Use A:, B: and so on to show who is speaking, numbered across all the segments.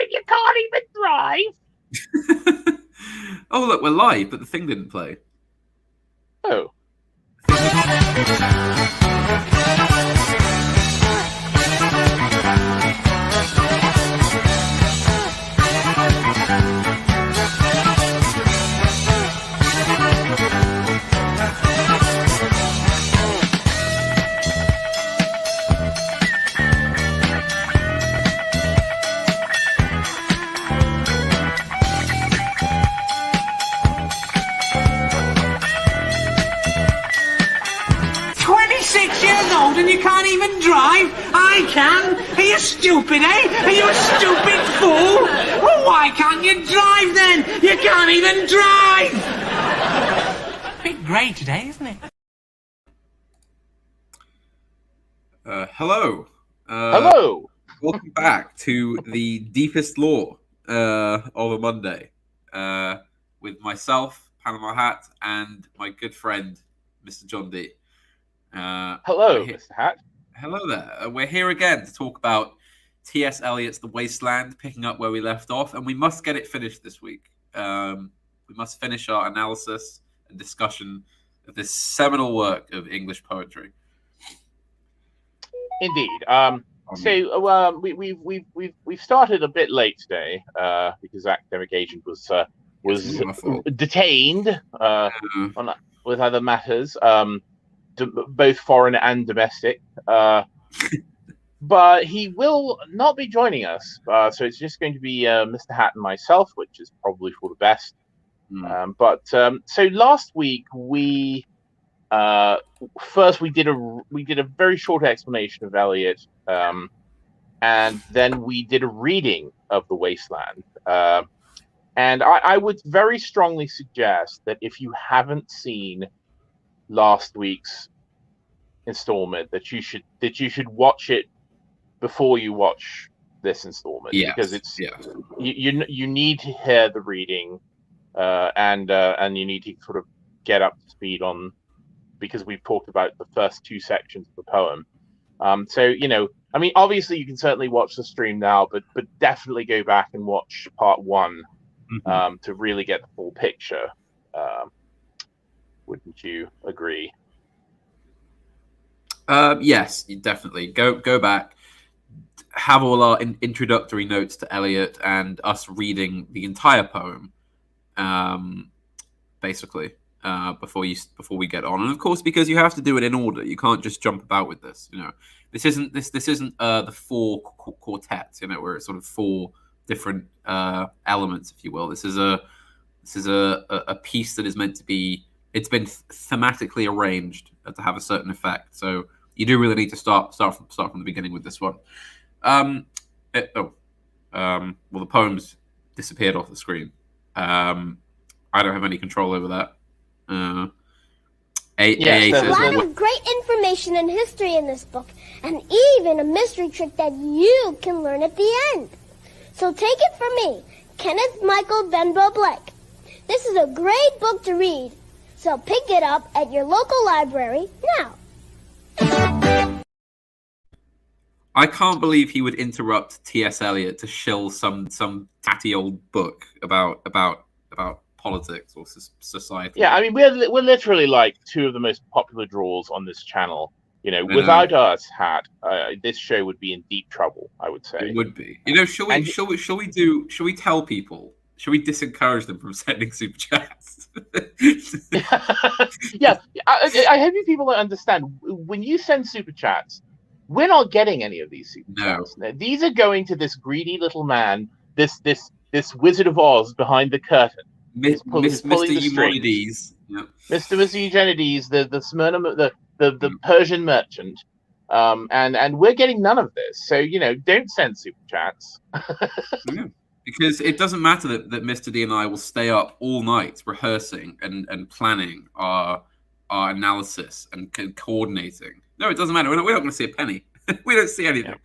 A: and you can't even drive?
B: Oh, look, we're live, but the thing didn't play.
A: Oh.
C: And you can't even drive? I can. Are you stupid, eh? Are you a stupid fool? Well, why can't you drive then? You can't even drive! A bit grey today, isn't it?
B: Hello.
A: Hello.
B: Welcome back to the deepest lore of a Monday with myself, Panama Hat, and my good friend, Mr. John D.
A: Hello, Mr. Hat.
B: Hello there. We're here again to talk about T.S. Eliot's The Wasteland, picking up where we left off, and we must get it finished this week. We must finish our analysis and discussion of this seminal work of English poetry.
A: Indeed. So we've started a bit late today because academic agent was detained with other matters. Both foreign and domestic, but he will not be joining us. So it's just going to be Mr. Hat and myself, which is probably for the best. So last week we did a very short explanation of Eliot, and then we did a reading of The Wasteland. And I would very strongly suggest that if you haven't seen last week's installment, that you should watch it before you watch this installment, because it's you need to hear the reading, and you need to sort of get up to speed on, because we've talked about the first two sections of the poem. So I mean, obviously you can certainly watch the stream now, but definitely go back and watch part one to really get the full picture. Wouldn't you agree?
B: Yes, definitely. Go back, have all our introductory notes to Eliot and us reading the entire poem, basically, before we get on. And of course, because you have to do it in order, you can't just jump about with this. This isn't the four quartets, where it's sort of four different elements, if you will. This is a piece that is meant to be. It's been thematically arranged to have a certain effect, so you do really need to start from the beginning with this one. Well, the poem's disappeared off the screen. I don't have any control over that.
D: There's a lot of great information and history in this book, and even a mystery trick that you can learn at the end. So take it from me, Kenneth Michael Benbow Blake. This is a great book to read. So pick it up at your local library now.
B: I can't believe he would interrupt T.S. Eliot to shill some tatty old book about politics or society.
A: Yeah, I mean, we're literally like two of the most popular draws on this channel. Without us, Hat, this show would be in deep trouble, I would say.
B: It would be. Shall we tell people? Should we disencourage them from sending super chats?
A: Yeah, I hope you people understand. When you send super chats, we're not getting any of these super chats. These are going to this greedy little man, this Wizard of Oz behind the curtain.
B: Mr. Eumenides. Yep.
A: Mr. Eugenides, the Smyrna, the Persian merchant. And we're getting none of this. So, don't send super chats.
B: Yeah. Because it doesn't matter that Mr. D and I will stay up all night rehearsing and planning our analysis and coordinating. No, it doesn't matter. We're not going to see a penny. We don't see anything. Yeah.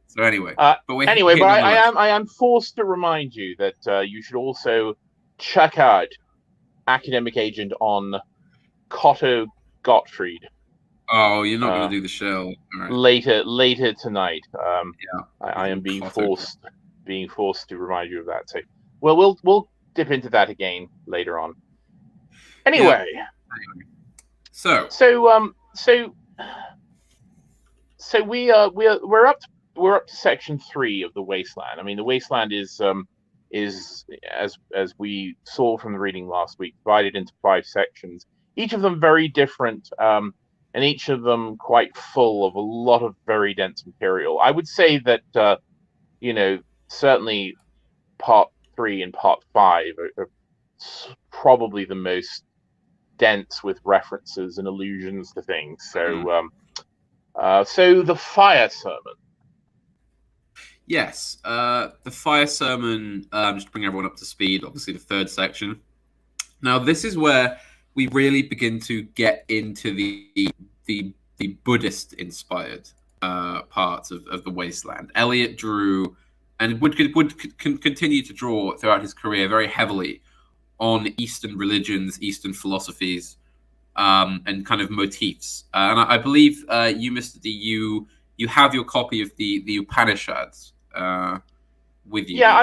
B: So anyway,
A: I am forced to remind you that you should also check out Academic Agent on Cotto Gottfried.
B: Oh, you're not going to do the show
A: right. Later tonight. I am being forced being forced to remind you of that. So, well, we'll dip into that again later on. Anyway,
B: so
A: we're up to section 3 of the Wasteland. I mean, the Wasteland is as we saw from the reading last week, divided into 5 sections, each of them very different, and each of them quite full of a lot of very dense material. I would say that certainly part 3 and part 5 are probably the most dense with references and allusions to things. So the fire sermon.
B: Yes, the fire sermon, just to bring everyone up to speed, obviously the 3rd section. Now, this is where we really begin to get into the Buddhist-inspired parts of the Wasteland. Eliot drew, and would continue to draw throughout his career, very heavily on Eastern religions, Eastern philosophies, and kind of motifs. And I believe you, Mr. D, you have your copy of the Upanishads with you.
A: Yeah,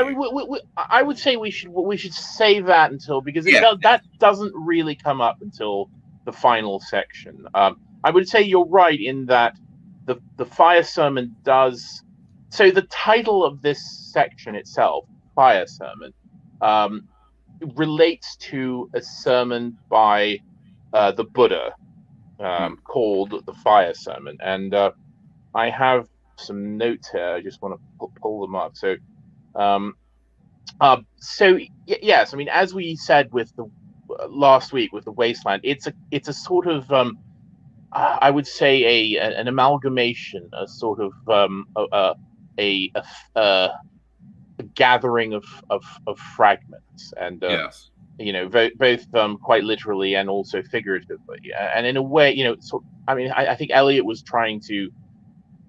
A: I would say we should save that until, because that doesn't really come up until the final section. I would say you're right in that the fire sermon does. So the title of this section itself, fire sermon, relates to a sermon by the Buddha called the Fire Sermon, and I have some notes here. I just want to pull them up. So, yes, I mean, as we said with the last week with the Wasteland, it's a sort of I would say an amalgamation, a sort of a gathering of fragments, and
B: yes.
A: Both quite literally and also figuratively, and in a way, I think Eliot was trying to,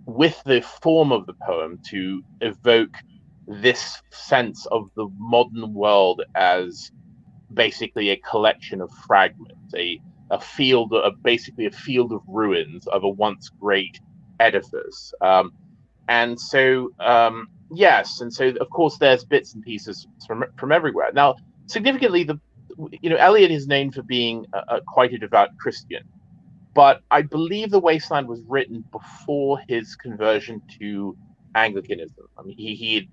A: with the form of the poem, to evoke this sense of the modern world as basically a collection of fragments, basically a field of ruins of a once great edifice, and so yes, and so of course there's bits and pieces from everywhere. Now, significantly, Eliot is known for being quite a devout Christian, but I believe the Wasteland was written before his conversion to Anglicanism. I mean, he'd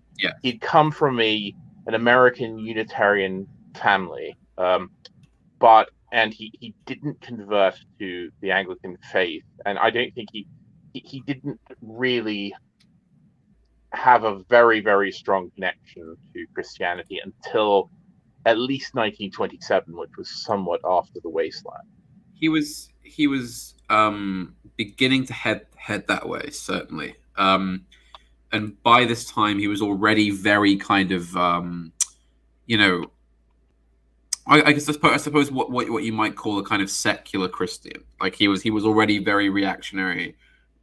A: come from an American Unitarian family, and he didn't convert to the Anglican faith, and I don't think he didn't really have a very, very strong connection to Christianity until at least 1927, which was somewhat after the Wasteland.
B: He was beginning to head that way, certainly. And by this time, he was already very kind of, I suppose what you might call a kind of secular Christian. Like he was already very reactionary.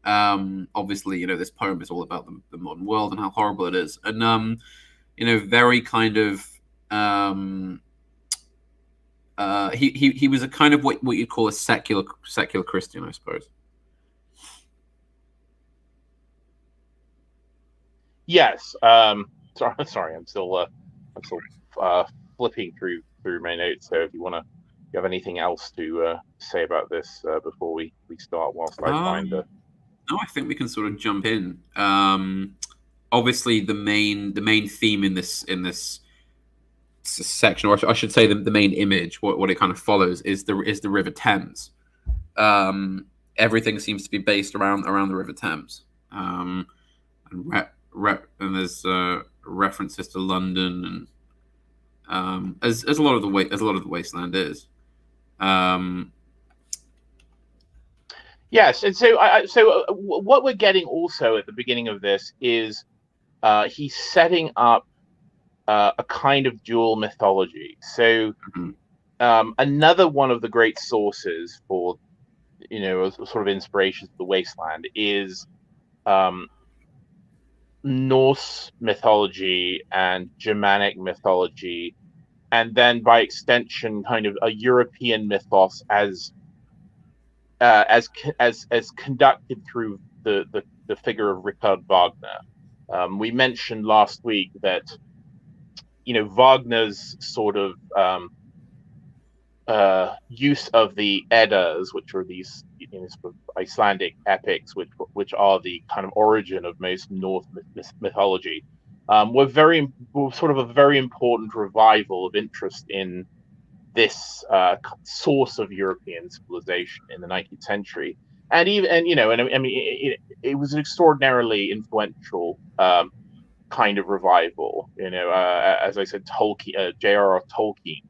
B: Obviously, this poem is all about the modern world and how horrible it is, and very kind of. He was a kind of what you'd call a secular Christian, I suppose.
A: Yes. Sorry. I'm still flipping through my notes. So if you have anything else to say about this before we start, whilst I find the.
B: No, I think we can sort of jump in. Obviously, the main theme in this section, or I should say the main image, what it kind of follows is the River Thames. Everything seems to be based around the River Thames, and there's references to London, and as a lot of the Wasteland is.
A: Yes, and so what we're getting also at the beginning of this is he's setting up a kind of dual mythology. So another one of the great sources for a sort of inspiration for the Wasteland is Norse mythology and Germanic mythology, and then by extension kind of a European mythos as conducted through the figure of Richard Wagner. We mentioned last week that Wagner's sort of use of the Eddas, which are these sort of Icelandic epics, which are the kind of origin of most Norse mythology, were sort of a very important revival of interest in this source of European civilization in the 19th century, and I mean, it was an extraordinarily influential kind of revival. As I said, J.R.R. Tolkien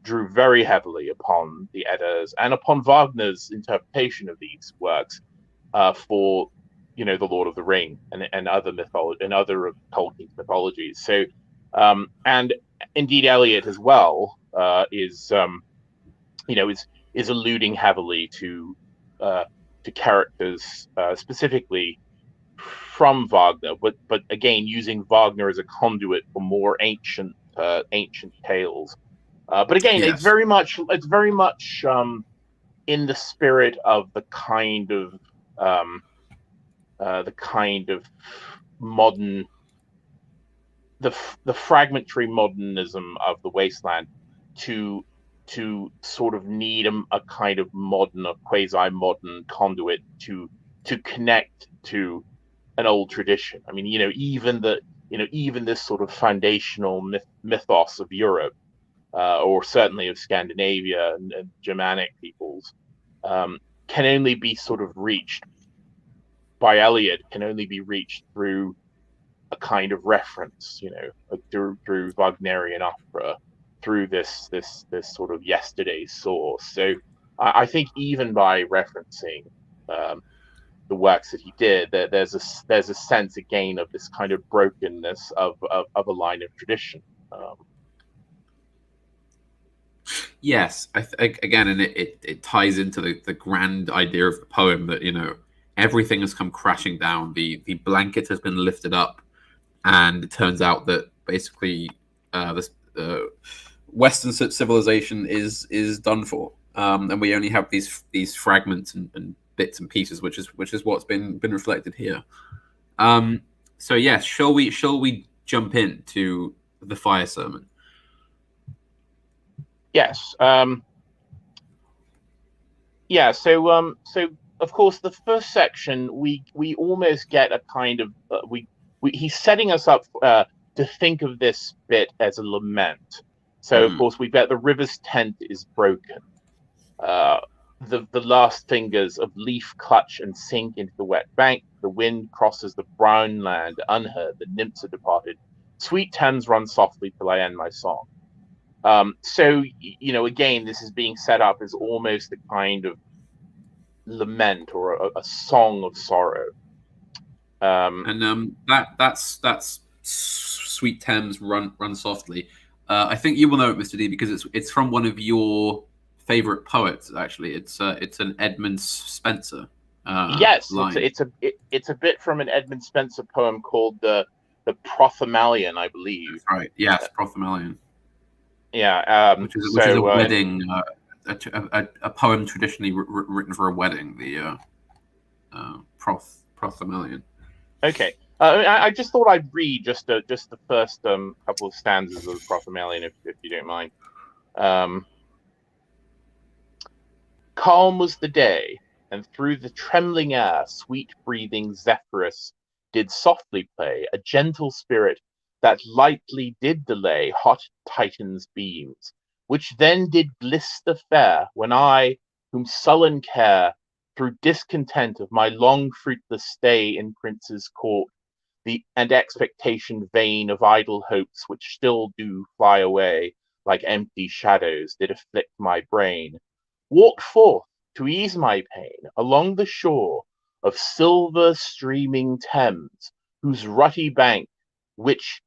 A: drew very heavily upon the Eddas and upon Wagner's interpretation of these works for the Lord of the Ring and other mythology and other of Tolkien's mythologies. So and indeed Eliot as well is alluding heavily to characters specifically from Wagner, but again using Wagner as a conduit for more ancient tales. But again,
B: Yes.
A: it's very much in the spirit of the kind of modern, the fragmentary modernism of the wasteland to sort of need a kind of modern or quasi-modern conduit to connect to an old tradition. I mean, even this sort of foundational mythos of Europe, or certainly of Scandinavia and Germanic peoples, can only be sort of reached by Eliot, can only be reached through a kind of reference, through Wagnerian opera, through this sort of yesterday source. So I think even by referencing the works that he did, there's a sense again of this kind of brokenness of a line of tradition.
B: Yes, again, and it ties into the grand idea of the poem that everything has come crashing down. The blanket has been lifted up, and it turns out that basically this Western civilization is done for, and we only have these fragments and bits and pieces, which is what's been reflected here. So yes, shall we jump into the fire sermon?
A: Yes. Yeah. So of course, the first section we almost get a kind of he's setting us up to think of this bit as a lament. So of course we bet the river's tent is broken. The last fingers of leaf clutch and sink into the wet bank. The wind crosses the brown land unheard. The nymphs are departed. Sweet Thames run softly till I end my song. So again, this is being set up as almost a kind of lament or a song of sorrow.
B: And that's Sweet Thames run softly. I think you will know it, Mr. D, because it's from one of your favorite poets. Actually, it's an Edmund Spenser.
A: Yes,
B: line.
A: it's a bit from an Edmund Spenser poem called the Prothomalion, I believe.
B: That's right. Yes, Prothomalion.
A: Yeah,
B: which is a wedding, a poem traditionally written for a wedding. The Prothomalion.
A: Okay, I just thought I'd read just the first couple of stanzas of the Prothomalion, if you don't mind. Calm was the day, and through the trembling air, sweet-breathing Zephyrus did softly play, a gentle spirit that lightly did delay hot Titan's beams, which then did glister fair, when I, whom sullen care, through discontent of my long fruitless stay in Prince's court, and expectation vain of idle hopes which still do fly away, like empty shadows did afflict my brain, walked forth to ease my pain along the shore of silver streaming Thames, whose rutty bank, which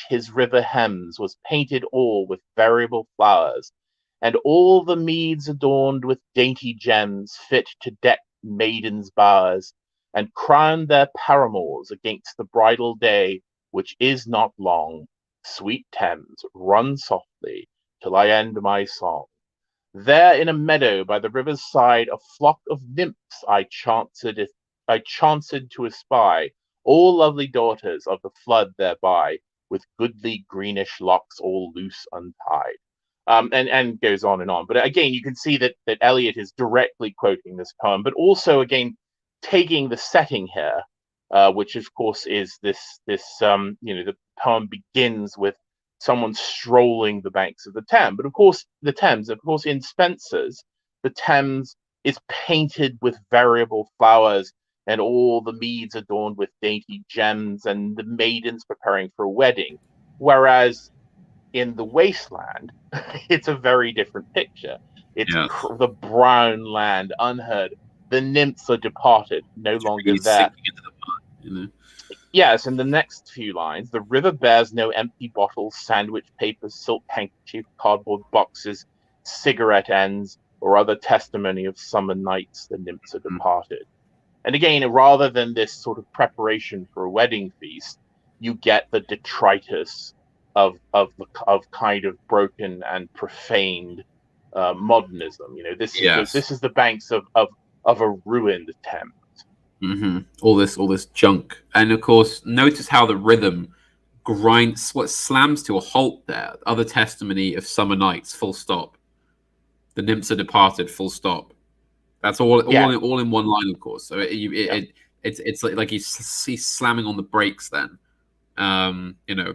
A: his river hems, was painted all with variable flowers, and all the meads adorned with dainty gems fit to deck maidens' bowers, and crown their paramours against the bridal day, which is not long. Sweet Thames, run softly till I end my song. There in a meadow by the river's side, a flock of nymphs I chanced to espy, all lovely daughters of the flood thereby, with goodly greenish locks all loose untied. And goes on and on. But again, you can see that Eliot is directly quoting this poem, but also again taking the setting here, which of course is the poem begins with someone strolling the banks of the Thames. But of course, in Spenser's, the Thames is painted with variable flowers, and all the meads adorned with dainty gems, and the maidens preparing for a wedding. Whereas in the wasteland, it's a very different picture. It's the brown land, unheard. The nymphs are departed, no longer there.
B: Into the mud, you know?
A: Yes, in the next few lines, the river bears no empty bottles, sandwich papers, silk handkerchief, cardboard boxes, cigarette ends, or other testimony of summer nights. The nymphs are departed. And again, rather than this sort of preparation for a wedding feast, you get the detritus of kind of broken and profaned modernism. This is the banks of a ruined Thames.
B: Mm-hmm. All this junk, and of course, notice how the rhythm slams to a halt there. Other testimony of summer nights. Full stop. The nymphs are departed. Full stop. That's all in one line, of course. So it's like he's slamming on the brakes then,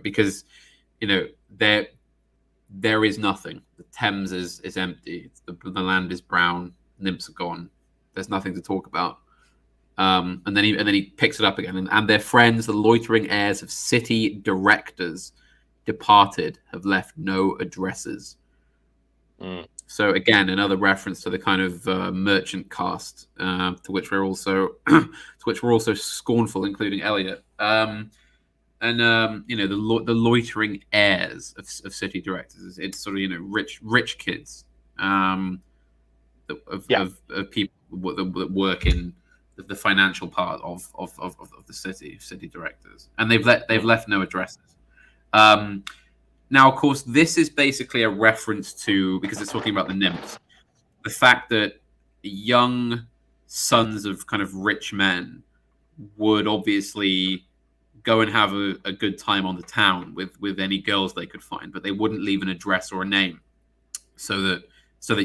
B: because there is nothing. The Thames is empty. The land is brown. Nymphs are gone. There's nothing to talk about. And then he picks it up again. And their friends, the loitering heirs of city directors, departed, have left no addresses. So again, another reference to the kind of merchant caste, to which we're also scornful, including Eliot. The loitering heirs of city directors. It's sort of rich kids of people that work in the financial part of the city directors, and they've left no addresses. Now, of course, this is basically a reference to, because it's talking about the nymphs, the fact that young sons of kind of rich men would obviously go and have a good time on the town with any girls they could find, but they wouldn't leave an address or a name, so that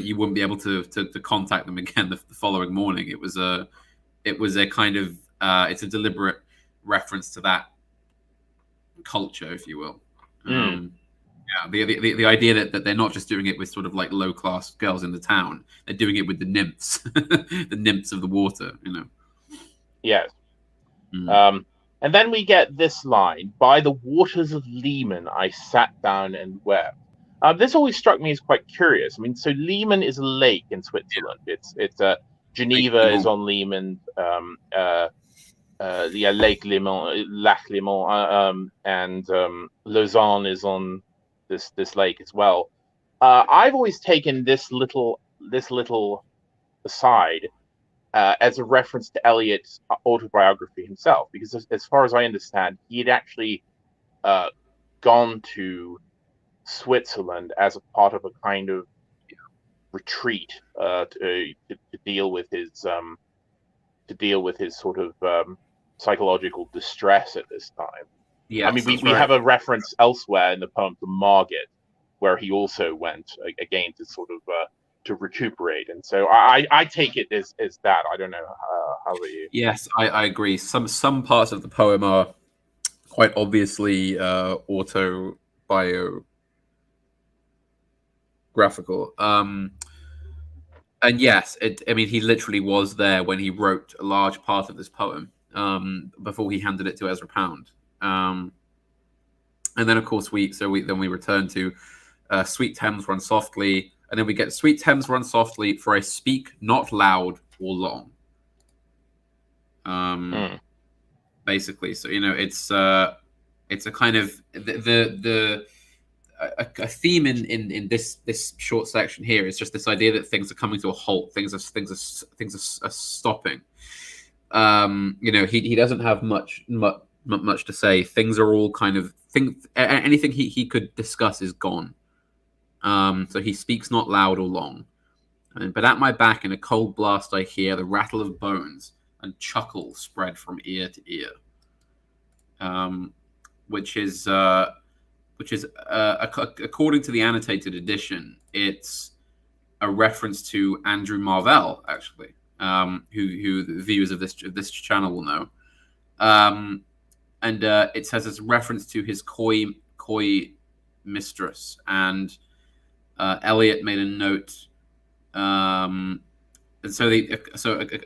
B: you wouldn't be able to contact them again the following morning. It was a kind of it's a deliberate reference to that culture, if you will. The idea that they're not just doing it with sort of like low class girls in the town; they're doing it with the nymphs, the nymphs of the water.
A: Yes. And then we get this line: "By the waters of Leman, I sat down and wept." This always struck me as quite curious. I mean, so Leman is a lake in Switzerland. It's Geneva is on Leman. Lake Léman, and Lausanne is on this lake as well. I've always taken this little aside as a reference to Eliot's autobiography himself, because as far as I understand, he had actually gone to Switzerland as a part of a kind of retreat to deal with his sort of psychological distress at this time.
B: Yeah,
A: I mean, we have a reference elsewhere in the poem to Margit, where he also went again to sort of to recuperate, and so I take it as that. I don't know how about you.
B: Yes, I agree. Some parts of the poem are quite obviously autobiographical. And yes, he literally was there when he wrote a large part of this poem before he handed it to Ezra Pound. And then, of course, we return to Sweet Thames Run Softly, and then we get Sweet Thames Run Softly, for I speak not loud or long. Basically, so it's a kind of a theme in this short section here is just this idea that things are coming to a halt, things are stopping. He doesn't have much to say. Things are all kind of anything he could discuss is gone. So he speaks not loud or long. But at my back in a cold blast I hear the rattle of bones and chuckle spread from ear to ear. which is according to the annotated edition, it's a reference to Andrew Marvell, actually, who the viewers of this channel will know. And it says it's a reference to his coy mistress, and Eliot made a note. And so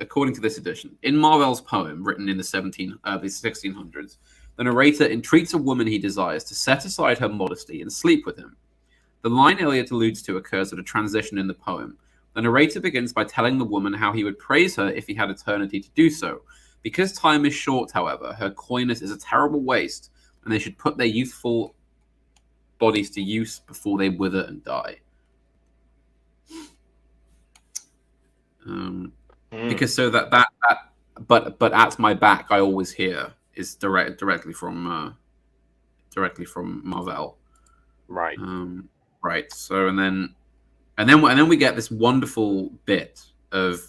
B: according to this edition, in Marvell's poem written in the 1600s, the narrator entreats a woman he desires to set aside her modesty and sleep with him. The line Eliot alludes to occurs at a transition in the poem. The narrator begins by telling the woman how he would praise her if he had eternity to do so. Because time is short, however, her coyness is a terrible waste, and they should put their youthful bodies to use before they wither and die. Because so but at my back I always hear is directly from Marvell.
A: Right.
B: Right. So and then we get this wonderful bit of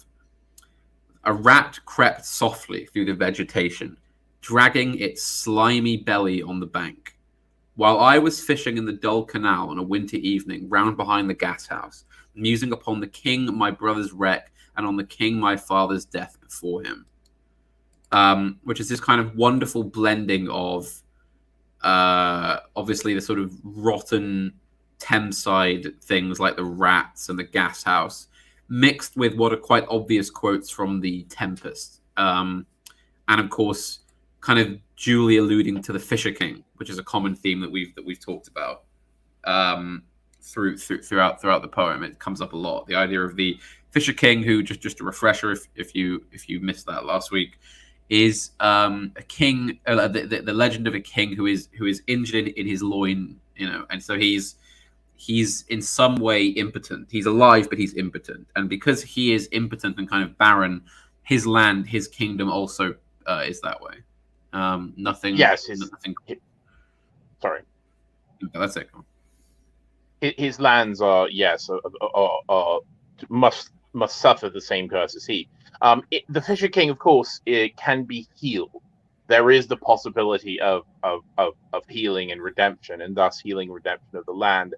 B: a rat crept softly through the vegetation, dragging its slimy belly on the bank. While I was fishing in the dull canal on a winter evening, round behind the gas house, musing upon the king my brother's wreck and on the king my father's death before him. Which is this kind of wonderful blending of obviously the sort of rotten Thameside things like the rats and the gas house, mixed with what are quite obvious quotes from the Tempest, and of course, kind of duly alluding to the Fisher King, which is a common theme that we've talked about throughout the poem. It comes up a lot. The idea of the Fisher King, who just a refresher, if you missed that last week, is a king, the legend of a king who is injured in his loin, and so he's in some way impotent. He's alive, but he's impotent. And because he is impotent and kind of barren, his land, his kingdom also is that way. Nothing.
A: Yes.
B: Nothing.
A: Sorry.
B: That's it.
A: His lands are must suffer the same curse as he. The Fisher King, of course, it can be healed. There is the possibility of healing and redemption, and thus healing and redemption of the land.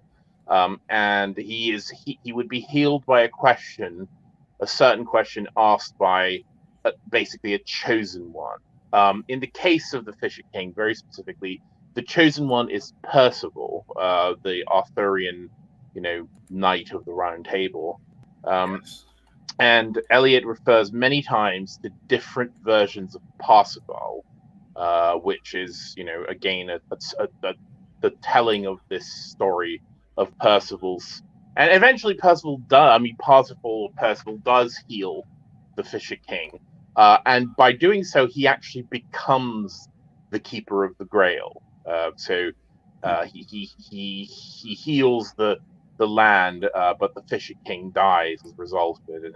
A: And he would be healed by a certain question asked by basically a chosen one. In the case of the Fisher King, very specifically, the chosen one is Percival, the Arthurian, knight of the Round Table.
B: Yes.
A: And Eliot refers many times to different versions of Parsifal, which is, again, the telling of this story of Percival's, and eventually Percival does heal the Fisher King, and by doing so, he actually becomes the keeper of the Grail. He heals the land, but the Fisher King dies as a result of it,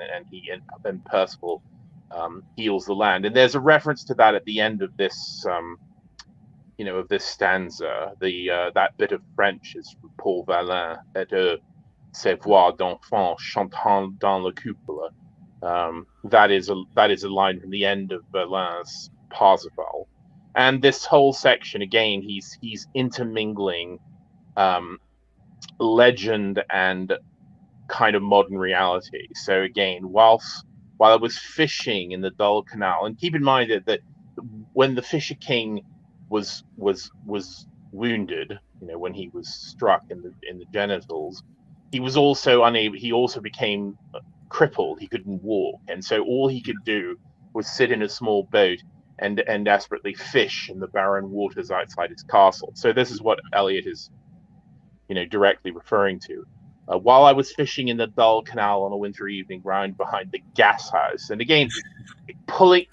A: and Percival heals the land. And there's a reference to that at the end of this. Of this stanza. That bit of French is from Paul Verlaine, et ses voix d'enfant chantant dans la coupole. That is a line from the end of Verlaine's Parsifal. And this whole section, again, he's intermingling legend and kind of modern reality. So again, while I was fishing in the dull canal, and keep in mind that when the Fisher King was wounded, when he was struck in the genitals, he was also unable. He also became crippled. He couldn't walk, and so all he could do was sit in a small boat and desperately fish in the barren waters outside his castle. So this is what Eliot is, directly referring to. While I was fishing in the dull canal on a winter evening, round behind the gas house, and again, pulling,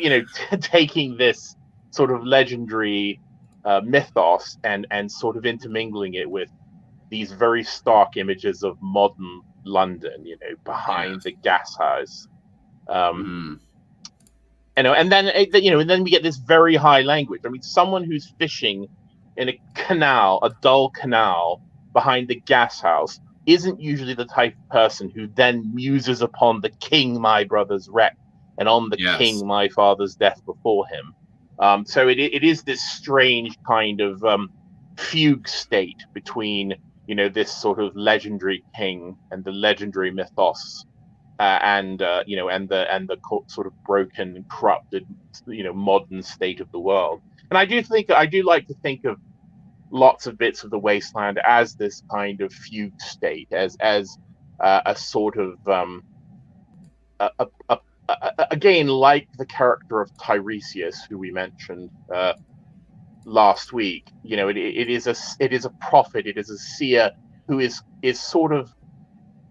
A: taking this sort of legendary mythos and sort of intermingling it with these very stark images of modern London, behind the gas house. And then we get this very high language. I mean, someone who's fishing in a canal, a dull canal behind the gas house, isn't usually the type of person who then muses upon the king my brother's wreck and on the king my father's death before him. So it is this strange kind of fugue state between, this sort of legendary king and the legendary mythos, and the sort of broken and corrupted, modern state of the world. And I do like to think of lots of bits of the wasteland as this kind of fugue state, as a sort of again, like the character of Tiresias, who we mentioned last week. It is a prophet, it is a seer who is sort of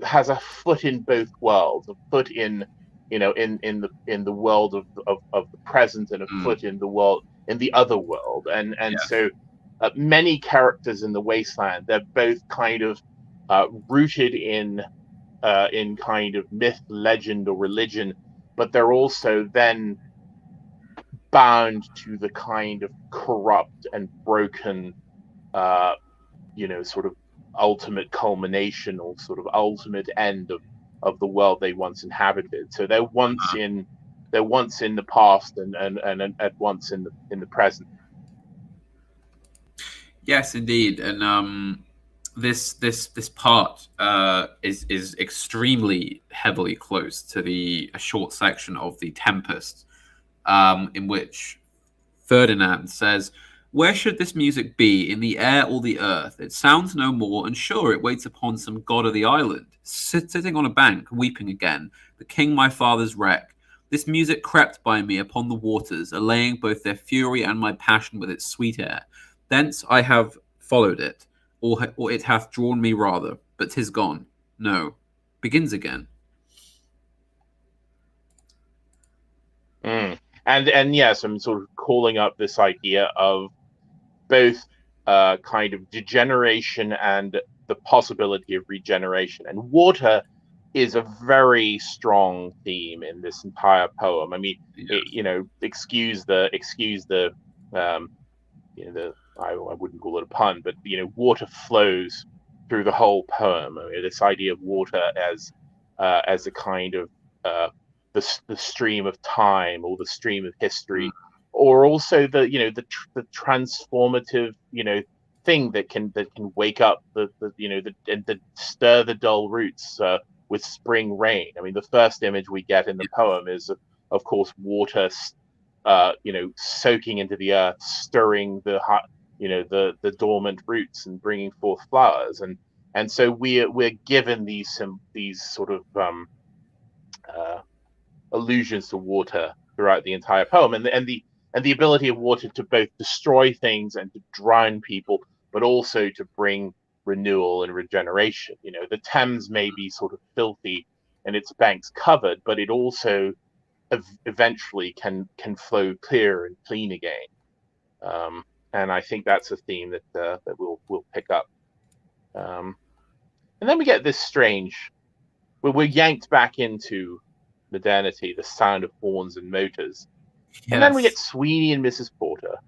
A: has a foot in both worlds, a foot in the world of the present, and a foot in the other world, and
B: Yes.
A: so many characters in the wasteland, they're both kind of rooted in kind of myth, legend, or religion, but they're also then bound to the kind of corrupt and broken, sort of ultimate culmination, or sort of ultimate end of the world they once inhabited. So they're once in the past, and at once in the present.
B: Yes, indeed, and this part is extremely heavily close to a short section of the Tempest, in which Ferdinand says, "Where should this music be, in the air or the earth? It sounds no more, and sure it waits upon some god of the island. Sitting on a bank, weeping again, the king my father's wreck. This music crept by me upon the waters, allaying both their fury and my passion with its sweet air. Thence I have followed it, or it hath drawn me rather, but 'tis gone. No, begins again."
A: And yes, I'm sort of calling up this idea of both kind of degeneration and the possibility of regeneration. And water is a very strong theme in this entire poem. I mean, excuse the I wouldn't call it a pun, but water flows through the whole poem. I mean, this idea of water as a kind of the stream of time, or the stream of history, or also the transformative thing that can wake up and stir the dull roots with spring rain. I mean, the first image we get in the poem is, of course, water soaking into the earth, stirring the dormant roots and bringing forth flowers, and so we're given these sort of allusions to water throughout the entire poem, and the ability of water to both destroy things and to drown people, but also to bring renewal and regeneration. The Thames may be sort of filthy and its banks covered, but it also eventually can flow clear and clean again. And I think that's a theme that we'll pick up. And then we get this strange, where we're yanked back into modernity, the sound of horns and motors.
B: Yes.
A: And then we get Sweeney and Mrs. Porter.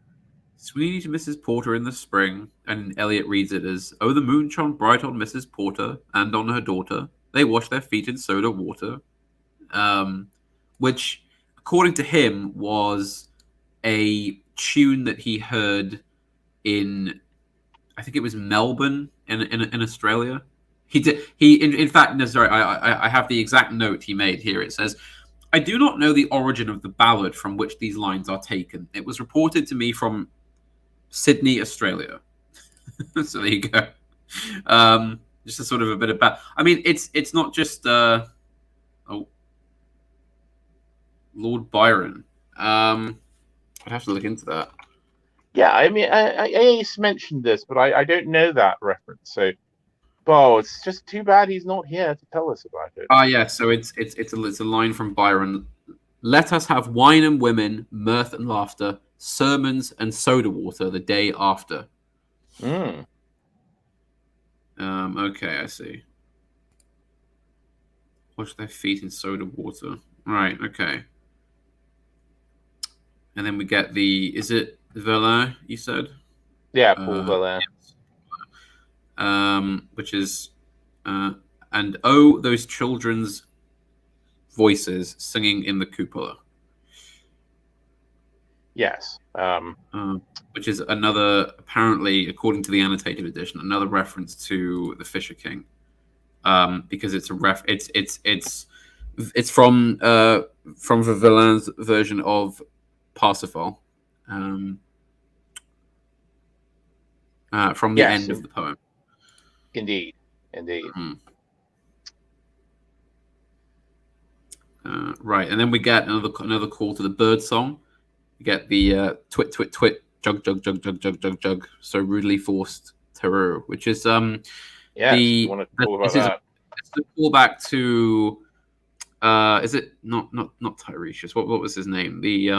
B: Sweeney to Mrs. Porter in the spring, and Eliot reads it as, "Oh, the moon shone bright on Mrs. Porter and on her daughter. They washed their feet in soda water," which, according to him, was a tune that he heard in, I think it was Melbourne in Australia. In fact, no, sorry, I have the exact note he made here. It says, "I do not know the origin of the ballad from which these lines are taken. It was reported to me from Sydney, Australia." So there you go. Just a sort of a bit of I mean, it's not just Lord Byron. I'd have to look into that.
A: Yeah, I mean, Ace mentioned this, but I don't know that reference. So, it's just too bad he's not here to tell us about it.
B: Yeah. So it's a line from Byron. "Let us have wine and women, mirth and laughter, sermons and soda water the day after." Okay, I see. Wash their feet in soda water. Right. Okay. And then we get is it Verlaine, you said?
A: Yeah, Paul Verlaine.
B: Yes. Which is, and oh, those children's voices singing in the cupola.
A: Yes.
B: Which is another, apparently, according to the annotated edition, another reference to the Fisher King, because it's it's from Verlaine's version of Parsifal, from the
A: Yes,
B: end of the poem.
A: Indeed.
B: Right, and then we get another call to the bird song. We get the twit twit twit, jug jug jug jug jug jug jug, so rudely forced terror, which is
A: Yes, you want to talk about that?
B: It's a callback to is it not Tiresias? What was his name? The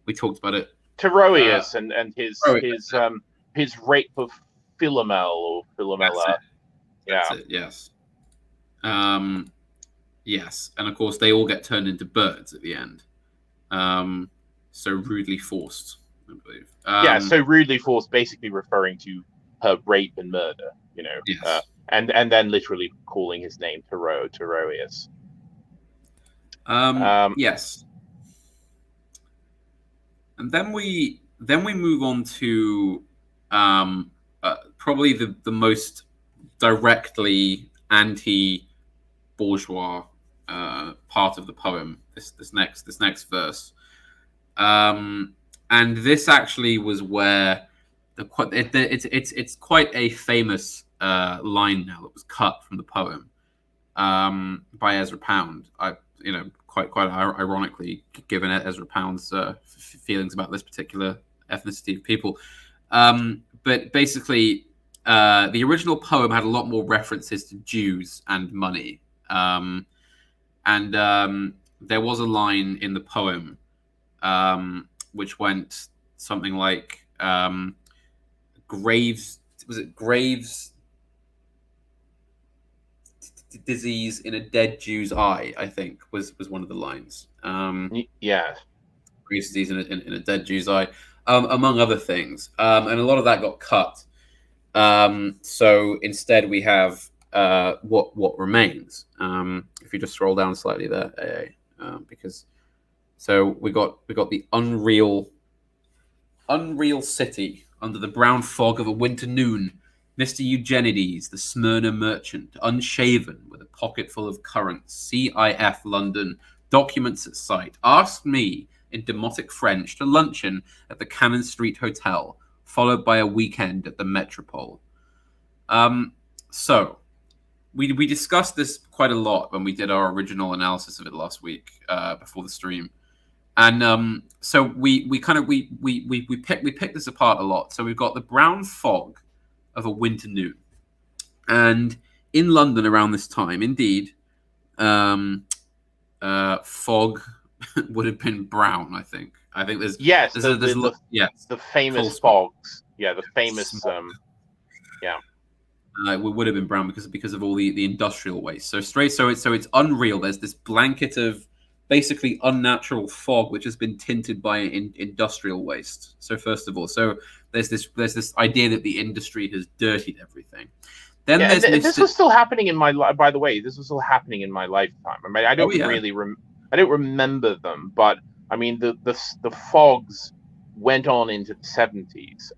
B: we talked about it.
A: Teroius and his rape of Philomel or Philomela.
B: That's it, yes. Yes, and of course they all get turned into birds at the end. So rudely forced, I believe.
A: So rudely forced, basically referring to her rape and murder.
B: Yes.
A: And then literally calling his name Teroius.
B: Yes. And then we move on to probably the most directly anti-bourgeois part of the poem. This next verse, and this actually was where it's quite a famous line now that was cut from the poem by Ezra Pound. Quite ironically, given Ezra Pound's feelings about this particular ethnicity of people. But basically, the original poem had a lot more references to Jews and money. And there was a line in the poem which went something like Graves disease in a dead Jew's eye, I think was one of the lines.
A: Yeah.
B: Graves disease in a dead Jew's eye, among other things. And a lot of that got cut. So instead we have what remains. If you just scroll down slightly there, because so we got the unreal city under the brown fog of a winter noon. Mr. Eugenides, the Smyrna merchant, unshaven with a pocket full of currants, CIF London, documents at sight, asked me in demotic French to luncheon at the Cannon Street Hotel, followed by a weekend at the Metropole. So we discussed this quite a lot when we did our original analysis of it last week before the stream, and so we picked this apart a lot. So we've got the brown fog of a winter noon, and in London around this time, indeed, fog would have been brown. I think there's
A: the famous fogs. Yeah, the famous
B: it would have been brown because of all the industrial waste. So it's unreal. There's this blanket of basically unnatural fog which has been tinted by industrial waste. So first of all, there's this idea that the industry has dirtied everything. Then
A: this was still happening in my life. By the way, this was still happening in my lifetime. I mean, I don't I don't remember them, but I mean the fogs went on into the 70s.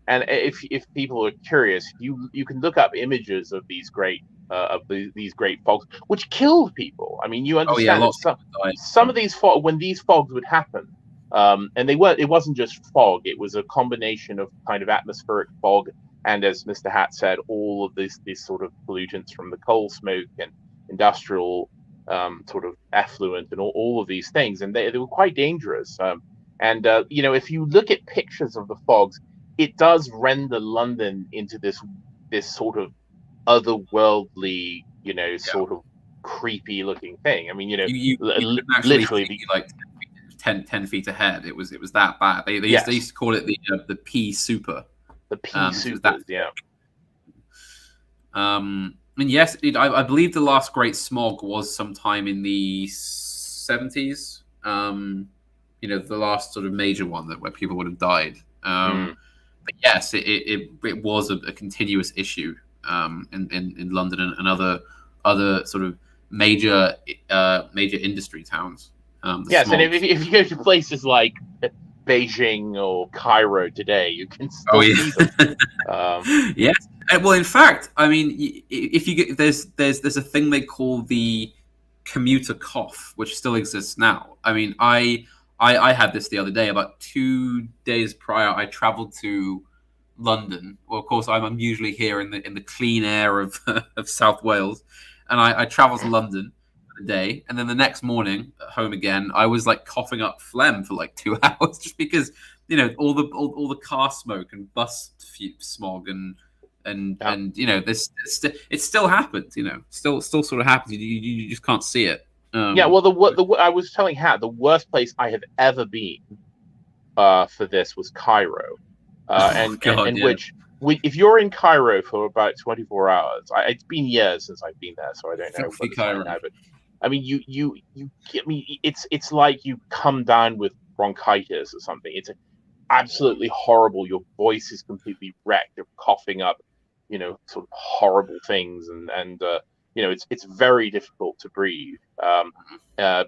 A: And if people are curious, you can look up images of these great fogs, which killed people. I mean, you understand some of these when these fogs would happen, and it wasn't just fog; it was a combination of kind of atmospheric fog, and as Mr. Hatt said, all of these sort of pollutants from the coal smoke and industrial sort of effluent and all of these things, and they were quite dangerous. If you look at pictures of the fogs, it does render London into this sort of otherworldly, sort of creepy looking thing. I mean, you literally
B: be like 10 feet ahead. It was that bad. They used to call it the pea super.
A: The pea super, yeah.
B: And yes, I believe the last great smog was sometime in the 70s. The last sort of major one where people would have died. But yes, it was a continuous issue in London and other sort of major industry towns.
A: Yes, and
B: Smog.
A: if you go to places like Beijing or Cairo today, you can still see them.
B: Yes. Well, in fact, I mean, if you get there's a thing they call the commuter cough, which still exists now. I mean, I had this the other day. About 2 days prior, I traveled to London. Well, of course, I'm usually here in the clean air of of South Wales, and I traveled to London for the day, and then the next morning, at home again, I was like coughing up phlegm for like 2 hours, just because all the car smoke and bus smog and this it still happens. Still sort of happens. You just can't see it.
A: Yeah, well, I was telling Hat the worst place I have ever been for this was Cairo, if you're in Cairo for about 24 hours, it's been years since I've been there, so I don't know what it's like now, but I mean, you get me. It's like you come down with bronchitis or something. It's absolutely horrible. Your voice is completely wrecked. You're coughing up, sort of horrible things, and it's very difficult to breathe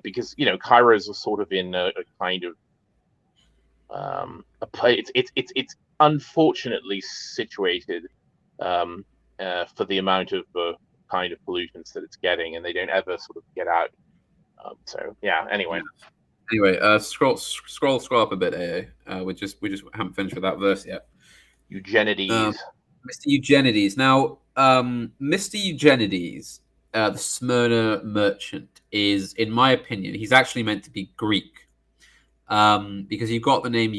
A: because Cairo is sort of in a kind of a place. It's unfortunately situated for the amount of kind of pollutants that it's getting, and they don't ever sort of get out. So yeah. Anyway,
B: scroll up a bit. We just haven't finished with that verse yet.
A: Eugenides,
B: Mr. Eugenides. Now, Mr. Eugenides, the Smyrna merchant, is, in my opinion, he's actually meant to be Greek, because you've got the name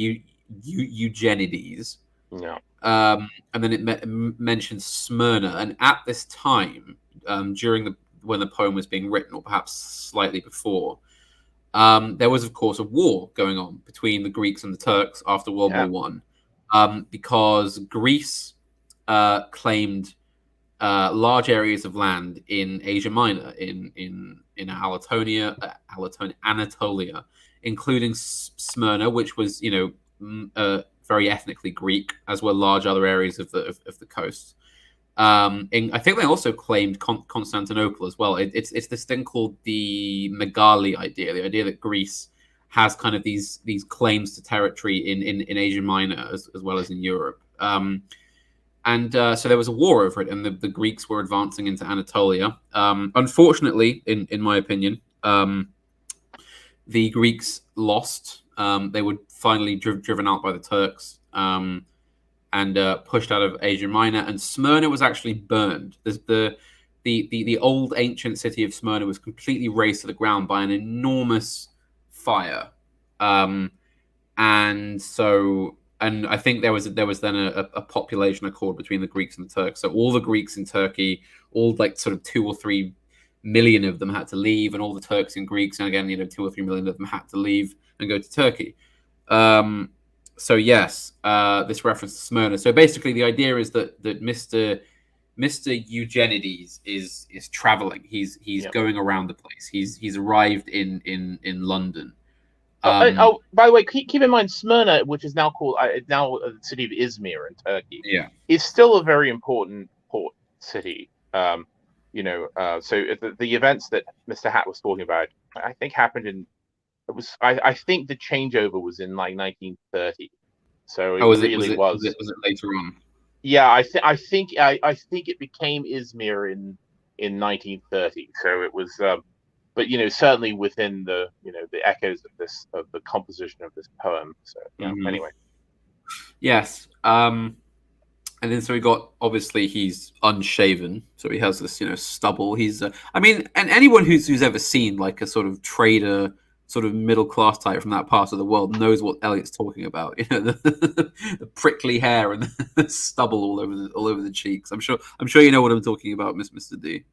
B: Eugenides.
A: Yeah.
B: And then it mentions Smyrna, and at this time, when the poem was being written, or perhaps slightly before, there was, of course, a war going on between the Greeks and the Turks after World War One, because Greece claimed large areas of land in Asia Minor, in Anatolia, including Smyrna, which was very ethnically Greek, as were large other areas of the coast. I think they also claimed Constantinople as well. It's this thing called the Megali idea, the idea that Greece has kind of these claims to territory in Asia Minor as well as in Europe. So there was a war over it, and the Greeks were advancing into Anatolia. Unfortunately, in my opinion, the Greeks lost. They were finally driven out by the Turks, and pushed out of Asia Minor. And Smyrna was actually burned. The old ancient city of Smyrna was completely razed to the ground by an enormous fire. And I think there was then a population accord between the Greeks and the Turks. So all the Greeks in Turkey, all like sort of 2 or 3 million of them had to leave, and all the Turks and Greeks, and again, 2 or 3 million of them had to leave and go to Turkey. So yes, this reference to Smyrna. So basically, the idea is that Mr. Eugenides is traveling. He's going around the place. He's arrived in London.
A: By the way, keep in mind, Smyrna, which is now called the city of Izmir in Turkey, is still a very important port city. So the events that Mr. Hat was talking about, I think happened in. I think the changeover was in like 1930. So it was it
B: later on?
A: Yeah, I think it became Izmir in 1930. So it was. But certainly within the the echoes of the composition of this poem. So yeah. Anyway.
B: Yes. And then so we got, obviously he's unshaven, so he has this stubble. He's I mean, and anyone who's ever seen like a sort of trader, sort of middle class type from that part of the world knows what Eliot's talking about. The prickly hair and the stubble all over the cheeks. I'm sure you know what I'm talking about, Mr. D.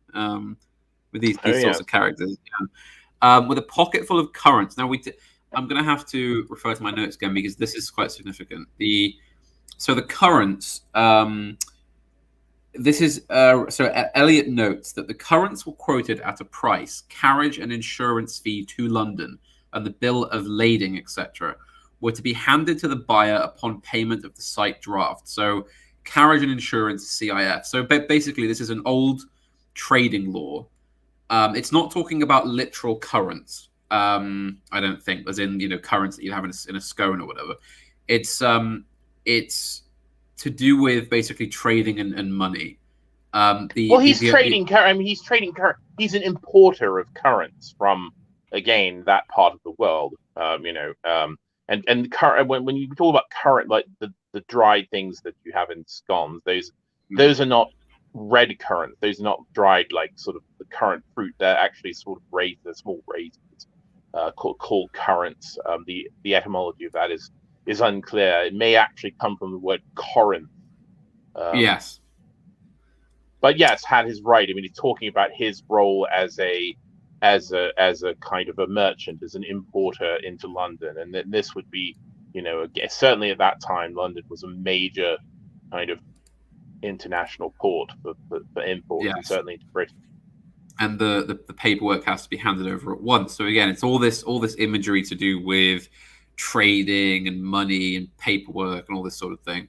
B: With these sorts of characters, with a pocket full of currents. Now I'm going to have to refer to my notes again because this is quite significant. The currents. This is Eliot notes that the currents were quoted at a price, carriage and insurance fee to London, and the bill of lading, etc., were to be handed to the buyer upon payment of the site draft. So carriage and insurance, CIF. So basically, this is an old trading law. It's not talking about literal currents. I don't think, as in currents that you have in a scone or whatever. It's to do with basically trading and money.
A: He's trading. I mean, he's trading. He's an importer of currents from, again, that part of the world. And when you talk about current, like the dried things that you have in scones, those are not red currants. Those are not dried like sort of the currant fruit. They're actually sort of raisins, they're small raisins, called currants. The etymology of that is unclear. It may actually come from the word Corinth.
B: Yes.
A: But yes, Had is right. I mean, he's talking about his role as a kind of a merchant, as an importer into London, and then this would be, certainly at that time, London was a major kind of international port for imports,
B: yes.
A: And certainly into Britain.
B: And the paperwork has to be handed over at once. So again, it's all this imagery to do with trading and money and paperwork and all this sort of thing.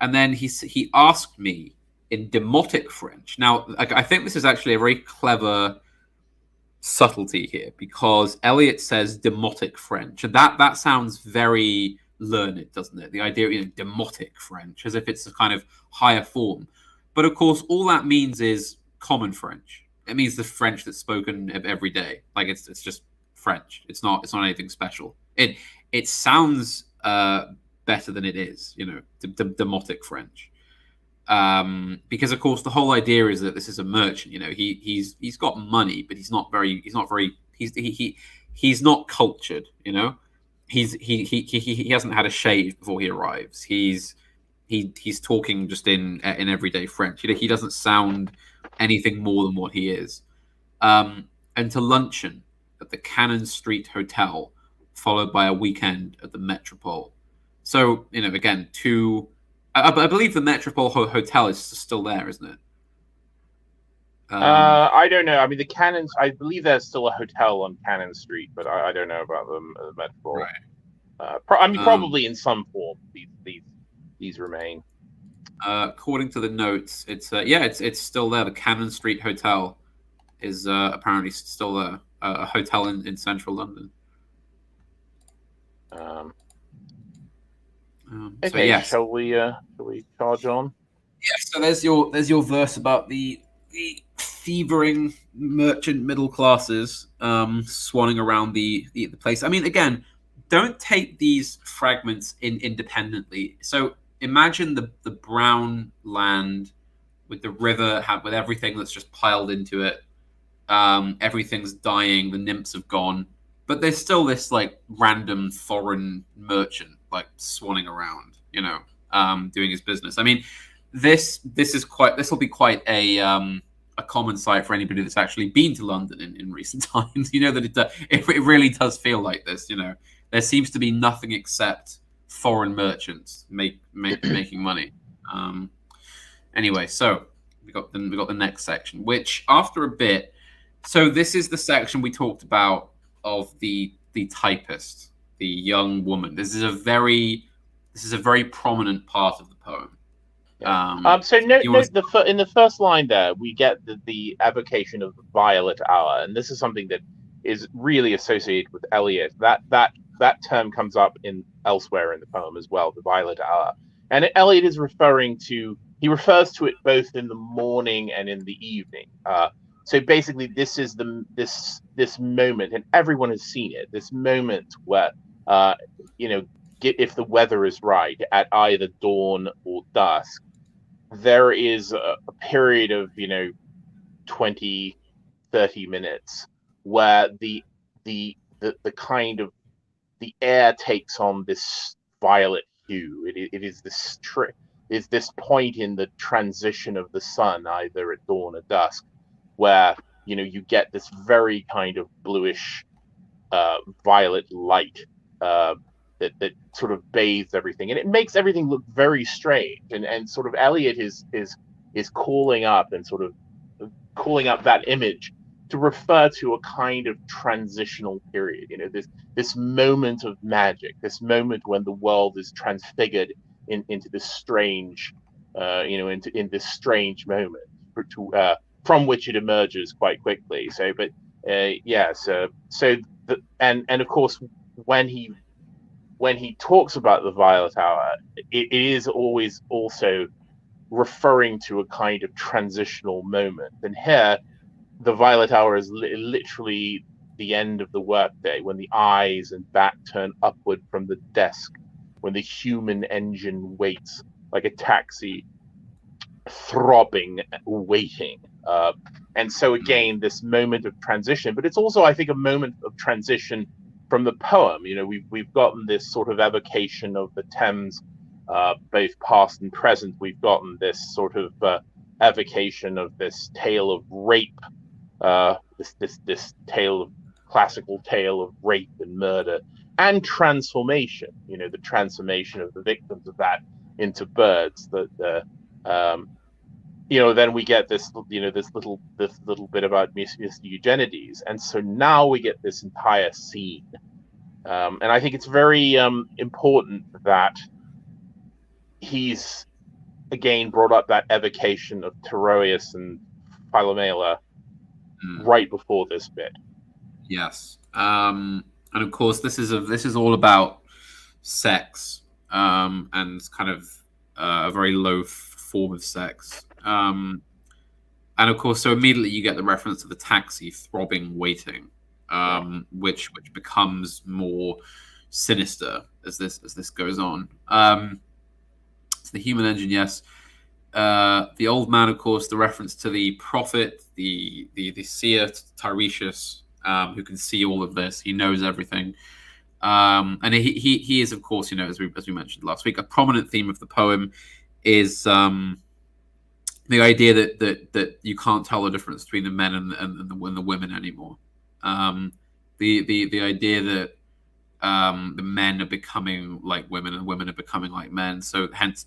B: And then he asked me in Demotic French. Now, I think this is actually a very clever subtlety here, because Eliot says Demotic French, and that sounds very learned, doesn't it? The idea of Demotic French, as if it's a kind of higher form. But of course, all that means is common French. It means the French that's spoken every day. Like it's just French. It's not anything special. It sounds better than it is, Demotic French. Because of course the whole idea is that this is a merchant. He's got money, but he's not cultured. He hasn't had a shave before he arrives. He's talking just in everyday French. He doesn't sound anything more than what he is. And to luncheon at the Cannon Street Hotel, followed by a weekend at the Metropole. So again, I believe the Metropole Hotel is still there, isn't it?
A: I don't know. I mean, the Cannons. I believe there's still a hotel on Cannon Street, but I don't know about the Metropole. Right. Probably in some form these remain.
B: According to the notes, it's still there. The Cannon Street Hotel is apparently still there. A hotel in central London.
A: Okay,
B: so yes.
A: Shall we charge on?
B: Yeah, so there's your verse about the thieving merchant middle classes swanning around the place. I mean, again, don't take these fragments independently. So imagine the brown land with the river, with everything that's just piled into it. Everything's dying, the nymphs have gone, but there's still this like random foreign merchant like swanning around, doing his business. I mean, this will be quite a common sight for anybody that's actually been to London in recent times. That it really does feel like this. There seems to be nothing except foreign merchants making money. Anyway, so we got the next section, which after a bit. So this is the section we talked about of the typist, the young woman. This is a very prominent part of the poem.
A: So note in the first line there, we get the evocation of the violet hour, and this is something that is really associated with Eliot. That term comes up elsewhere in the poem as well, the violet hour. And Eliot is he refers to it both in the morning and in the evening. So basically, this is this moment, and everyone has seen it. This moment where, if the weather is right, at either dawn or dusk, there is a period of 20, 30 minutes where the kind of the air takes on this violet hue. It is this point in the transition of the sun, either at dawn or dusk, where you get this very kind of bluish violet light that sort of bathes everything, and it makes everything look very strange. And sort of Eliot is calling up that image to refer to a kind of transitional period. This moment of magic, this moment when the world is transfigured into this strange, in this strange moment from which it emerges quite quickly. So and of course when he talks about the Violet Hour, it is always also referring to a kind of transitional moment. And here, the Violet Hour is literally the end of the workday, when the eyes and back turn upward from the desk, when the human engine waits like a taxi, throbbing, waiting. And so again, this moment of transition, but it's also, I think, a moment of transition from the poem. You know, we've gotten this sort of evocation of the Thames, both past and present. We've gotten this sort of evocation of this tale of rape, this classical tale of rape and murder and transformation. You know, the transformation of the victims of that into birds. Then we get this little bit about Mr. Eugenides, and so now we get this entire scene. And I think it's very important that he's again brought up that evocation of Toroeus and Philomela right before this bit.
B: Yes, and of course this is all about sex, and kind of a very low form of sex. And of course, so immediately you get the reference to the taxi throbbing, waiting, which becomes more sinister as this goes on. It's the human engine, yes. The old man, of course, the reference to the prophet, the seer Tiresias, who can see all of this. He knows everything, and he is, of course, as we mentioned last week, a prominent theme of the poem is the idea that you can't tell the difference between the men and the women anymore. The idea that the men are becoming like women and women are becoming like men. So hence,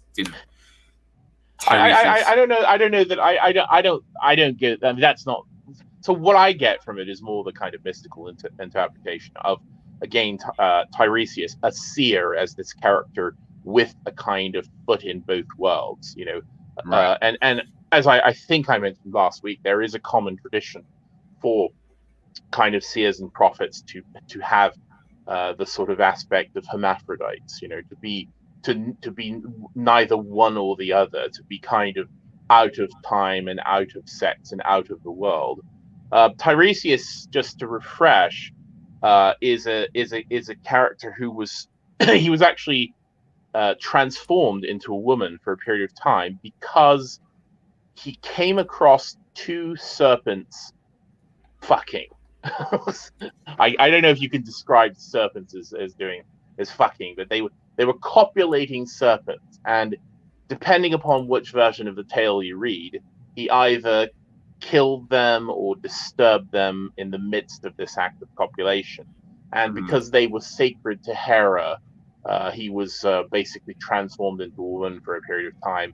A: I don't know that I don't get. I mean, that's not. So what I get from it is more the kind of mystical interpretation of, again, Tiresias, a seer, as this character with a kind of foot in both worlds. Right. And as I think I mentioned last week, there is a common tradition for kind of seers and prophets to have the sort of aspect of hermaphrodites, to be neither one or the other, to be kind of out of time and out of sex and out of the world. Tiresias, just to refresh, is a character who was he was actually transformed into a woman for a period of time because he came across two serpents fucking. I don't know if you can describe serpents as fucking, but they were copulating serpents, and depending upon which version of the tale you read, he either killed them or disturbed them in the midst of this act of copulation. And because they were sacred to Hera, he was basically transformed into a woman for a period of time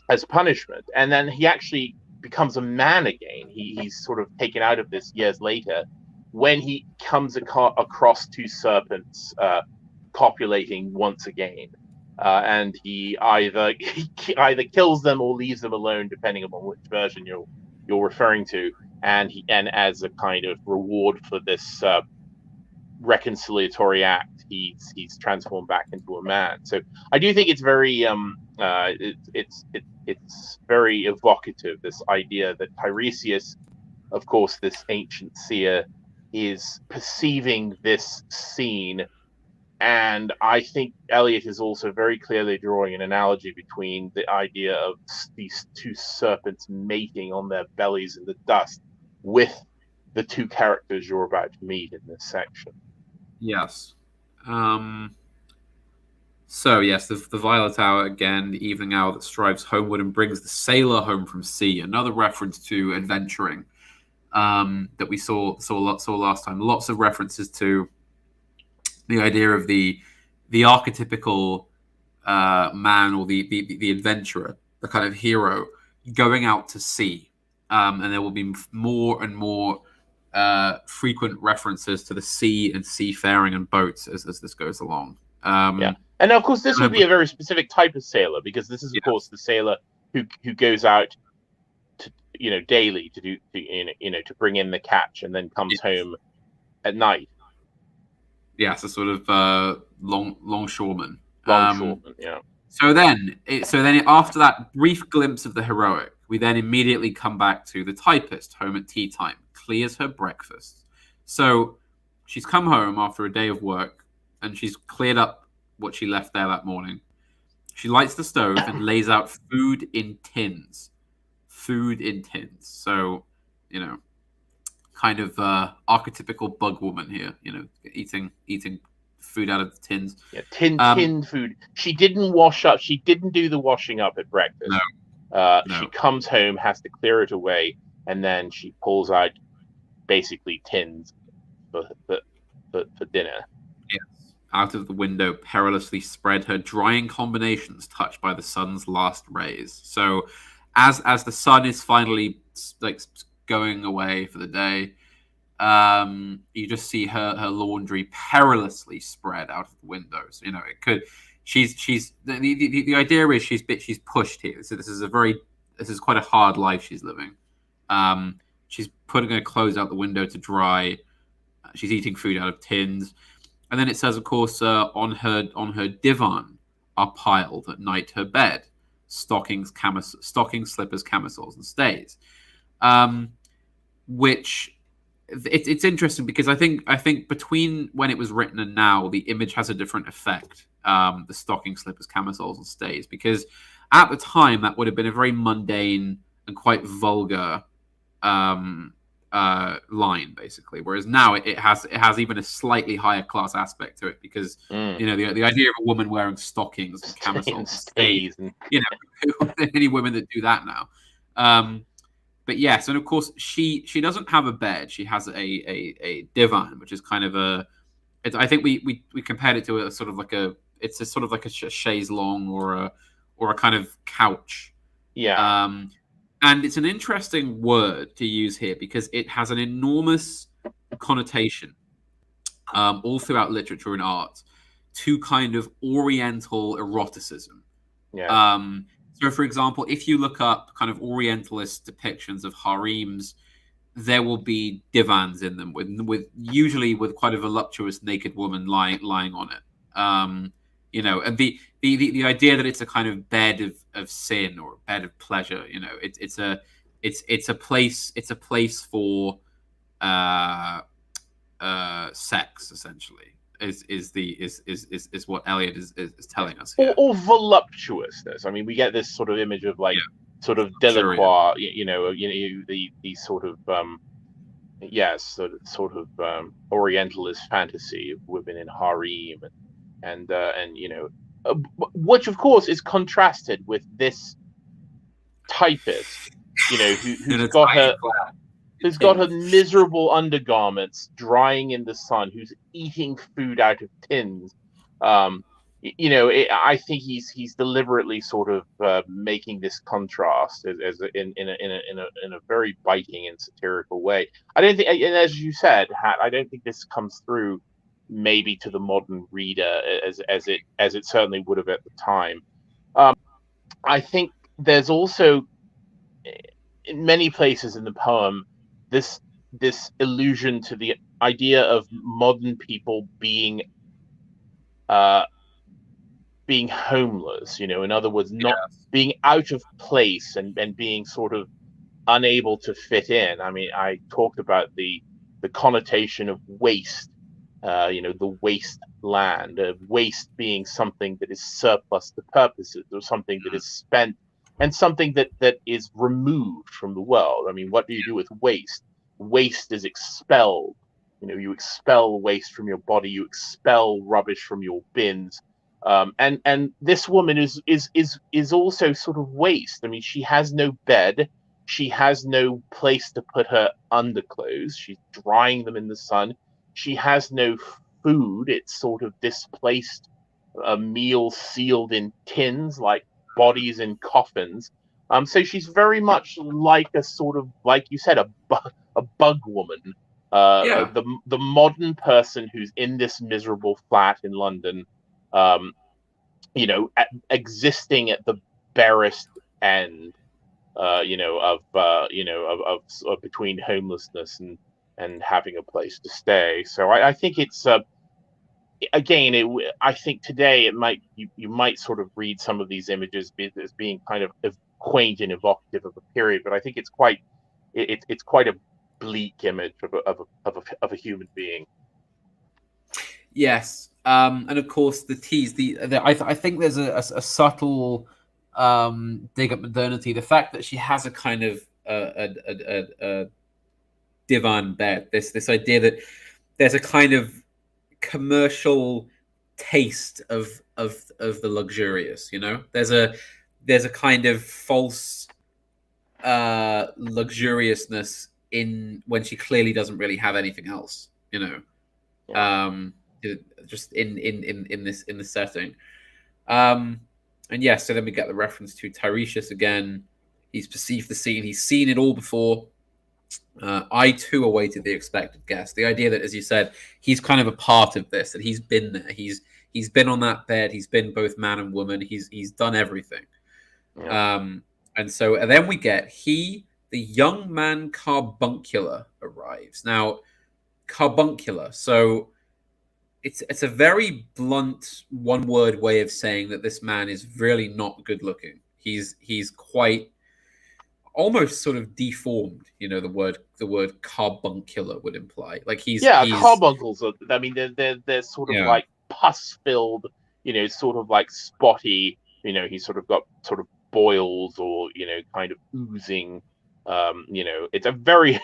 A: as punishment. And then he actually becomes a man again. He's sort of taken out of this years later when he comes across two serpents copulating once again. And he either kills them or leaves them alone, depending upon which version you're referring to. And as a kind of reward for this reconciliatory act, he's transformed back into a man. So I do think it's very it's very evocative, this idea that Tiresias, of course, this ancient seer, is perceiving this scene. And I think Eliot is also very clearly drawing an analogy between the idea of these two serpents mating on their bellies in the dust with the two characters you're about to meet in this section.
B: Yes. So, yes, the Violet Hour, again, the evening hour that strives homeward and brings the sailor home from sea. Another reference to adventuring that we saw last time. Lots of references to the idea of the archetypical man, or the adventurer, the kind of hero going out to sea. And there will be more and more frequent references to the sea and seafaring and boats as this goes along.
A: Yeah. And of course, this would be a very specific type of sailor, because this is, of course, the sailor who goes out to, daily to do, to bring in the catch and then comes home at night.
B: Yeah, it's a sort of longshoreman.
A: Longshoreman, yeah.
B: So then after that brief glimpse of the heroic, we then immediately come back to the typist home at tea time, clears her breakfast. So she's come home after a day of work, and she's cleared up what she left there that morning. She lights the stove and lays out food in tins. Food in tins. So, kind of archetypical bug woman here, eating food out of the tins.
A: Yeah, tinned food. She didn't wash up. She didn't do the washing up at breakfast.
B: No.
A: She comes home, has to clear it away, and then she pulls out basically tins for dinner.
B: Yes. Out of the window, perilously spread her drying combinations touched by the sun's last rays. So, as the sun is finally going away for the day, you just see her laundry perilously spread out of the windows. It could. She's the idea is she's pushed here. So this is quite a hard life she's living. She's putting her clothes out the window to dry. She's eating food out of tins, and then it says, of course, on her divan are piled at night her bed, stockings, slippers, camisoles, and stays. Which it's interesting because I think between when it was written and now, the image has a different effect. The stocking, slippers, camisoles, and stays, because at the time that would have been a very mundane and quite vulgar line, basically. Whereas now it has even a slightly higher class aspect to it, because the idea of a woman wearing stockings and camisoles and stays, and any women that do that now. But yes, and of course she doesn't have a bed. She has a divan, which is kind of I think we compared it to a sort of like a chaise longue or a kind of couch.
A: Yeah.
B: And it's an interesting word to use here because it has an enormous connotation all throughout literature and art to kind of Oriental eroticism.
A: Yeah.
B: So, for example, if you look up kind of Orientalist depictions of harems, there will be divans in them with usually with quite a voluptuous naked woman lying on it. And the idea that it's a kind of bed of sin or a bed of pleasure, it's a place for sex, essentially. Is what Eliot is telling us here.
A: Or voluptuousness. I mean, we get this sort of image of sort of Delacroix, the sort of Orientalist fantasy of women in harem and which of course is contrasted with this typist, who's got her miserable undergarments drying in the sun, who's eating food out of tins. I think he's deliberately sort of making this contrast as in a very biting and satirical way. I don't think, and as you said, Hat, I don't think this comes through maybe to the modern reader as it certainly would have at the time. I think there's also in many places in the poem this allusion to the idea of modern people being homeless, in other words, not being out of place and being sort of unable to fit in. I mean, I talked about the connotation of waste, the wasteland, waste being something that is surplus to purposes, or something that is spent, and something that is removed from the world. I mean, what do you do with waste? Waste is expelled. You expel waste from your body. You expel rubbish from your bins. And this woman is also sort of waste. I mean, she has no bed. She has no place to put her underclothes. She's drying them in the sun. She has no food. It's sort of displaced meal sealed in tins, like bodies in coffins. So she's very much like a sort of, like you said, a bug woman. The modern person who's in this miserable flat in London, existing at the barest end, of between homelessness and having a place to stay. So I think it's again, I think today it might you might sort of read some of these images as being kind of quaint and evocative of a period, but I think it's quite it's quite a bleak image of a human being.
B: Yes, and of course the tease. I think there's a subtle dig at modernity. The fact that she has a kind of a divan bed. This idea that there's a kind of commercial taste of the luxurious. You know, there's a kind of false luxuriousness in when she clearly doesn't really have anything else. You know. Yeah. Just in this setting, and yes, so then we get the reference to Tiresias again. He's perceived the scene, he's seen it all before. I too awaited the expected guest. The idea that, as you said, he's kind of a part of this, that he's been there, he's been on that bed, he's been both man and woman, he's done everything. Yeah. And then we get the young man Carbuncular arrives. Now, Carbuncular, so it's a very blunt one-word way of saying that this man is really not good looking. He's quite almost sort of deformed. You know, the word carbuncular would imply, like he's
A: carbuncles are, I mean, they're sort of like pus filled, you know, sort of like spotty, you know, he's sort of got sort of boils or, you know, kind of oozing. You know, it's a very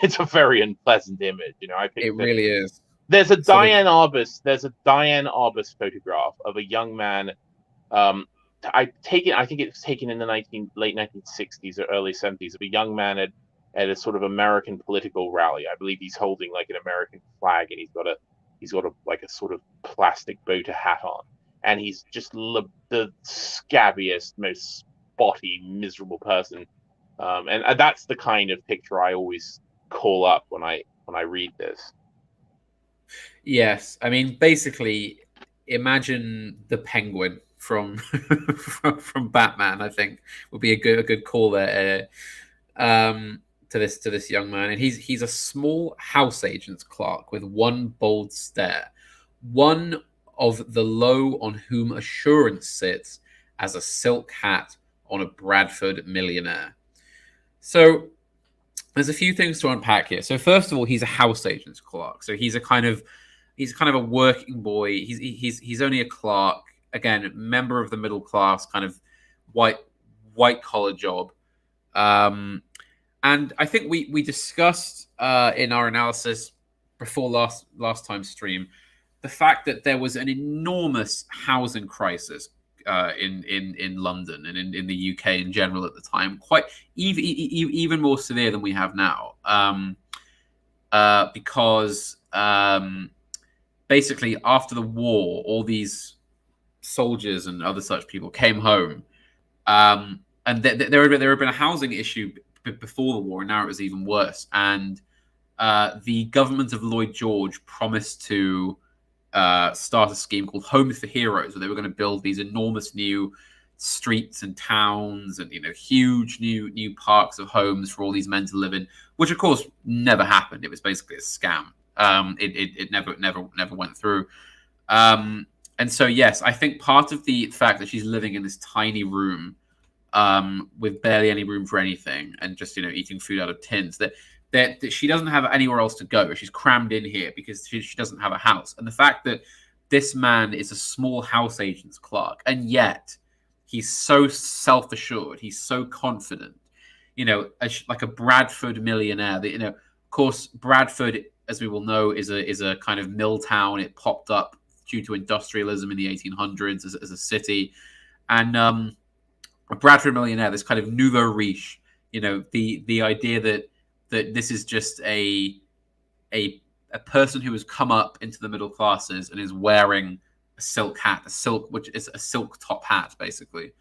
A: unpleasant image. You know, I think
B: it really is.
A: There's a Diane Arbus photograph of a young man. I think it was taken in the late 1960s or early 70s, of a young man at a sort of American political rally. I believe he's holding like an American flag, and he's got a like a sort of plastic boater hat on, and he's just the scabbiest, most spotty, miserable person. And that's the kind of picture I always call up when I read this.
B: Yes, I mean, basically, imagine the Penguin from from Batman. I think would be a good call there to this young man, and he's a small house agent's clerk with one bold stare, one of the low on whom assurance sits as a silk hat on a Bradford millionaire. So there's a few things to unpack here. So first of all, he's a house agent's clerk. So he's kind of a working boy. He's only a clerk. Again, member of the middle class, kind of white collar job. And I think we discussed in our analysis before last time's stream the fact that there was an enormous housing crisis in London and in the UK in general at the time, quite even more severe than we have now, because basically after the war, all these soldiers and other such people came home, and there had been a housing issue before the war, and now it was even worse. And the government of Lloyd George promised to start a scheme called Homes for Heroes, where they were going to build these enormous new streets and towns and, you know, huge new parks of homes for all these men to live in, which of course never happened. It was basically a scam. It never went through. And so, yes, I think part of the fact that she's living in this tiny room with barely any room for anything and just, you know, eating food out of tins, that she doesn't have anywhere else to go. She's crammed in here because she doesn't have a house. And the fact that this man is a small house agent's clerk, and yet he's so self-assured, he's so confident, you know, like a Bradford millionaire. That, you know, of course, Bradford, as we will know, is a kind of mill town. It popped up due to industrialism in the 1800s as a city. And a Bradford millionaire, this kind of nouveau riche, you know, the idea that this is just a person who has come up into the middle classes and is wearing a silk hat, which is a silk top hat, basically.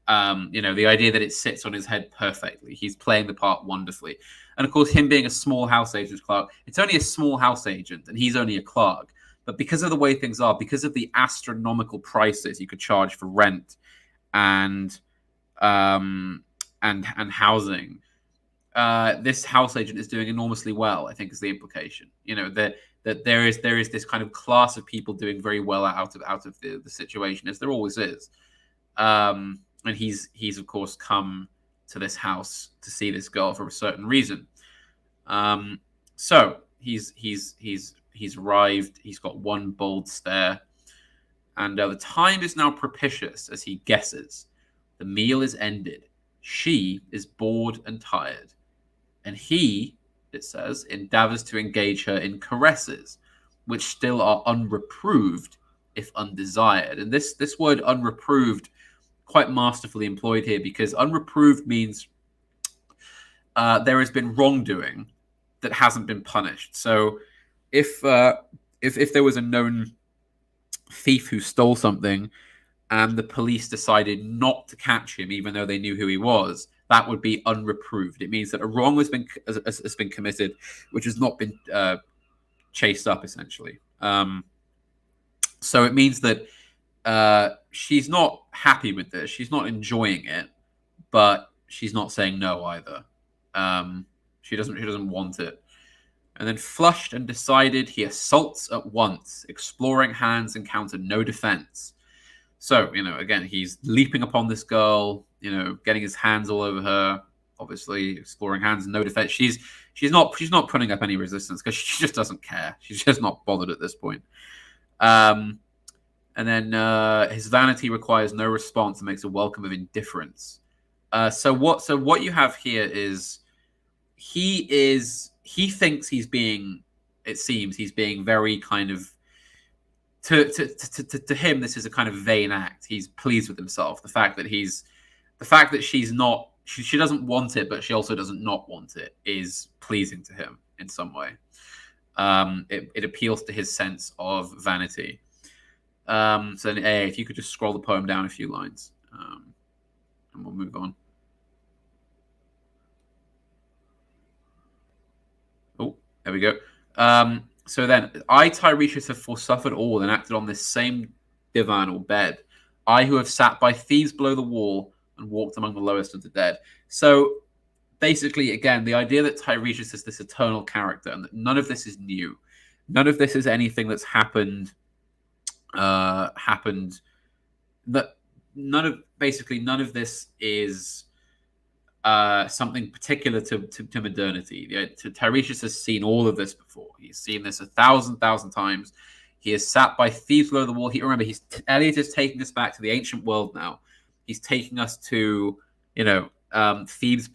B: You know, the idea that it sits on his head perfectly. He's playing the part wonderfully. And of course, him being a small house agent's clerk, it's only a small house agent and he's only a clerk. But because of the way things are, because of the astronomical prices you could charge for rent and housing, this house agent is doing enormously well, I think is the implication. That there is this kind of class of people doing very well out of the situation, as there always is. And he's of course come to this house to see this girl for a certain reason. So he's arrived. He's got one bold stare, and the time is now propitious as he guesses. The meal is ended. She is bored and tired, and he, it says, endeavors to engage her in caresses, which still are unreproved if undesired. And this word unreproved, quite masterfully employed here, because unreproved means there has been wrongdoing that hasn't been punished. So if there was a known thief who stole something and the police decided not to catch him even though they knew who he was, that would be unreproved. It means that a wrong has been committed which has not been chased up, essentially. So it means that she's not happy with this. She's not enjoying it, but she's not saying no either. She doesn't want it. And then, flushed and decided, he assaults at once. Exploring hands encounter no defense. So, again, he's leaping upon this girl, getting his hands all over her. Obviously, exploring hands, no defense. She's not putting up any resistance because she just doesn't care. She's just not bothered at this point. And then his vanity requires no response and makes a welcome of indifference. So what you have here is he thinks he's being, it seems he's being very kind of, to him this is a kind of vain act. He's pleased with himself. The fact that she's not, she doesn't want it, but she also doesn't not want it, is pleasing to him in some way. It appeals to his sense of vanity. So then, if you could just scroll the poem down a few lines, and we'll move on. Oh, there we go. So then, I, Tiresias, have forsuffered all and acted on this same divan or bed. I, who have sat by thieves below the wall and walked among the lowest of the dead. So basically, again, the idea that Tiresias is this eternal character and that none of this is new. None of this is anything that's happened. That none of this is something particular to modernity. Tiresias has seen all of this before. He's seen this 1,000 times. He has sat by thieves below the wall. Eliot is taking us back to the ancient world now. He's taking us to Thebes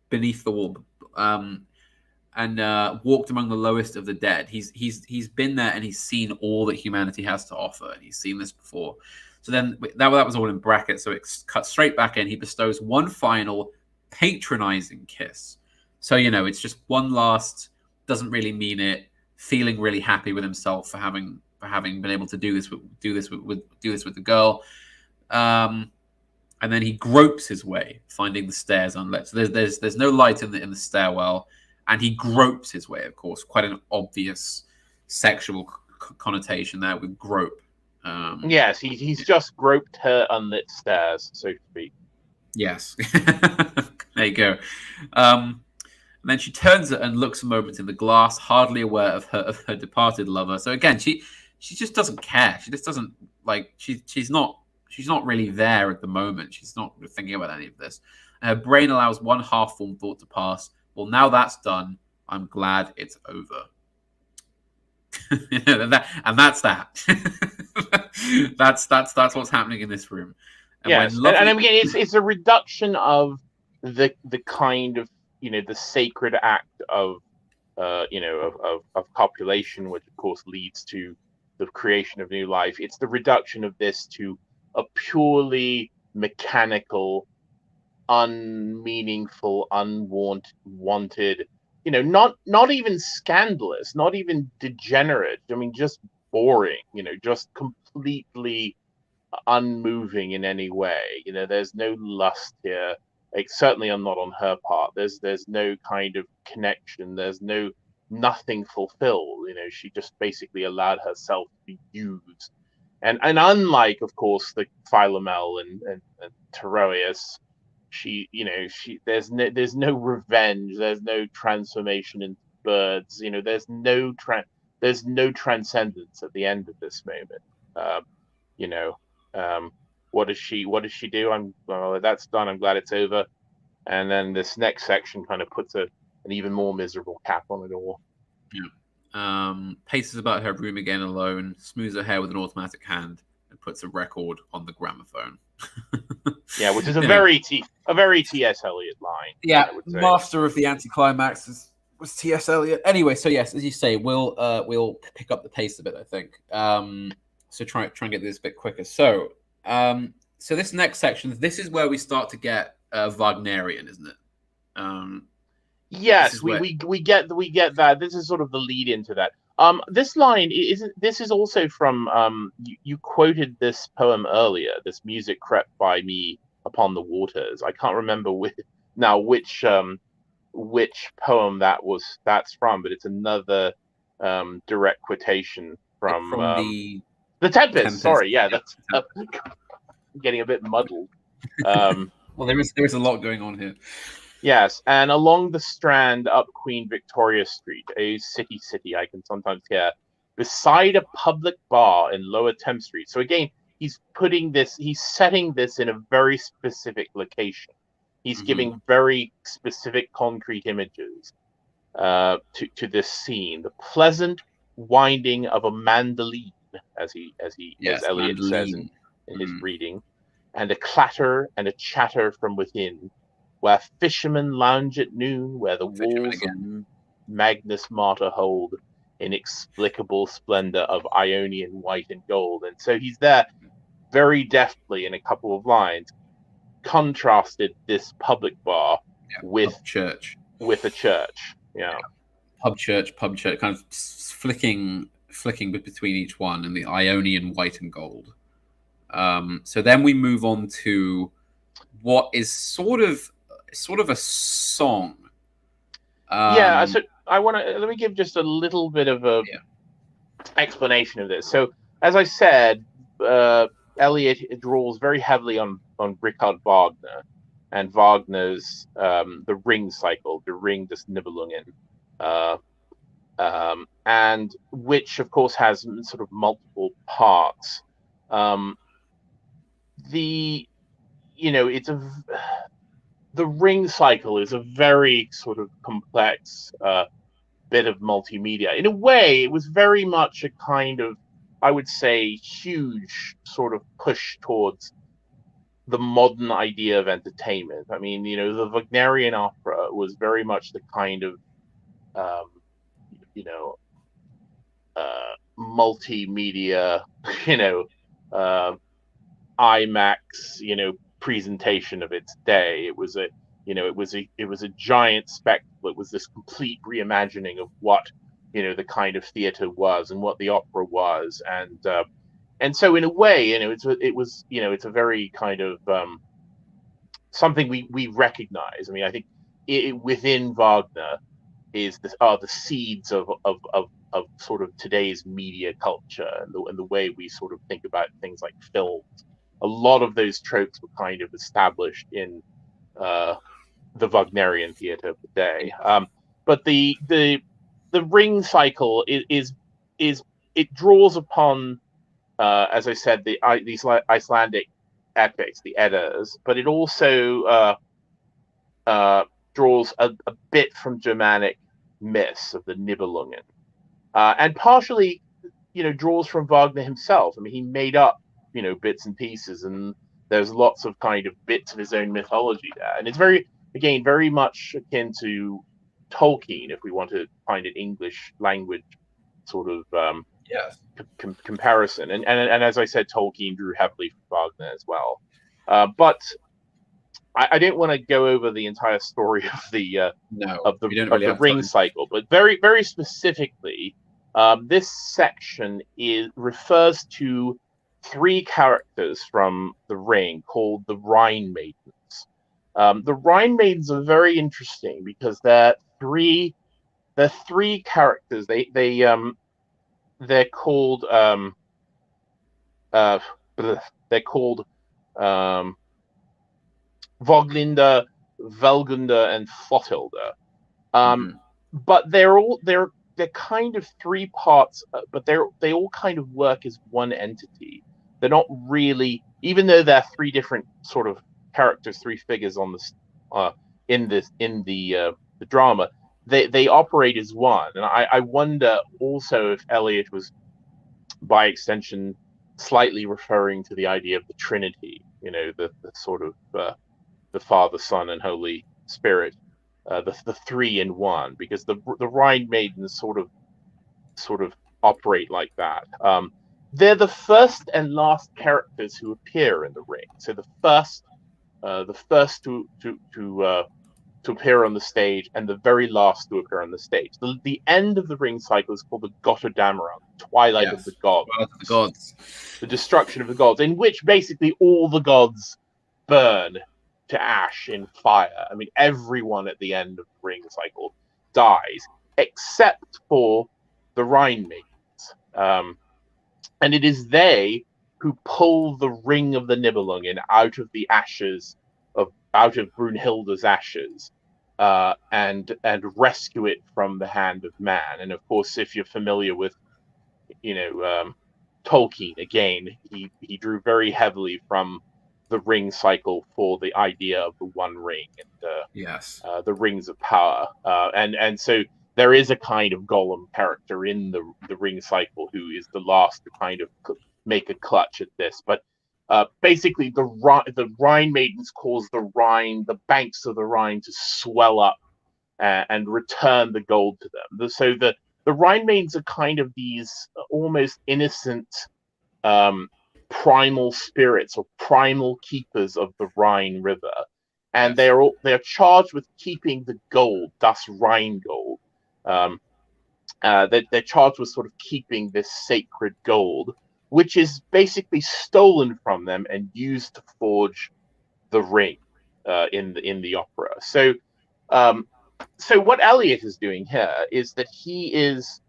B: beneath the wall, and walked among the lowest of the dead. He's been there and he's seen all that humanity has to offer, and he's seen this before. So then that was all in brackets, so it's cut straight back in. He bestows one final patronizing kiss. So it's just one last, doesn't really mean it, feeling really happy with himself for having been able to do this with the girl. And then he gropes his way, finding the stairs unlit. So there's no light in the stairwell, and he gropes his way. Of course, quite an obvious sexual connotation there with grope.
A: Yes, he's just groped her unlit stairs, so to speak.
B: Yes, there you go. And then she turns and looks a moment in the glass, hardly aware of her departed lover. So again, she just doesn't care. She just doesn't she's not really there at the moment. She's not thinking about any of this. Her brain allows one half-formed thought to pass. Well, now that's done, I'm glad it's over. That's that. that's what's happening in this room. And
A: yes, and again, it's a reduction of the kind of the sacred act of copulation, which of course leads to the creation of new life. It's the reduction of this to a purely mechanical, unmeaningful, unwanted, not even scandalous, not even degenerate. I mean, just boring, just completely unmoving in any way. There's no lust here. Certainly not on her part. There's no kind of connection. There's nothing fulfilled. She just basically allowed herself to be used. And unlike, of course, the Philomel and Tereus, there's no revenge, there's no transformation into birds, there's no transcendence at the end of this moment. You know, what does she do? Well, that's done. I'm glad it's over. And then this next section kind of puts an even more miserable cap on it all.
B: Yeah. Paces about her room again alone, smooths her hair with an automatic hand, and puts a record on the gramophone.
A: Yeah, which is a very T.S. Eliot line.
B: Yeah, master of the anticlimax was T.S. Eliot. Anyway, so yes, as you say, we'll pick up the pace a bit, I think. So try and get this a bit quicker. So this next section, this is where we start to get Wagnerian, isn't it?
A: Yes, we get that. This is sort of the lead into that. This line this is also from you quoted this poem earlier. This music crept by me upon the waters. I can't remember which poem that's from, but it's another direct quotation from the Tempest. Sorry, yeah, that's getting a bit muddled.
B: Well, there is a lot going on here.
A: Yes, and along the Strand up Queen Victoria Street, a city I can sometimes hear, beside a public bar in Lower Thames Street. So again, he's setting this in a very specific location. He's giving very specific concrete images to this scene. The pleasant winding of a mandolin, as Eliot says in his reading, and a clatter and a chatter from within, where fishermen lounge at noon, where the walls of Magnus Martyr hold inexplicable splendor of Ionian white and gold. And so he's there very deftly in a couple of lines contrasted this public bar with a church. Yeah.
B: Pub church, kind of flicking between each one, and the Ionian white and gold. So then we move on to what is sort of a song.
A: So let me give just a little bit of a explanation of this. So as I said, Eliot draws very heavily on Richard Wagner and Wagner's the Ring cycle, the Ring des Nibelungen, and which of course has sort of multiple parts. The Ring cycle is a very sort of complex bit of multimedia. In a way, it was very much a kind of, I would say, huge sort of push towards the modern idea of entertainment. I mean, the Wagnerian opera was very much the kind of, multimedia, IMAX, presentation of its day. It was a giant spectacle. It was this complete reimagining of what the kind of theater was and what the opera was, and so in a way, it's a very kind of something we recognize. I mean, I think within Wagner are the seeds of sort of today's media culture and the way we sort of think about things like films. A lot of those tropes were kind of established in the Wagnerian theater of the day. But the Ring cycle is it draws upon, as I said, these Icelandic epics, the Eddas, but it also draws a bit from Germanic myths of the Nibelungen, and partially, draws from Wagner himself. I mean, he made up bits and pieces, and there's lots of kind of bits of his own mythology there, and it's very much akin to Tolkien, if we want to find an English language sort of comparison. And as I said, Tolkien drew heavily from Wagner as well. But I didn't want to go over the entire story of the Ring cycle, but very, very specifically, this section refers to 3 characters from the Ring called the Rhine Maidens. The Rhine Maidens are very interesting because they're three characters. They're called Voglinde, Velgunde, and Flotilde. But they're kind of three parts, but they all kind of work as one entity. They're not really, even though they're three different sort of characters, three figures on this in the drama. They operate as one, and I wonder also if Eliot was, by extension, slightly referring to the idea of the Trinity. The sort of the Father, Son, and Holy Spirit, the three in one, because the Rhine Maidens sort of operate like that. They're the first and last characters who appear in the ring. So the first to appear on the stage, and the very last to appear on the stage. The end of the ring cycle is called the Gotterdammerung, Twilight of the Gods. The destruction of the gods, in which basically all the gods burn to ash in fire. I mean, everyone at the end of the ring cycle dies, except for the Rhine Maidens. And it is they who pull the ring of the Nibelungen out of the ashes, out of Brunhilde's ashes, and rescue it from the hand of man. And of course, if you're familiar with, Tolkien, again, he drew very heavily from the ring cycle for the idea of the One Ring and the rings of power. And so there is a kind of Gollum character in the ring cycle who is the last to kind of make a clutch at this. But basically, the Rhine Maidens cause the banks of the Rhine to swell up and return the gold to them. So the Rhine Maidens are kind of these almost innocent primal spirits or primal keepers of the Rhine River, and they're charged with keeping the gold, thus Rhine gold. They're charged with sort of keeping this sacred gold, which is basically stolen from them and used to forge the ring in the opera. So what Eliot is doing here is that he is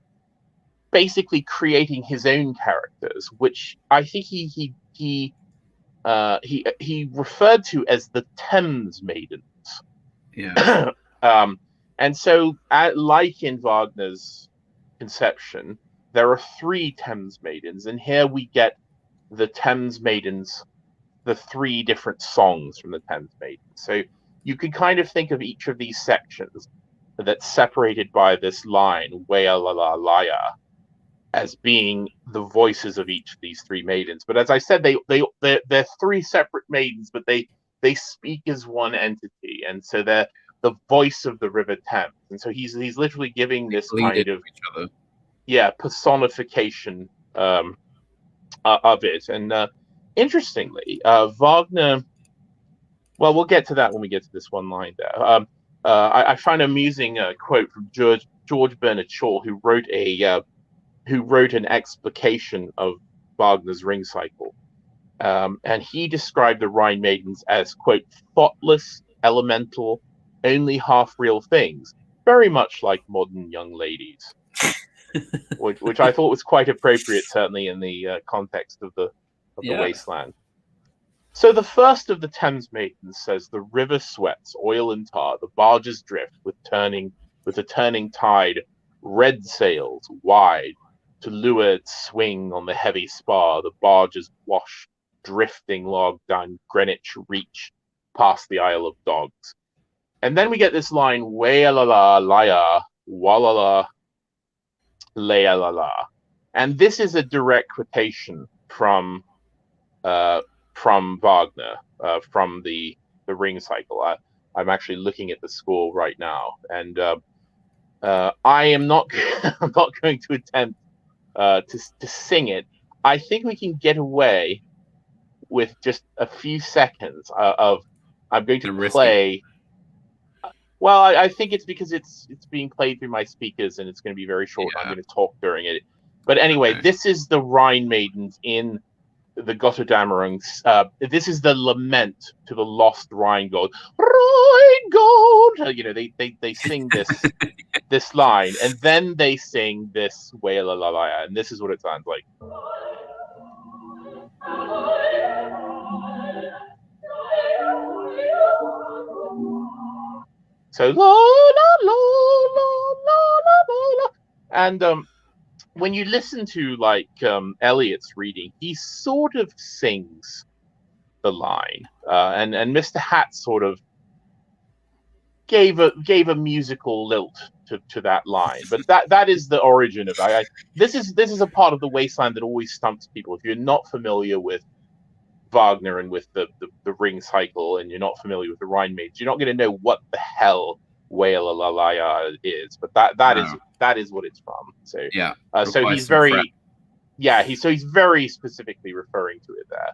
A: basically creating his own characters, which I think he referred to as the Thames Maidens.
B: Yeah.
A: And so, like in Wagner's conception, there are three Thames Maidens, and here we get the Thames Maidens, the three different songs from the Thames Maidens. So you could kind of think of each of these sections that's separated by this line, Wea la la laya, as being the voices of each of these three maidens. But as I said, they're three separate maidens, but they speak as one entity, and so they're the voice of the River Thames. And so he's literally giving this kind of personification of it. And interestingly, Wagner. Well, we'll get to that when we get to this one line there. I find an amusing quote from George Bernard Shaw, who wrote an explication of Wagner's ring cycle. And he described the Rhine Maidens as, quote, thoughtless, elemental, only half-real things, very much like modern young ladies, which I thought was quite appropriate, certainly in the context of the wasteland. So the first of the Thames Maidens says, the river sweats, oil and tar, the barges drift with a turning tide, red sails wide, to leeward swing on the heavy spar, the barges wash, drifting log down Greenwich Reach, past the Isle of Dogs. And then we get this line, Wea la la laya, walala, lea la la. And this is a direct quotation from Wagner, from the ring cycle. I'm actually looking at the score right now, and I am not I'm not going to attempt to sing it. I think we can get away with just a few seconds of I'm going to play. Well, I think it's because it's being played through my speakers and it's going to be very short. Yeah. I'm going to talk during it. But anyway, okay. This is the Rhine Maidens in the Gotterdammerung. This is the lament to the lost Rhine gold. Rhine gold! You know, they sing this this line, and then they sing this Wea la la la, and this is what it sounds like. So la la la la la la la, and when you listen to like Eliot's reading, he sort of sings the line, and Mr. Hat sort of gave a musical lilt to that line, but that is the origin of it. This is a part of the Wasteland that always stumps people. If you're not familiar with Wagner and with the Ring cycle, and you're not familiar with the Rhine Maidens, you're not going to know what the hell Wailalalaya is. But that is what it's from. So
B: Yeah.
A: so he's very he's very specifically referring to it there.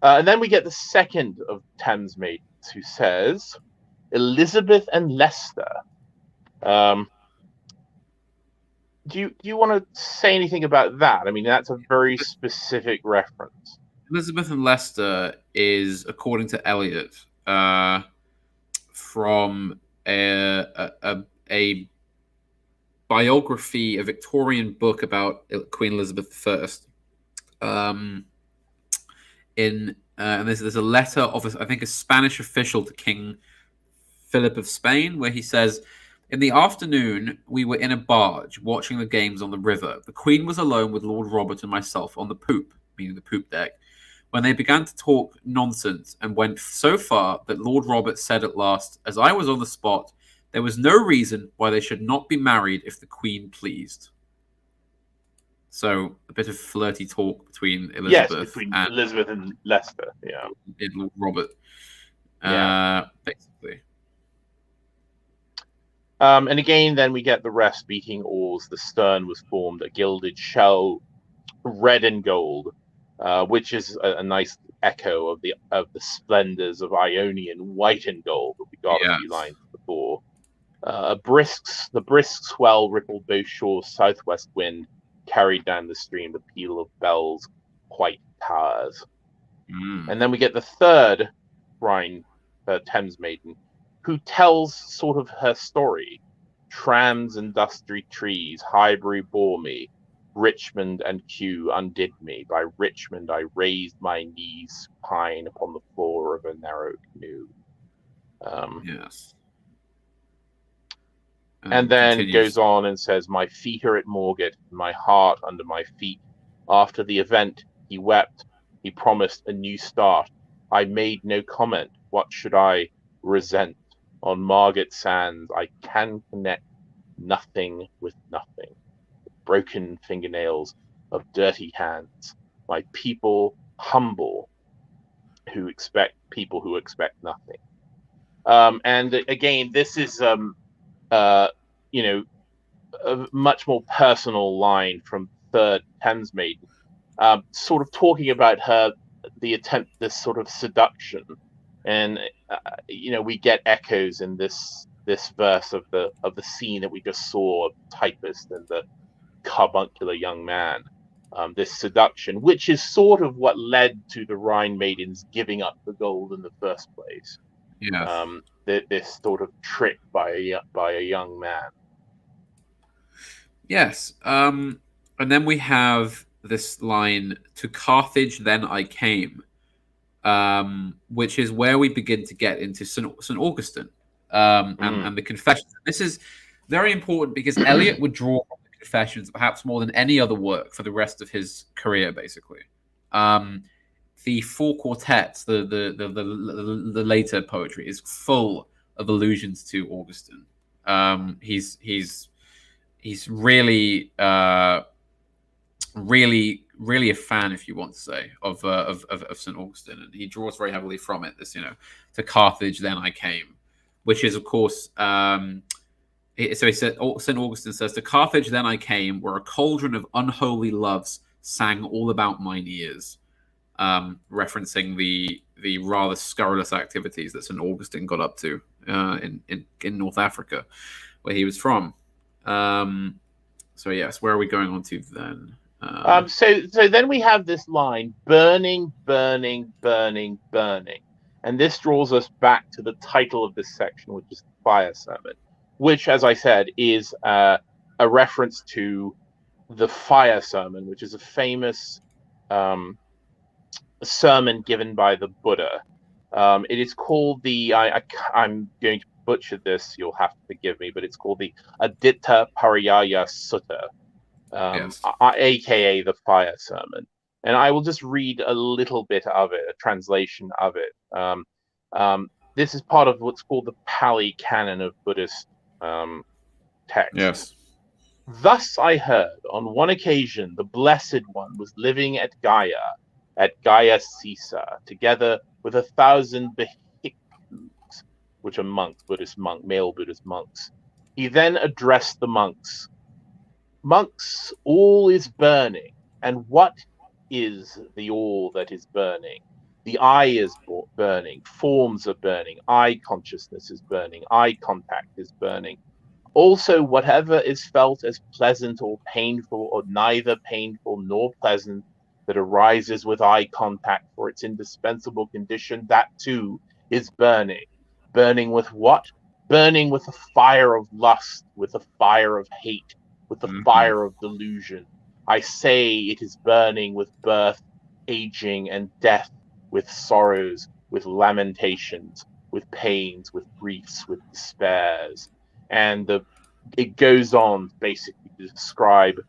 A: And then we get the second of Thames Maidens, who says, Elizabeth and Leicester. Do you want to say anything about that? I mean, that's a very specific reference.
B: Elizabeth and Leicester is, according to Eliot, from a biography, a Victorian book about Queen Elizabeth I. And there's a letter of, I think, a Spanish official to King Philip of Spain, where he says, in the afternoon, we were in a barge watching the games on the river. The Queen was alone with Lord Robert and myself on the poop, meaning the poop deck, when they began to talk nonsense and went so far that Lord Robert said at last, as I was on the spot, there was no reason why they should not be married if the Queen pleased. So a bit of flirty talk between Elizabeth
A: Elizabeth and Leicester,
B: and Lord Robert, basically.
A: And again, then we get the rest beating oars. The stern was formed a gilded shell, red and gold, which is a nice echo of the splendors of Ionian white and gold that we got a few lines before. The brisk swell rippled both shores. Southwest wind carried down the stream the peal of bells, white towers. And then we get the third Thames Maiden, who tells sort of her story. Trams and dusty trees, Highbury bore me, Richmond and Kew undid me. By Richmond I raised my knees pine upon the floor of a narrow canoe.
B: Yes.
A: And then goes on and says, my feet are at Moorgate, my heart under my feet. After the event, he wept. He promised a new start. I made no comment. What should I resent? On Margate sands, I can connect nothing with nothing. Broken fingernails of dirty hands. My people humble, who expect nothing. And again, this is a much more personal line from third Thames Maiden, sort of talking about this sort of seduction, and we get echoes in this verse of the scene that we just saw, typist and the carbuncular young man, this seduction, which is sort of what led to the Rhine Maidens giving up the gold in the first place.
B: Yes.
A: This sort of trick by a young man.
B: Yes. And then we have this line, to Carthage then I came, which is where we begin to get into St. Augustine and the Confessions. This is very important because Eliot would draw on the Confessions perhaps more than any other work for the rest of his career, basically. The four quartets, the later poetry, is full of allusions to Augustine. He's really really a fan, if you want to say, of St. Augustine, and he draws very heavily from it. This, to Carthage then I came, which is of course. So he said, St. Augustine says, to Carthage then I came, where a cauldron of unholy loves sang all about mine ears. Referencing the rather scurrilous activities that St. Augustine got up to in North Africa, where he was from. So yes, where are we going on to then?
A: So then we have this line, burning, burning, burning, burning. And this draws us back to the title of this section, which is the Fire Sermon, which, as I said, is a reference to the Fire Sermon, which is a famous sermon given by the Buddha. It is called I'm going to butchered this, you'll have to forgive me, but it's called the Aditta Pariyaya Sutta,
B: Yes.
A: aka the Fire Sermon. And I will just read a little bit of it, a translation of it. This is part of what's called the Pali Canon of Buddhist texts.
B: Yes.
A: Thus I heard, on one occasion, the Blessed One was living at Gaya Sisa, together with 1,000 bhikkhus, which are monks, male Buddhist monks. He then addressed the monks. Monks, all is burning. And what is the all that is burning? The eye is burning, forms are burning, eye consciousness is burning, eye contact is burning. Also, whatever is felt as pleasant or painful, or neither painful nor pleasant, that arises with eye contact for its indispensable condition, that too is burning. Burning with what? Burning with the fire of lust, with the fire of hate, with the fire of delusion. I say it is burning with birth, aging, and death, with sorrows, with lamentations, with pains, with griefs, with despairs. And it goes on basically to describe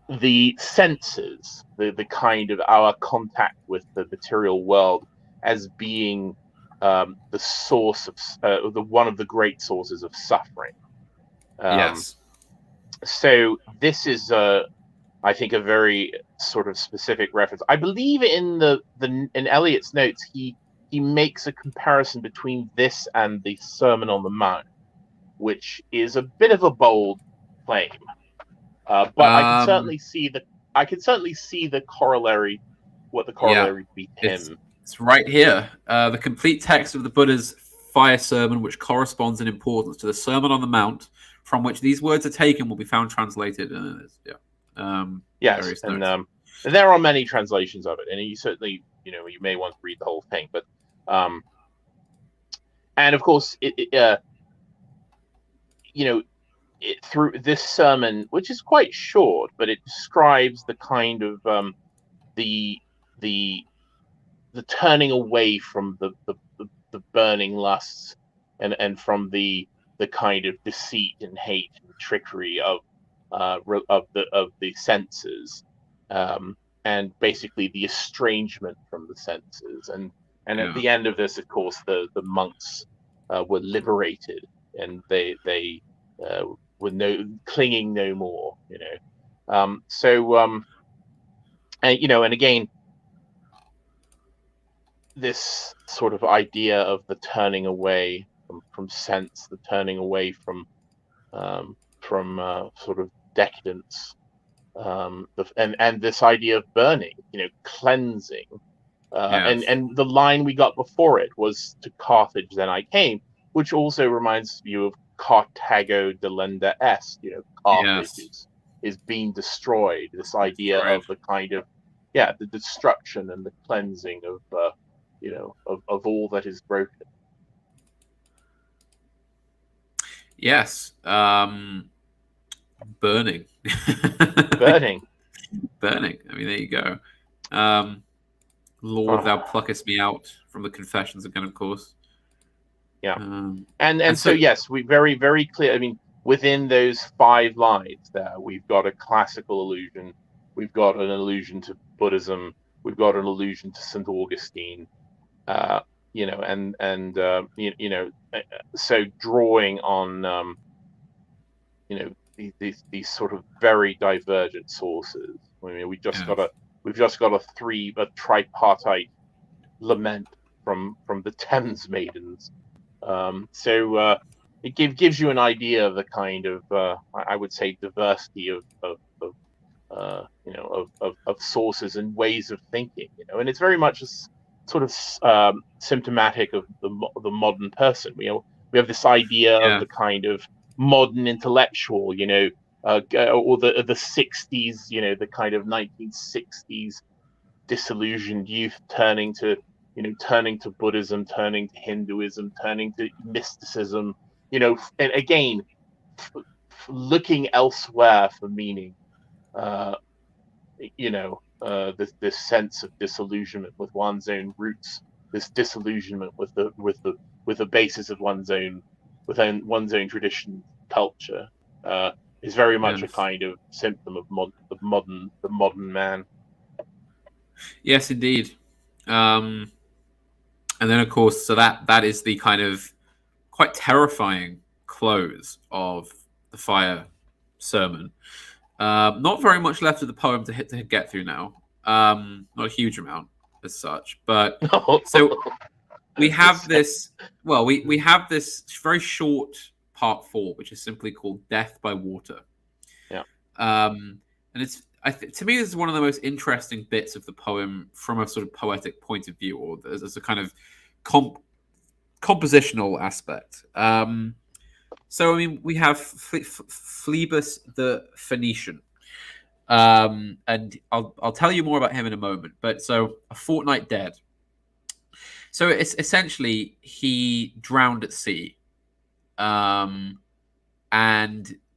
A: the senses, the kind of our contact with the material world as being the source of one of the great sources of suffering.
B: Yes.
A: So this is I think a very sort of specific reference. I believe in in Eliot's notes he makes a comparison between this and the Sermon on the Mount, which is a bit of a bold claim, but I can certainly see the corollary, what the corollary would be to him.
B: It's right here. The complete text of the Buddha's fire sermon, which corresponds in importance to the Sermon on the Mount, from which these words are taken, will be found translated.
A: Yes, and there are many translations of it, and you certainly, you may want to read the whole thing, but and of course, through this sermon, which is quite short, but it describes the kind of the turning away from the burning lusts and from the kind of deceit and hate and trickery of the senses, and basically the estrangement from the senses, and at the end of this, of course, the monks were liberated, and they were clinging no more, and again, this sort of idea of the turning away from sense, the turning away from sort of decadence, and this idea of burning, cleansing, and the line we got before it was, to Carthage then I came, which also reminds you of Carthago delenda est, Carthage is being destroyed. This idea of the kind of the destruction and the cleansing of of all that is broken.
B: Yes. Burning.
A: Burning.
B: Burning. I mean, there you go. Lord, thou pluckest me out from the confessions again, of course.
A: Yeah. And so yes, we very, very clear. I mean, within those 5 lines there, we've got a classical allusion. We've got an allusion to Buddhism. We've got an allusion to St. Augustine. So drawing on, these sort of very divergent sources. I mean, we've just got a tripartite lament from the Thames Maidens. So it gives you an idea of the kind of I would say diversity of sources and ways of thinking, and it's very much sort of symptomatic of the modern person. We have this idea of the kind of modern intellectual, or the 60s, the kind of 1960s disillusioned youth turning to Buddhism, turning to Hinduism, turning to mysticism, and again, looking elsewhere for meaning. This sense of disillusionment with one's own roots, this disillusionment with the basis of one's own tradition, culture, is very much a kind of symptom of the modern man.
B: Yes, indeed. And then, of course, so that is the kind of quite terrifying close of the fire sermon. Not very much left of the poem to get through now. Not a huge amount as such, but so we have this. Well, we have this very short part 4, which is simply called "Death by Water."
A: Yeah.
B: And it's to me, this is one of the most interesting bits of the poem from a sort of poetic point of view, or as a kind of compositional aspect. So, I mean, we have Phlebas the Phoenician. And I'll tell you more about him in a moment. But so, a fortnight dead. So, it's essentially he drowned at sea. And,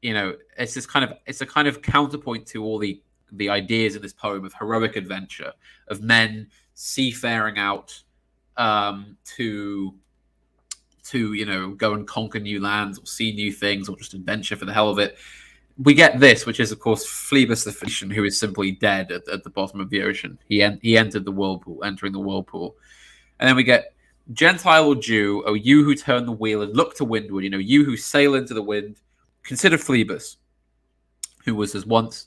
B: you know, it's a kind of counterpoint to all the ideas in this poem of heroic adventure, of men seafaring out to you know, go and conquer new lands or see new things or just adventure for the hell of it. We get this, which is, of course, Phlebas the Phoenician, who is simply dead at the bottom of the ocean. He entered the whirlpool, entering the whirlpool. And then we get Gentile or Jew, oh, you who turn the wheel and look to windward, you know, you who sail into the wind, consider Phlebas, who was once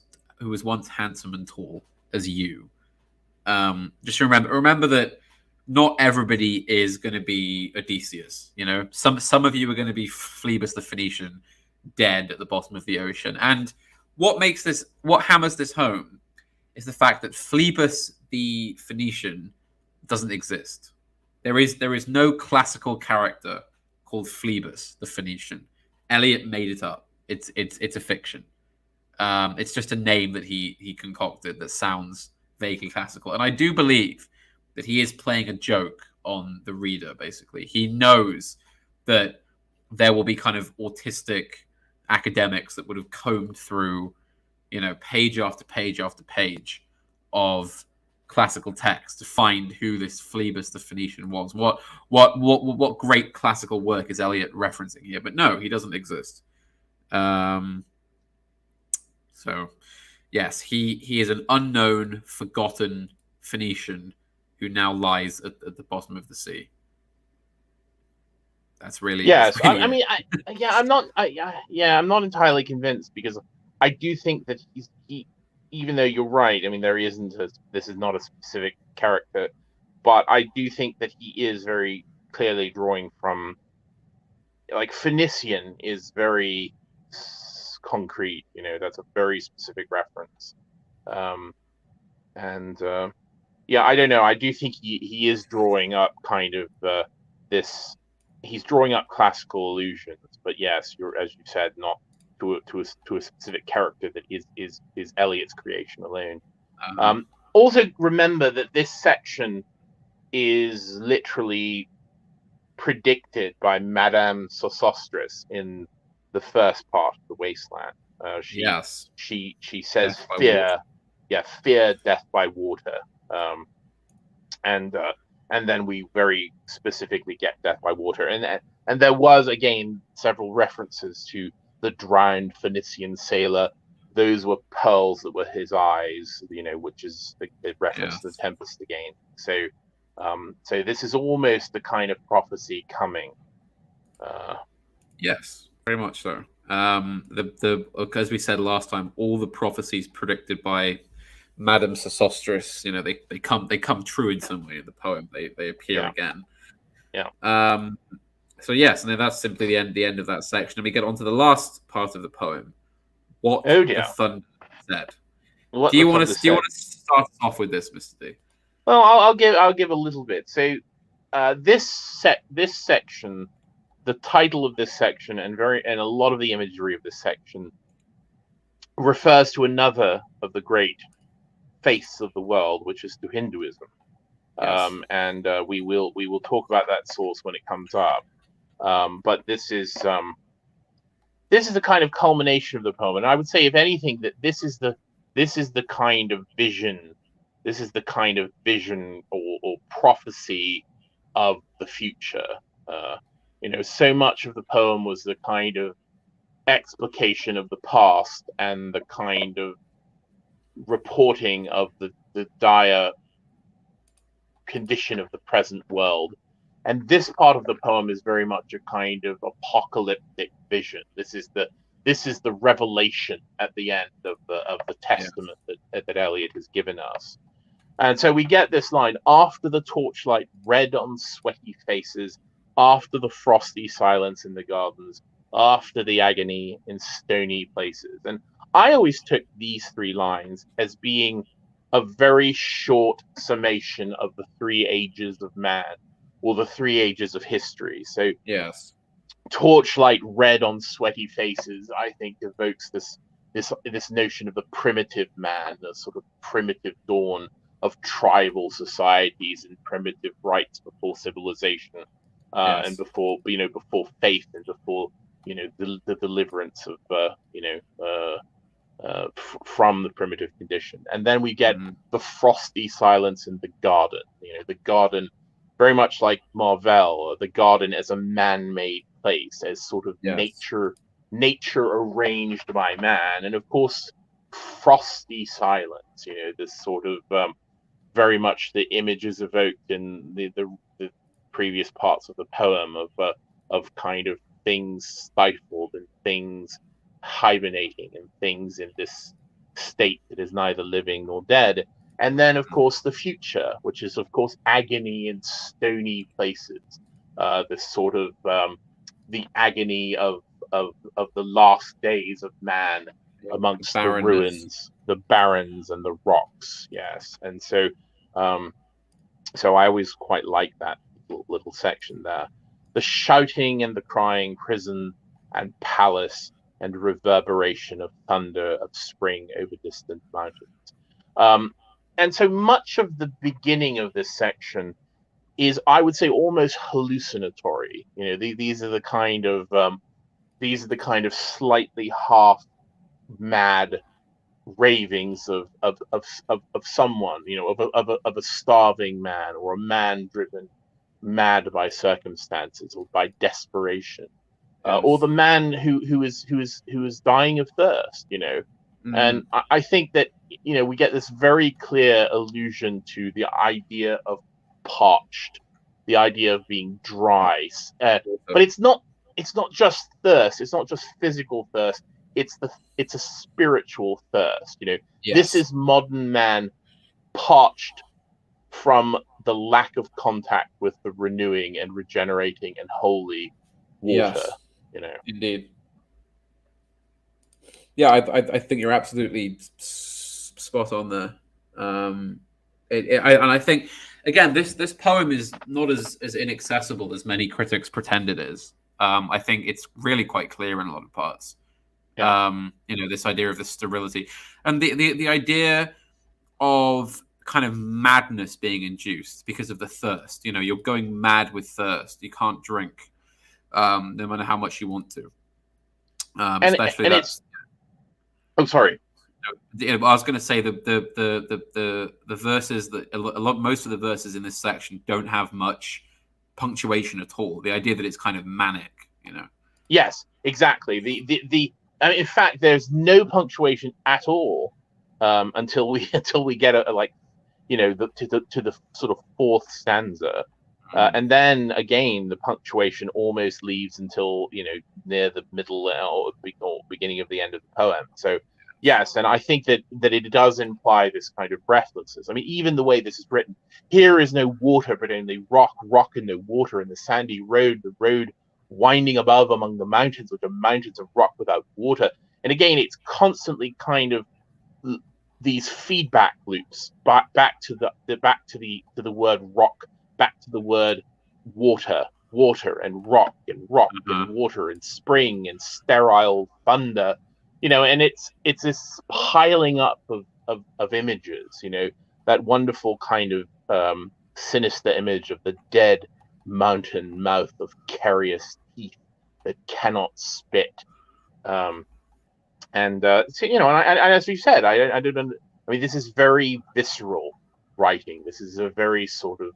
B: handsome and tall as you. Just remember that not everybody is going to be Odysseus. You know, some of you are going to be Phlebas the Phoenician, dead at the bottom of the ocean. And what hammers this home is the fact that Phlebas the Phoenician doesn't exist. There is no classical character called Phlebas the Phoenician. Eliot made it up. It's a fiction. It's just a name that he concocted that sounds vaguely classical. And I do believe that he is playing a joke on the reader, basically. He knows that there will be kind of autistic academics that would have combed through, you know, page after page after page of classical text to find who this Phlebas the Phoenician was. What great classical work is Eliot referencing here? But no, he doesn't exist. So, yes, he is an unknown, forgotten Phoenician who now lies at the bottom of the sea. That's really
A: I'm not entirely convinced, because I do think that he even though you're right, I mean, this is not a specific character, but I do think that he is very clearly drawing from, like, Phoenician is very concrete, you know, that's a very specific reference. I don't know. I do think he is drawing up kind of this. He's drawing up classical allusions, but yes, as you said, not to a specific character that is Eliot's creation alone. Also, remember that this section is literally predicted by Madame Sosostris in the first part of the Wasteland. She says fear death by water. And then we very specifically get death by water, and there was again several references to the drowned Phoenician sailor. Those were pearls that were his eyes, you know, which is a reference to the Tempest again. So this is almost the kind of prophecy coming.
B: Yes, very much so. As we said last time, all the prophecies predicted by Madame Sosostris, you know, they come true in some way in the poem. They appear again. Yeah. So yes, and that's simply the end of that section, and we get on to the last part of the poem. What the thunder said. Do you want to start us off with this, Mr. D?
A: Well, I'll give a little bit. So this section, the title of this section, and a lot of the imagery of this section refers to another of the great faiths of the world, which is to Hinduism. Yes. And we will talk about that source when it comes up. But this is the kind of culmination of the poem, and I would say, if anything, that this is the kind of vision or prophecy of the future. So much of the poem was the kind of explication of the past and the kind of reporting of the dire condition of the present world. And this part of the poem is very much a kind of apocalyptic vision. This is the revelation at the end of the testament that Eliot has given us. And so we get this line: after the torchlight red on sweaty faces, after the frosty silence in the gardens, after the agony in stony places. And I always took these three lines as being a very short summation of the three ages of man, or the three ages of history. So
B: yes,
A: torchlight red on sweaty faces, I think, evokes this notion of the primitive man, the sort of primitive dawn of tribal societies and primitive rites before civilization, and before faith, and before the deliverance of from the primitive condition. And then we get the frosty silence in the garden. The garden, very much like Marvell, the garden as a man-made place, as sort of nature arranged by man. And of course, frosty silence. This sort of very much the images evoked in the previous parts of the poem of kind of things stifled and things hibernating and things in this state that is neither living nor dead. And then, of course, the future, which is, of course, agony in stony places. This sort of the agony of the last days of man amongst the ruins, the barrens, and the rocks. Yes, and so I always quite like that little section there. The shouting and the crying, prison and palace, and reverberation of thunder of spring over distant mountains. And so much of the beginning of this section is, I would say, almost hallucinatory. These are the kind of slightly half mad ravings of someone, of a starving man, or a man driven mad by circumstances or by desperation. Or the man who is dying of thirst, And I think that we get this very clear allusion to the idea of parched, the idea of being dry. But it's not just thirst. It's not just physical thirst. It's a spiritual thirst. This is modern man parched from the lack of contact with the renewing and regenerating and holy water.
B: Yes. Indeed. Yeah, I think you're absolutely spot on there. And I think, again, this poem is not as inaccessible as many critics pretend it is. I think it's really quite clear in a lot of parts. This idea of the sterility and the idea of kind of madness being induced because of the thirst. You're going mad with thirst. You can't drink. No matter how much you want to, especially that's.
A: Oh, sorry.
B: I was going to say the verses that most of the verses in this section don't have much punctuation at all. The idea that it's kind of manic,
A: Yes, exactly. In fact, there's no punctuation at all until we get to the sort of fourth stanza. And then again, the punctuation almost leaves until near the middle or beginning of the end of the poem. So yes, and I think that it does imply this kind of breathlessness. I mean, even the way this is written: here is no water, but only rock, and no water, in the sandy road, the road winding above among the mountains, which are mountains of rock without water. And again, it's constantly kind of these feedback loops back to the word rock. Back to the word water and rock and water and spring and sterile thunder, and it's this piling up of images, that wonderful kind of sinister image of the dead mountain mouth of carious teeth that cannot spit. And as we said, I mean, this is very visceral writing. This is a very sort of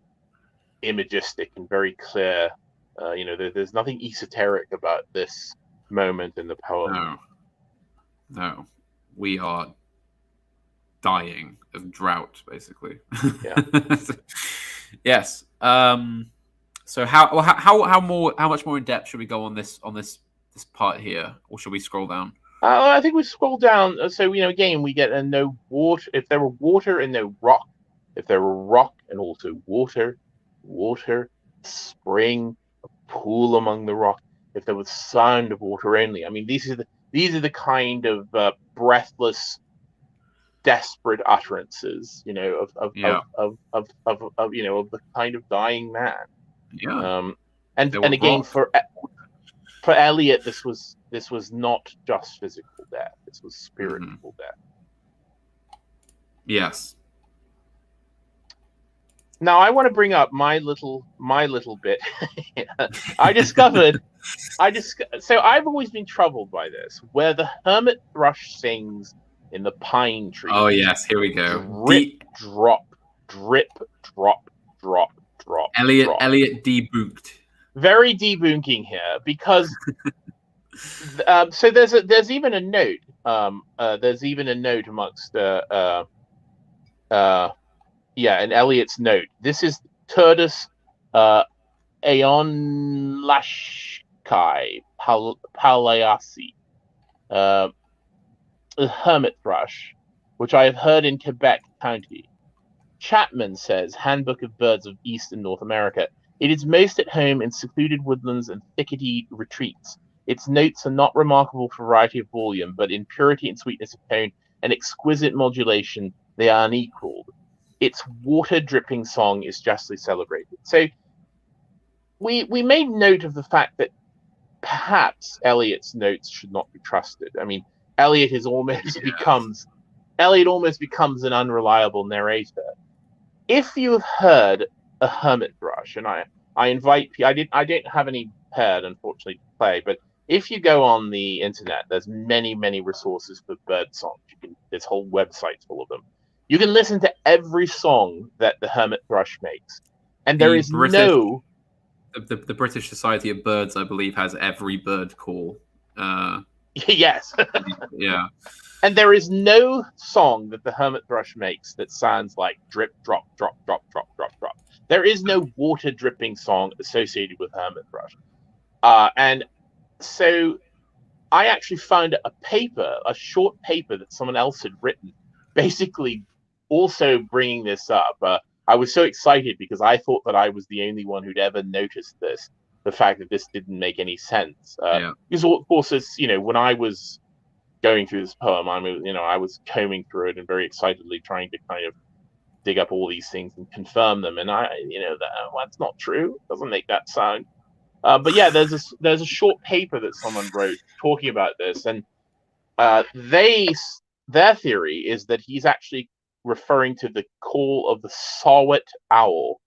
A: imagistic and very clear. There's nothing esoteric about this moment in the poem.
B: No, we are dying of drought, basically.
A: Yeah.
B: Yes. So how much more in depth should we go on this part here, or should we scroll down?
A: I think we scroll down. So again, we get a no water. If there were water and no rock, if there were rock and also water, spring, a pool among the rock. If there was sound of water only. I mean, these are the kind of breathless, desperate utterances, of the kind of dying man.
B: Yeah.
A: And again, for Eliot, this was not just physical death. This was spiritual death.
B: Yes.
A: Now I want to bring up my little bit. So I've always been troubled by this, where the hermit thrush sings in the pine tree.
B: Oh yes, here we go.
A: Drip, drop, drip, drop, drop, drop.
B: Eliot debunked.
A: Very debunking here, because so there's even a note. There's even a note amongst in Eliot's note. This is Turdus Aeonlashkai Paleasi, the hermit thrush, which I have heard in Quebec County. Chapman says, Handbook of Birds of East and North America, it is most at home in secluded woodlands and thickety retreats. Its notes are not remarkable for variety of volume, but in purity and sweetness of tone and exquisite modulation they are unequaled. Its water-dripping song is justly celebrated. So we made note of the fact that perhaps Eliot's notes should not be trusted. I mean, Eliot almost becomes an unreliable narrator. If you have heard a hermit thrush, and I invite I don't have any paired, unfortunately, to play, but if you go on the internet, there's many resources for bird songs. There's whole websites full of them. You can listen to every song that the hermit thrush makes, and there is no.
B: The British Society of Birds, I believe, has every bird call.
A: Yes.
B: Yeah.
A: And there is no song that the hermit thrush makes that sounds like drip, drop, drop, drop, drop, drop, drop. There is no water dripping song associated with hermit thrush. And so I actually found a short paper that someone else had written, basically also bringing this up. I was so excited because I thought that I was the only one who'd ever noticed this, the fact that this didn't make any sense. Because, of course, when I was going through this poem, I was combing through it and very excitedly trying to kind of dig up all these things and confirm them. And that's not true. Doesn't make that sound. But yeah, there's a short paper that someone wrote talking about this, and their theory is that he's actually referring to the call of the saw-whet owl,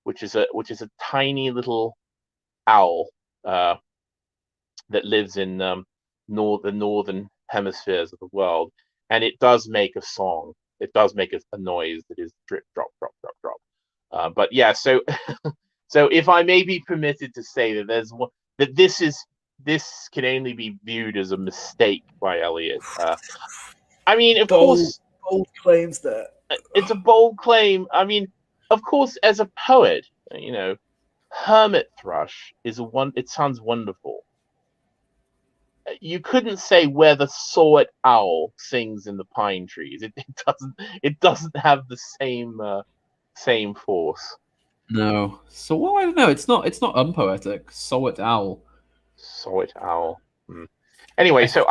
A: which is a tiny little owl that lives in the northern hemispheres of the world, and it does make a song. It does make a noise that is drip, drop, drop, drop, drop. But yeah, so so if I may be permitted to say that this can only be viewed as a mistake by Eliot. I mean, of course,
E: bold claims there.
A: It's a bold claim. I mean, of course, as a poet, hermit thrush it sounds wonderful. You couldn't say where the saw-whet owl sings in the pine trees. It doesn't have the same force.
B: No. So I don't know. It's not unpoetic. Saw-whet owl.
A: Saw-whet owl. Anyway, so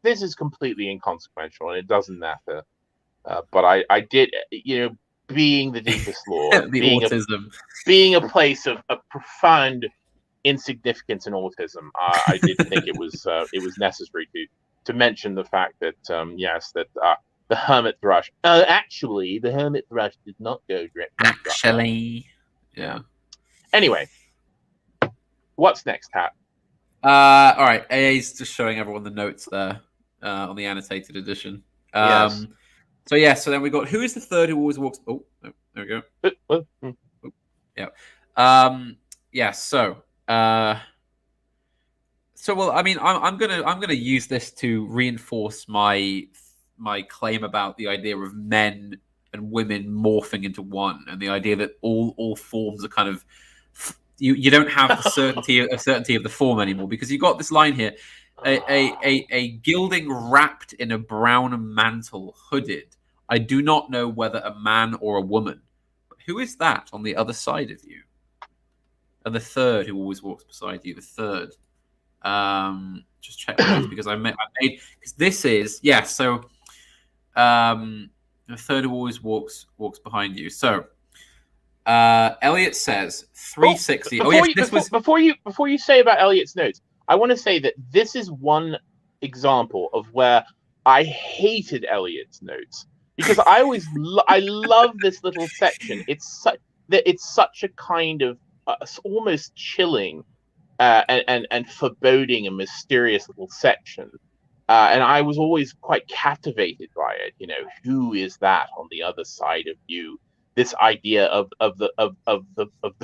A: this is completely inconsequential, and it doesn't matter. But I did, being the deepest lore, being a place of profound insignificance and autism, I did think it was necessary to mention the fact that the hermit thrush. Actually, the hermit thrush did not go drip.
B: Actually, yeah.
A: Anyway, what's next, Hat?
B: All right. AA's just showing everyone the notes there on the annotated edition.
A: Yes.
B: So then we got, who is the third who always walks? Oh, no, there we go. Yep. Yeah. So well, I mean, I'm gonna use this to reinforce my claim about the idea of men and women morphing into one, and the idea that all forms are kind of you don't have the certainty of the form anymore, because you got this line here, a gilding wrapped in a brown mantle, hooded. I do not know whether a man or a woman. But who is that on the other side of you? And the third who always walks beside you, the third. Just check this because I made because this is so the third who always walks behind you. So Eliot says 360.
A: Before you say about Eliot's notes, I want to say that this is one example of where I hated Eliot's notes, because I always I love this little section. It's such a kind of almost chilling and foreboding and mysterious little section, and I was always quite captivated by it. You know, who is that on the other side of you? This idea of the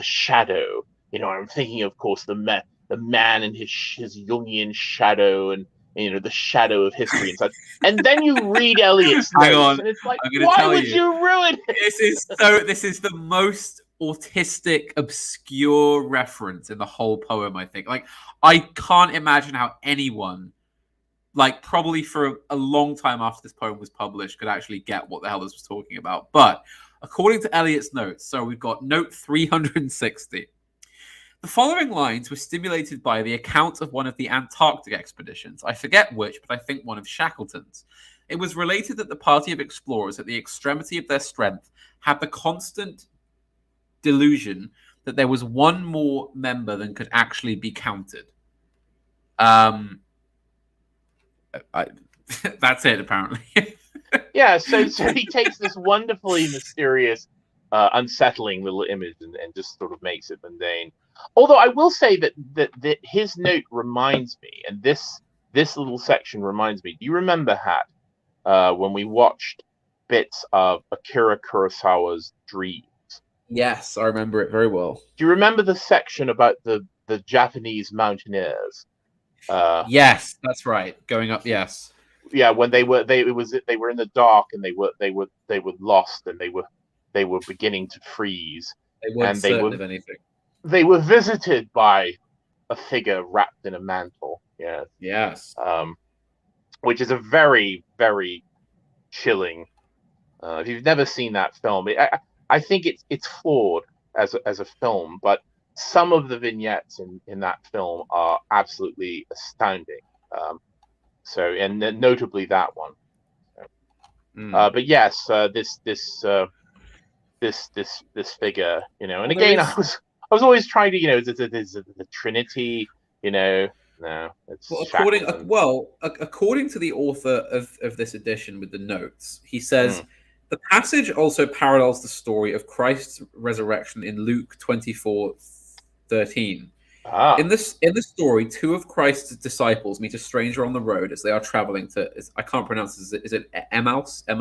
A: shadow. You know, I'm thinking, of course, the man and his Jungian shadow, and you know, the shadow of history and such. And then you read Eliot's notes, and it's like, why would you ruin it?
B: This is the most autistic, obscure reference in the whole poem, I think. Like, I can't imagine how anyone, like, probably for a long time after this poem was published, could actually get what the hell this was talking about. But according to Eliot's notes, so we've got note 360. The following lines were stimulated by the account of one of the Antarctic expeditions. I forget which, but I think one of Shackleton's. It was related that the party of explorers, at the extremity of their strength, had the constant delusion that there was one more member than could actually be counted. That's it, apparently.
A: Yeah, so he takes this wonderfully mysterious, unsettling little image and just sort of makes it mundane. Although I will say that his note reminds me, and this little section reminds me. Do you remember, Hat, when we watched bits of Akira Kurosawa's Dream?
B: Yes, I remember it very well.
A: Do you remember the section about the Japanese mountaineers?
B: Yes, that's right. Going up, yes.
A: Yeah, when they were in the dark, and they were lost, and they were beginning to freeze.
B: They weren't certain of anything.
A: They were visited by a figure wrapped in a mantle. Yeah.
B: Yes.
A: Which is a very, very chilling. If you've never seen that film, I think it's flawed as a film, but some of the vignettes in that film are absolutely astounding. And notably that one. But yes, this figure, you know, and again, I was always trying to, you know, is it the Trinity, you know? No, it's
B: according to the author of this edition with the notes, he says the passage also parallels the story of Christ's resurrection in Luke 24:13. In the story, two of Christ's disciples meet a stranger on the road as they are traveling to, I can't pronounce it. Is it Emmaus,
A: I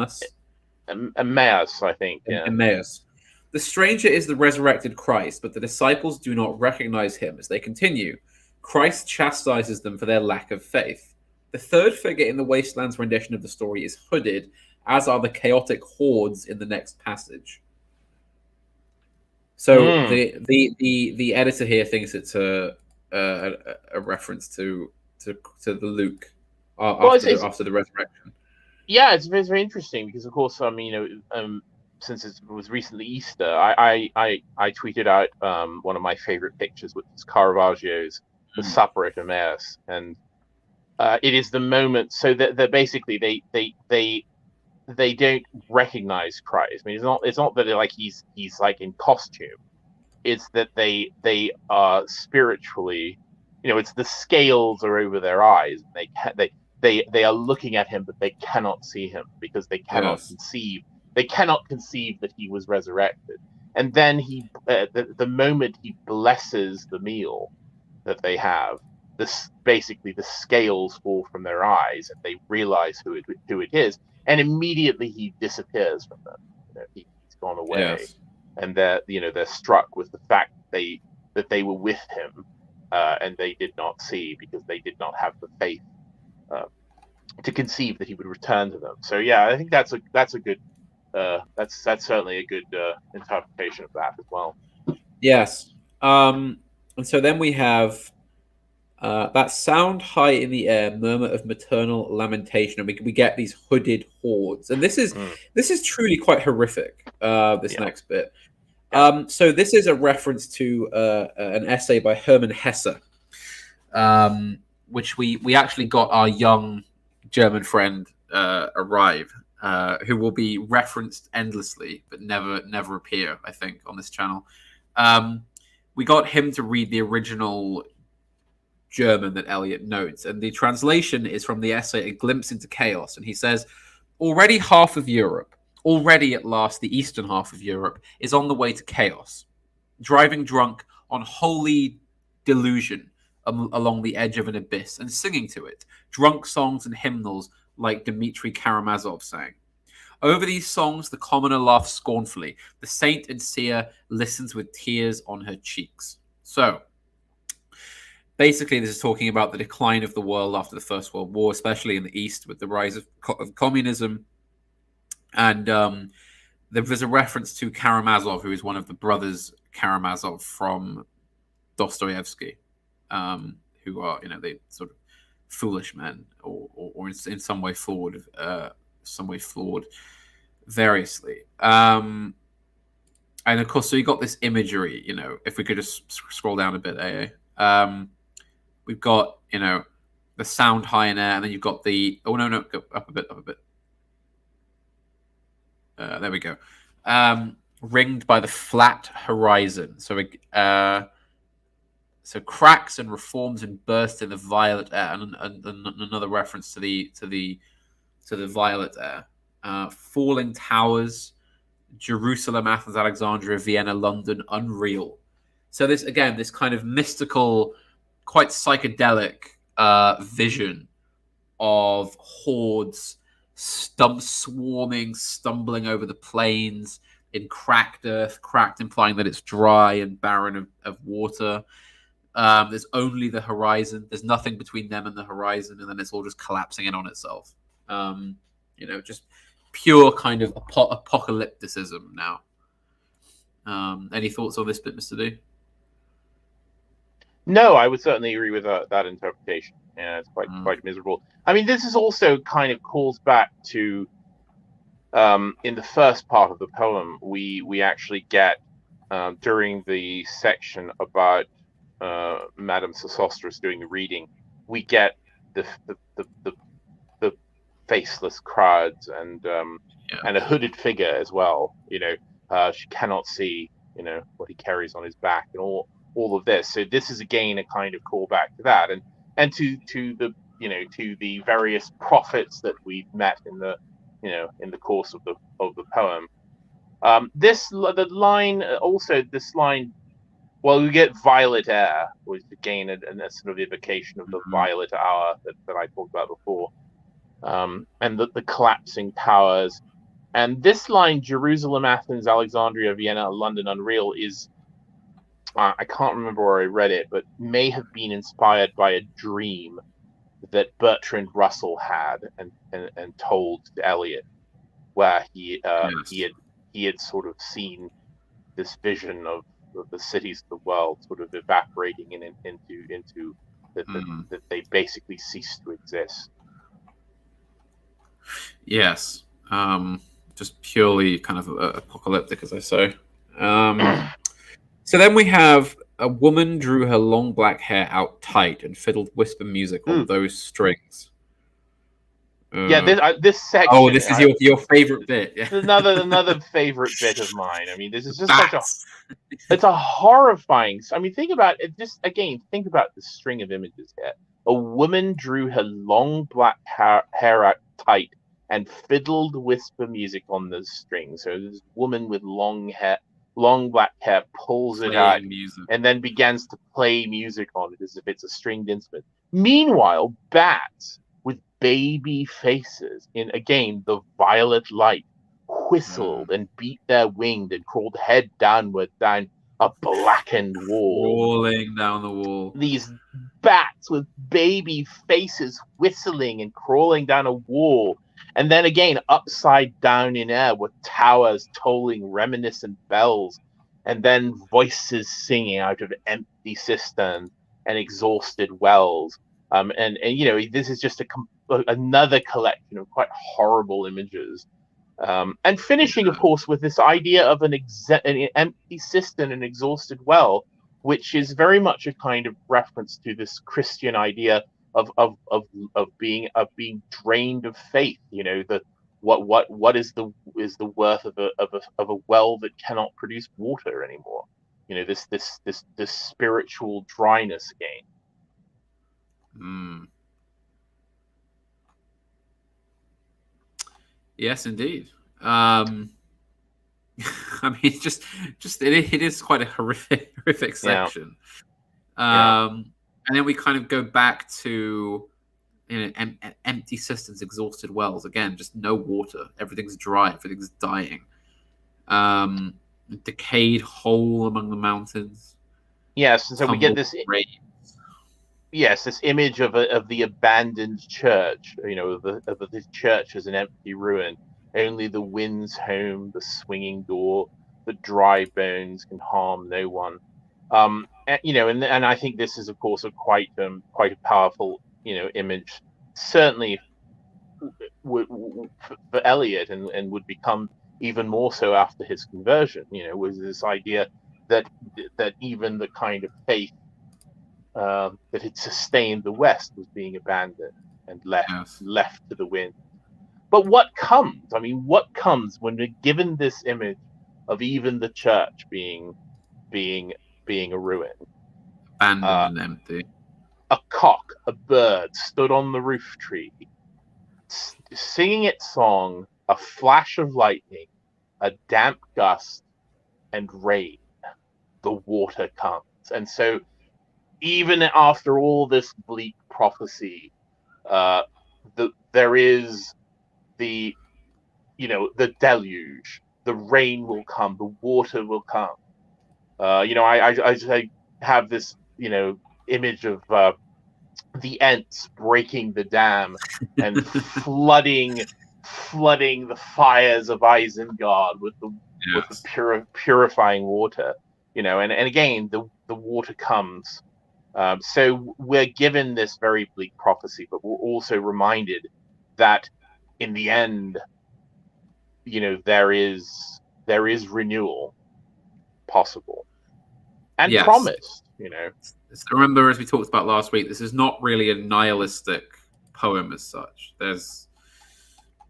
A: think. Yeah.
B: Emmaus. The stranger is the resurrected Christ, but the disciples do not recognize him. As they continue, Christ chastises them for their lack of faith. The third figure in the Wasteland's rendition of the story is hooded, as are the chaotic hordes in the next passage. So the editor here thinks it's a reference to the Luke after the resurrection.
A: Yeah, it's very, very interesting because, of course, I mean, you know, since it was recently Easter, I tweeted out one of my favorite pictures, which is Caravaggio's The Supper at Emmaus, and it is the moment. So that basically they don't recognize Christ. I mean, it's not that like he's like in costume. It's that they are spiritually, you know, it's the scales are over their eyes. They are looking at him, but they cannot see him because they cannot conceive. They cannot conceive that he was resurrected. And then the moment he blesses the meal that they have, basically the scales fall from their eyes, and they realize who it is. And immediately he disappears from them. You know, he's gone away. and they're struck with the fact that they were with him, and they did not see because they did not have the faith to conceive that he would return to them. So yeah, I think that's a good that's certainly a good interpretation of that as well.
B: Yes. And so then we have that sound high in the air, murmur of maternal lamentation, and we get these hooded hordes, and this is truly quite horrific. This next bit. So this is a reference to an essay by Hermann Hesse, which we actually got our young German friend arrive, who will be referenced endlessly but never appear, I think, on this channel. We got him to read the original German that Eliot notes, and the translation is from the essay A Glimpse into Chaos, and he says, already half of Europe, already at last the eastern half of Europe, is on the way to chaos, driving drunk on holy delusion along the edge of an abyss and singing to it, drunk songs and hymnals like Dmitri Karamazov sang. Over these songs, the commoner laughs scornfully. The saint and seer listens with tears on her cheeks. So, basically, this is talking about the decline of the world after the First World War, especially in the East with the rise of communism. And there was a reference to Karamazov, who is one of the brothers Karamazov from Dostoevsky, who are, they sort of foolish men or in some way flawed, variously. And of course, so you got this imagery, if we could just scroll down a bit, we've got, the sound high in air, and then you've got the, go up a bit. There we go. Ringed by the flat horizon. So cracks and reforms and bursts in the violet air, and another reference to the violet air. Falling towers, Jerusalem, Athens, Alexandria, Vienna, London, unreal. So this kind of mystical, quite psychedelic vision of hordes swarming, stumbling over the plains in cracked earth, cracked implying that it's dry and barren of water. There's only the horizon. There's nothing between them and the horizon, and then it's all just collapsing in on itself. Just pure kind of apocalypticism now. Any thoughts on this bit, Mr. D?
A: No, I would certainly agree with that interpretation. Yeah, it's quite miserable. I mean, this is also kind of calls back to in the first part of the poem, we actually get during the section about Madame Sosostris doing the reading, we get the faceless crowds and a hooded figure as well. She cannot see what he carries on his back and all of this. So this is again a kind of callback to that and to the to the various prophets that we've met in the in the course of the poem. This line, well, we get violet air, which again a sort of evocation of the violet hour that I talked about before, and the collapsing towers. And this line, Jerusalem, Athens, Alexandria, Vienna, London, unreal, is I can't remember where I read it, but may have been inspired by a dream that Bertrand Russell had and told to Eliot, where he had sort of seen this vision of the cities of the world sort of evaporating into that they basically cease to exist.
B: Yes, just purely kind of apocalyptic, as I say. So then we have a woman drew her long black hair out tight and fiddled whisper music on those strings.
A: This section.
B: Oh, this is your favorite bit. Yeah.
A: Another favorite bit of mine. I mean, this is just it's a horrifying. I mean, think about it. Just again, think about the string of images here. A woman drew her long black hair out tight and fiddled whisper music on the strings. So this woman with long black hair pulls it out and then begins to play music on it as if it's a stringed instrument. Meanwhile, bats with baby faces in, again, the violet light whistled and beat their wing and crawled head downward down a blackened wall.
B: Crawling down the wall.
A: These bats with baby faces whistling and crawling down a wall. And then again, upside down in air with towers tolling reminiscent bells. And then voices singing out of empty cisterns and exhausted wells. And this is just another collection of quite horrible images. And finishing, of course, with this idea of an empty cistern, an exhausted well, which is very much a kind of reference to this Christian idea of being drained of faith. What is the worth of a well that cannot produce water anymore? This spiritual dryness again.
B: Yes, indeed. I mean, it's just it is quite a horrific section. And then we kind of go back to empty cisterns, exhausted wells. Again, just no water. Everything's dry. Everything's dying. Decayed hole among the mountains.
A: Yes, and so we get this. Yes, this image of the abandoned church. Of the church as an empty ruin. Only the wind's home, the swinging door, the dry bones can harm no one. And I think this is, of course, a quite a powerful, image. Certainly for Eliot, and would become even more so after his conversion. Was this idea that even the kind of faith that had sustained the West was being abandoned and left to the wind. But what comes? I mean, what comes when we're given this image of even the church being a ruin?
B: Abandoned and empty.
A: A cock, a bird, stood on the roof tree, singing its song, a flash of lightning, a damp gust, and rain. The water comes. And so, even after all this bleak prophecy, there is the deluge. The rain will come. The water will come. I have this, image of the Ents breaking the dam and flooding the fires of Isengard with the purifying water. And again, the water comes. So we're given this very bleak prophecy, but we're also reminded that in the end, there is renewal possible and promised.
B: Remember, as we talked about last week, this is not really a nihilistic poem as such. It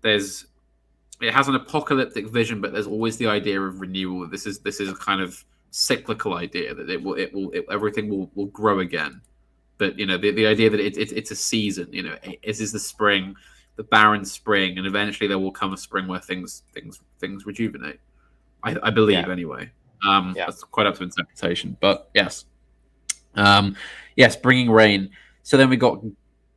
B: has an apocalyptic vision, but there's always the idea of renewal. This is a kind of cyclical idea that everything will grow again. But the idea that it's a season. It is the spring, the barren spring, and eventually there will come a spring where things rejuvenate. I believe anyway. That's quite up to interpretation, but yes. Bringing rain. So then we got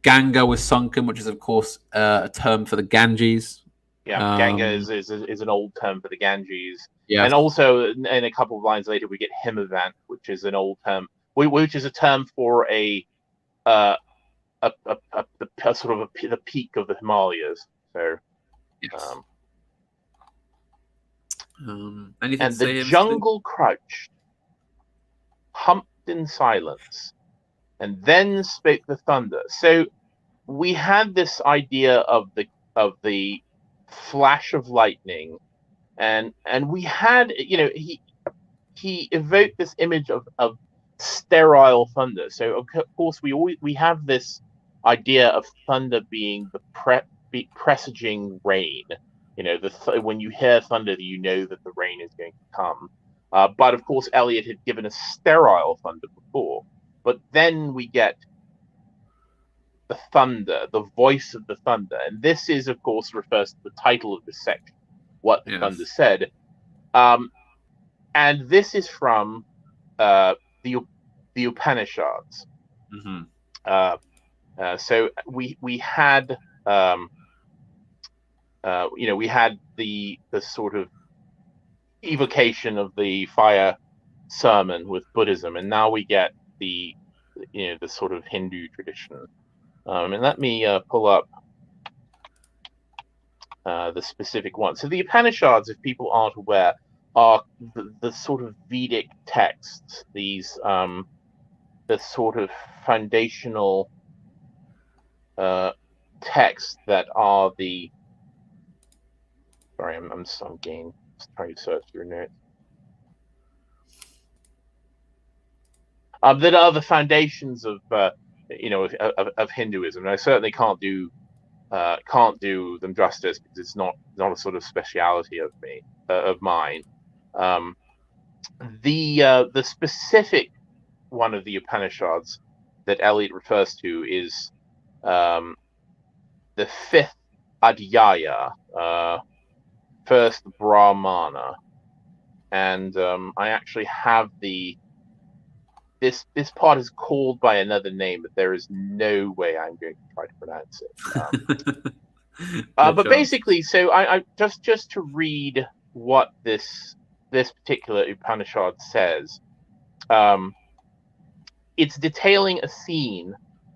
B: Ganga was sunken, which is of course a term for the Ganges.
A: Ganga is an old term for the Ganges.
B: Yeah.
A: And also in a couple of lines later we get Himavant, which is an old term, which is a term for the peak of the Himalayas. So and the jungle crouched, humped in silence, and then spake the thunder. So we had this idea of the flash of lightning, and we had he evoked this image of sterile thunder. So of course we have this idea of thunder being the presaging rain. When you hear thunder, you know that the rain is going to come. But of course, Eliot had given us sterile thunder before. But then we get the thunder, the voice of the thunder. And this is, of course, refers to the title of this section, What the Thunder Said. And this is from the Upanishads. Mm-hmm. So we had we had the sort of evocation of the fire sermon with Buddhism, and now we get the sort of Hindu tradition. And let me pull up the specific one. So the Upanishads, if people aren't aware, are the sort of Vedic texts. These the sort of foundational texts that are the. Sorry, I'm again trying to search through notes. That are the foundations of Hinduism. And I certainly can't do them justice because it's not a sort of speciality of mine. The specific one of the Upanishads that Eliot refers to is the fifth Adhyaya, first Brahmana, and I actually have this part is called by another name, but there is no way I'm going to try to pronounce it. But basically, so I just to read what this particular Upanishad says. It's detailing a scene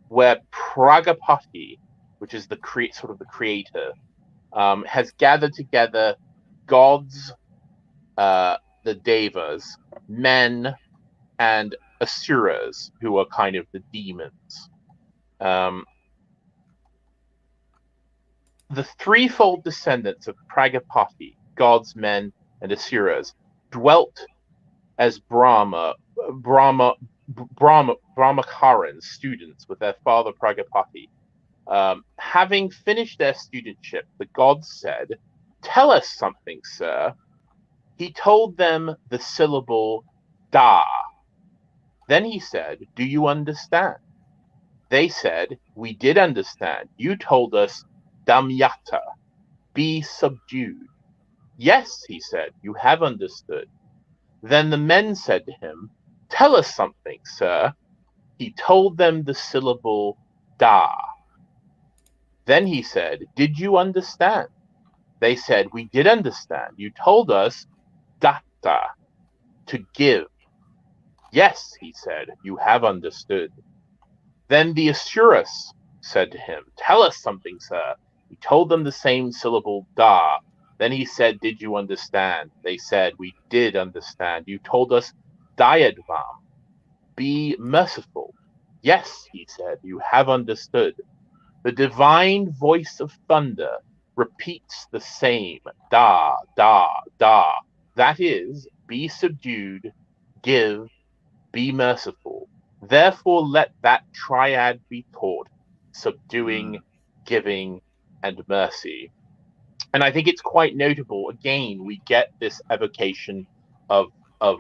A: where Pragapati, which is the creator, has gathered together gods, the devas, men, and asuras, who are kind of the demons. The threefold descendants of Pragapati, gods, men, and asuras, dwelt as Brahmacharan students with their father Pragapati. Having finished their studentship, the gods said, "Tell us something, sir." He told them the syllable da. Then he said, "Do you understand?" They said, "We did understand. You told us damyata, be subdued." "Yes," he said, "you have understood." Then the men said to him, "Tell us something, sir." He told them the syllable da. Then he said, "Did you understand?" They said, "We did understand. You told us datta, to give." "Yes," he said, "you have understood." Then the Asuras said to him, "Tell us something, sir." He told them the same syllable da. Then he said, "Did you understand?" They said, "We did understand. You told us dayadvam, be merciful." "Yes," he said, "you have understood." The divine voice of thunder repeats the same da, da, da. That is, be subdued, give, be merciful. Therefore, let that triad be taught, subduing, giving, and mercy. And I think it's quite notable. Again, we get this evocation of a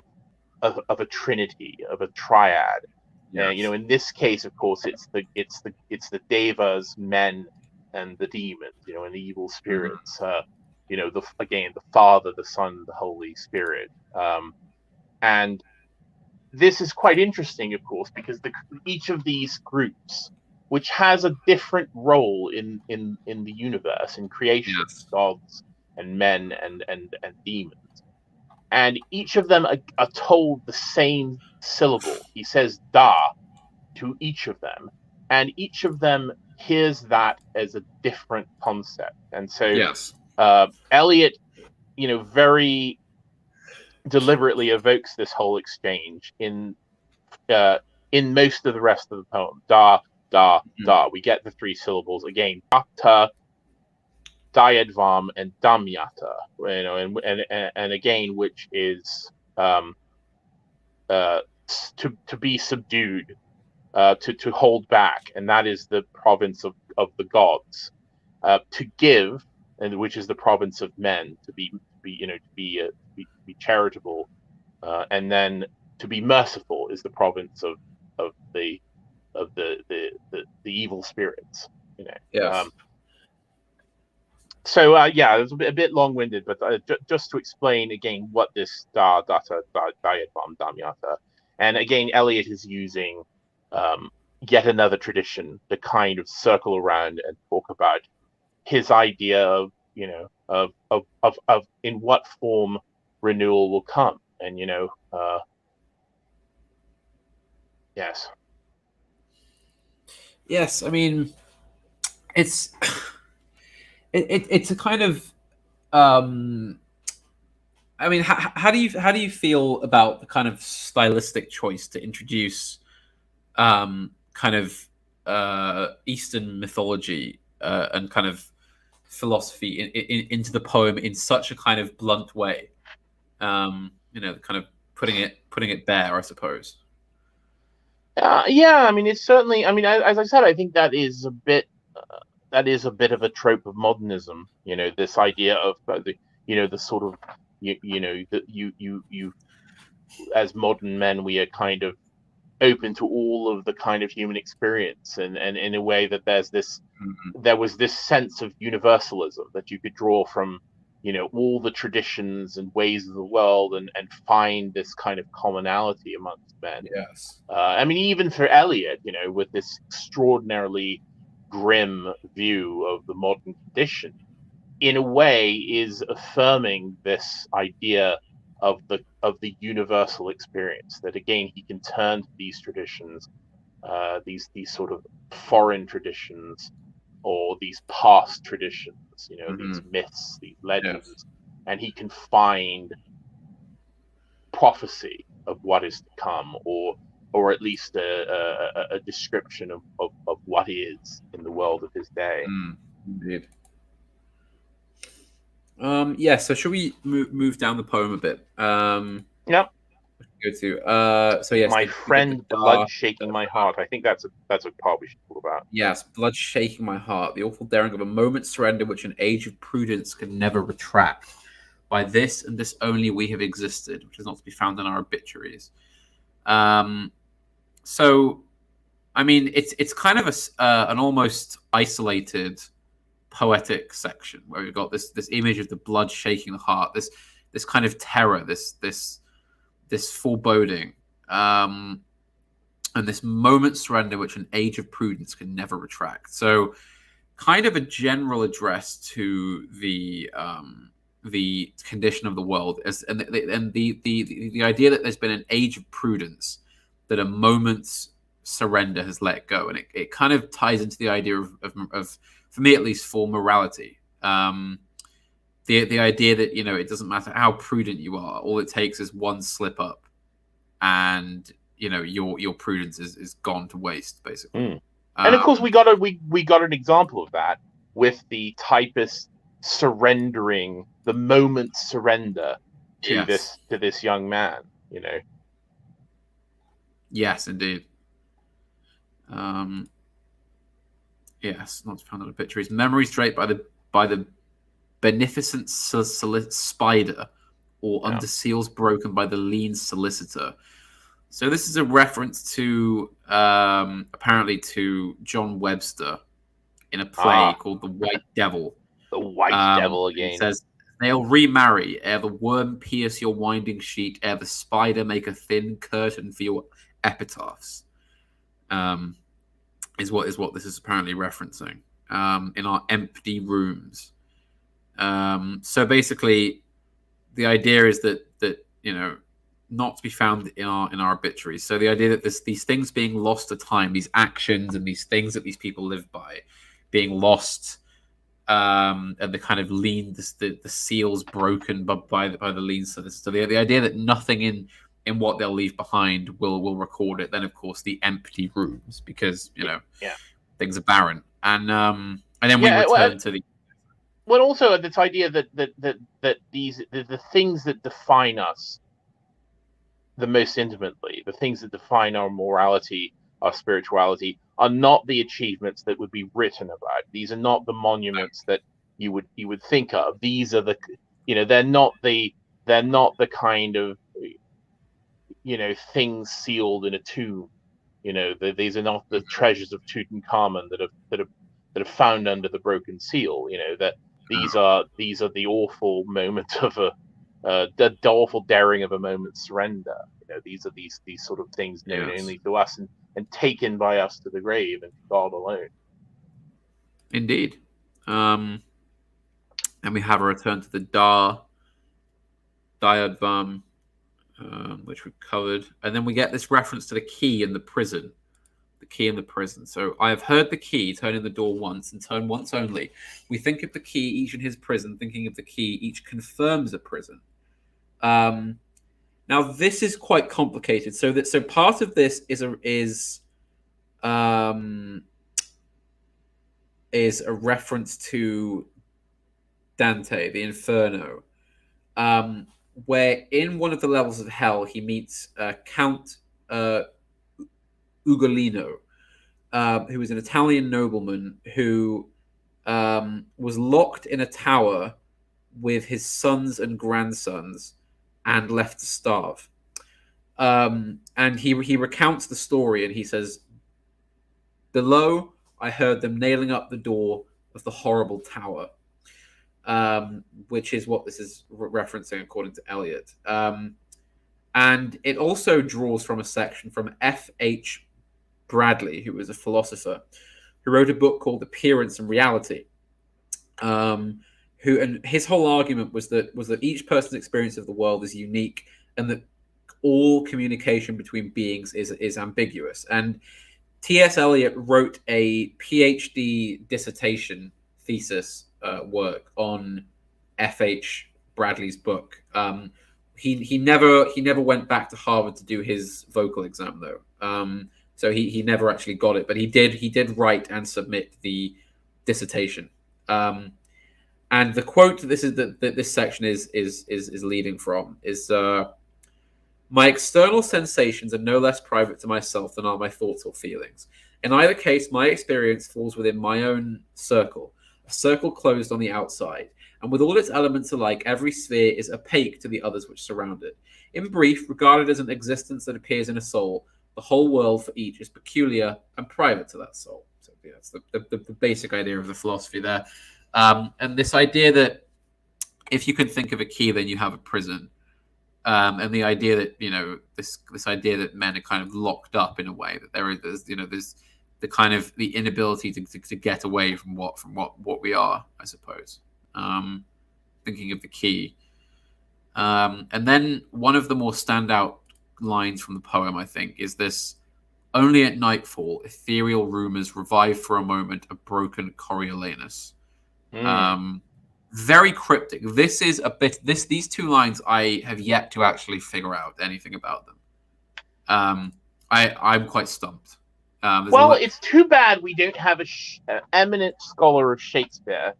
A: trinity, of a triad. Yes. In this case, of course, it's the devas, men, and the demons. And the evil spirits. The Father, the Son, the Holy Spirit. And this is quite interesting, of course, because each of these groups, which has a different role in the universe, in creation, yes. Gods and men and demons, and each of them are told the same syllable. He says da to each of them, and each of them hears that as a different concept. And so, yes. Eliot, very deliberately evokes this whole exchange in most of the rest of the poem. Da, da, da. We get the three syllables again. Datta, dayadvam, and damyata. And again, which is to be subdued, to hold back, and that is the province of the gods. To give, and which is the province of men. To be charitable, and then to be merciful is the province of the evil spirits.
B: Yes.
A: So it's a bit long-winded, but just to explain again what this da, datta, dayadvam, damyata, and again Eliot is using yet another tradition to kind of circle around and talk about his idea of of in what form renewal will come. And yes.
B: Yes, I mean, it's it's a kind of I mean, how do you feel about the kind of stylistic choice to introduce kind of Eastern mythology and kind of philosophy into the poem in such a kind of blunt way? Kind of putting it bare, I suppose.
A: Yeah, I mean, it's certainly. I mean, as I said, I think that is a bit of a trope of modernism. This idea of the sort of that you as modern men, we are kind of open to all of the kind of human experience, and in a way that there was this sense of universalism that you could draw from all the traditions and ways of the world, and find this kind of commonality amongst men.
B: Yes.
A: I mean, even for Eliot, with this extraordinarily grim view of the modern condition, in a way is affirming this idea of the universal experience, that again he can turn to these traditions, these sort of foreign traditions, or these past traditions, these myths, these legends,
B: Yes.
A: and he can find prophecy of what is to come, or at least a description of what is in the world of his day.
B: Indeed. So should we move down the poem a bit?
A: Yep.
B: Go to so yes,
A: my friend, blood shaking my heart. I think that's a part we should talk about.
B: Yes, blood shaking my heart. The awful daring of a moment's surrender, which an age of prudence can never retract. By this and this only we have existed, which is not to be found in our obituaries. So, I mean, it's kind of an almost isolated poetic section where we've got this image of the blood shaking the heart, this kind of terror, this foreboding, and this moment's surrender which an age of prudence can never retract. So kind of a general address to the condition of the world, and the idea that there's been an age of prudence, that a moment's surrender has let go, and it kind of ties into the idea of for me at least, for morality. The idea that it doesn't matter how prudent you are, all it takes is one slip up, and your prudence is gone to waste, basically.
A: And of course, we got an example of that with the typist surrendering, the moment's surrender to this young man.
B: Yes, indeed. Yes, not found on the obituaries. Memories draped by the beneficent spider, or under seals broken by the lean solicitor. So this is a reference to apparently to John Webster in a play called The White Devil.
A: The White Devil again.
B: It says, they'll remarry ere the worm pierce your winding sheet, ere the spider make a thin curtain for your epitaphs. Is what this is apparently referencing, in our empty rooms. So basically, the idea is that not to be found in our obituaries. So the idea that these things being lost to time, these actions and these things that these people live by, being lost, and the kind of the seals broken by the lean solicitor. So the idea that nothing in what they'll leave behind will record it. Then of course the empty rooms, because things are barren, and then we return to the.
A: Well, also this idea that these the things that define us the most intimately, the things that define our morality, our spirituality, are not the achievements that would be written about. These are not the monuments that you would think of. These are the they're not the kind of things sealed in a tomb. These are not the treasures of Tutankhamun that are found under the broken seal. That these are the awful moment of the awful daring of a moment's surrender. These are these sort of things known only to us, and taken by us to the grave, and God alone.
B: Indeed. And we have a return to the Diadvam, which we've covered. And then we get this reference to the key in the prison. The key in the prison. So I have heard the key turn in the door once and turn once only. We think of the key each in his prison, thinking of the key each confirms a prison. Now this is quite complicated. So part of this is a reference to Dante, the Inferno, where in one of the levels of hell he meets Count Ugolino, who is an Italian nobleman who was locked in a tower with his sons and grandsons and left to starve. And he recounts the story, and he says, "Below, I heard them nailing up the door of the horrible tower," which is what this is referencing according to Eliot. And it also draws from a section from F.H. Bradley, who was a philosopher, who wrote a book called Appearance and Reality. And his whole argument was that each person's experience of the world is unique, and that all communication between beings is ambiguous. And T.S. Eliot wrote a PhD dissertation thesis work on F.H. Bradley's book. He never went back to Harvard to do his vocal exam though. So he never actually got it, but he did write and submit the dissertation. And the quote that this section is leading from is, "My external sensations are no less private to myself than are my thoughts or feelings. In either case, my experience falls within my own circle, a circle closed on the outside, and with all its elements alike, every sphere is opaque to the others which surround it. In brief, regarded as an existence that appears in a soul, the whole world for each is peculiar and private to that soul." So yeah, that's the basic idea of the philosophy there. And this idea that if you can think of a key, then you have a prison. And the idea that, this idea that men are kind of locked up in a way, that there's the kind of the inability to get away from what we are, I suppose. Thinking of the key. And then one of the more standout lines from the poem, I think, is this: "Only at nightfall, ethereal rumors revive for a moment a broken Coriolanus." Very cryptic. This is a bit. These two lines I have yet to actually figure out anything about them. I'm quite stumped.
A: Well, it's too bad we don't have an eminent scholar of Shakespeare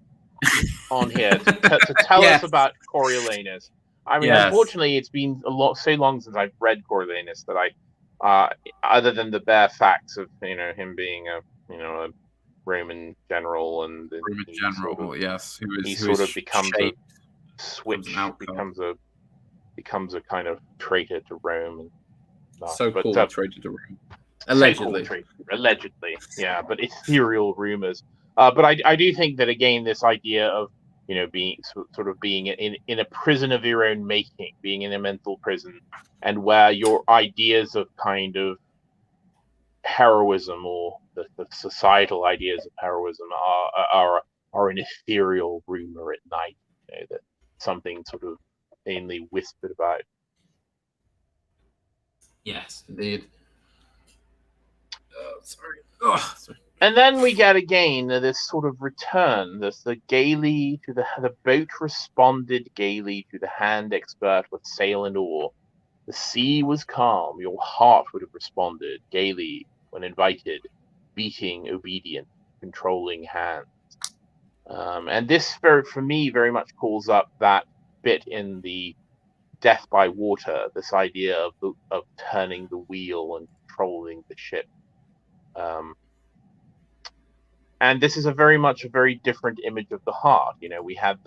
A: on here to tell
B: Yes.
A: us about Coriolanus. I mean,
B: Yes.
A: Unfortunately, it's been so long since I've read Coriolanus that I, other than the bare facts of him being a Roman general and
B: Roman general, yes,
A: he sort of becomes a switch, becomes a kind of traitor to Rome, and
B: so-called traitor to Rome, allegedly,
A: yeah, but ethereal rumors. But I do think that again, this idea of being being in a prison of your own making, being in a mental prison, and where your ideas of kind of heroism or the societal ideas of heroism are an ethereal rumor at night, that something sort of mainly whispered about.
B: Yes, indeed. Sorry.
A: And then we get again this sort of return. There's the gaily to the boat responded gaily to the hand expert with sail and oar. The sea was calm. Your heart would have responded gaily when invited, beating obedient, controlling hands. And this, for me, very much calls up that bit in the Death by Water. This idea of turning the wheel and controlling the ship. And this is a very different image of the heart. We have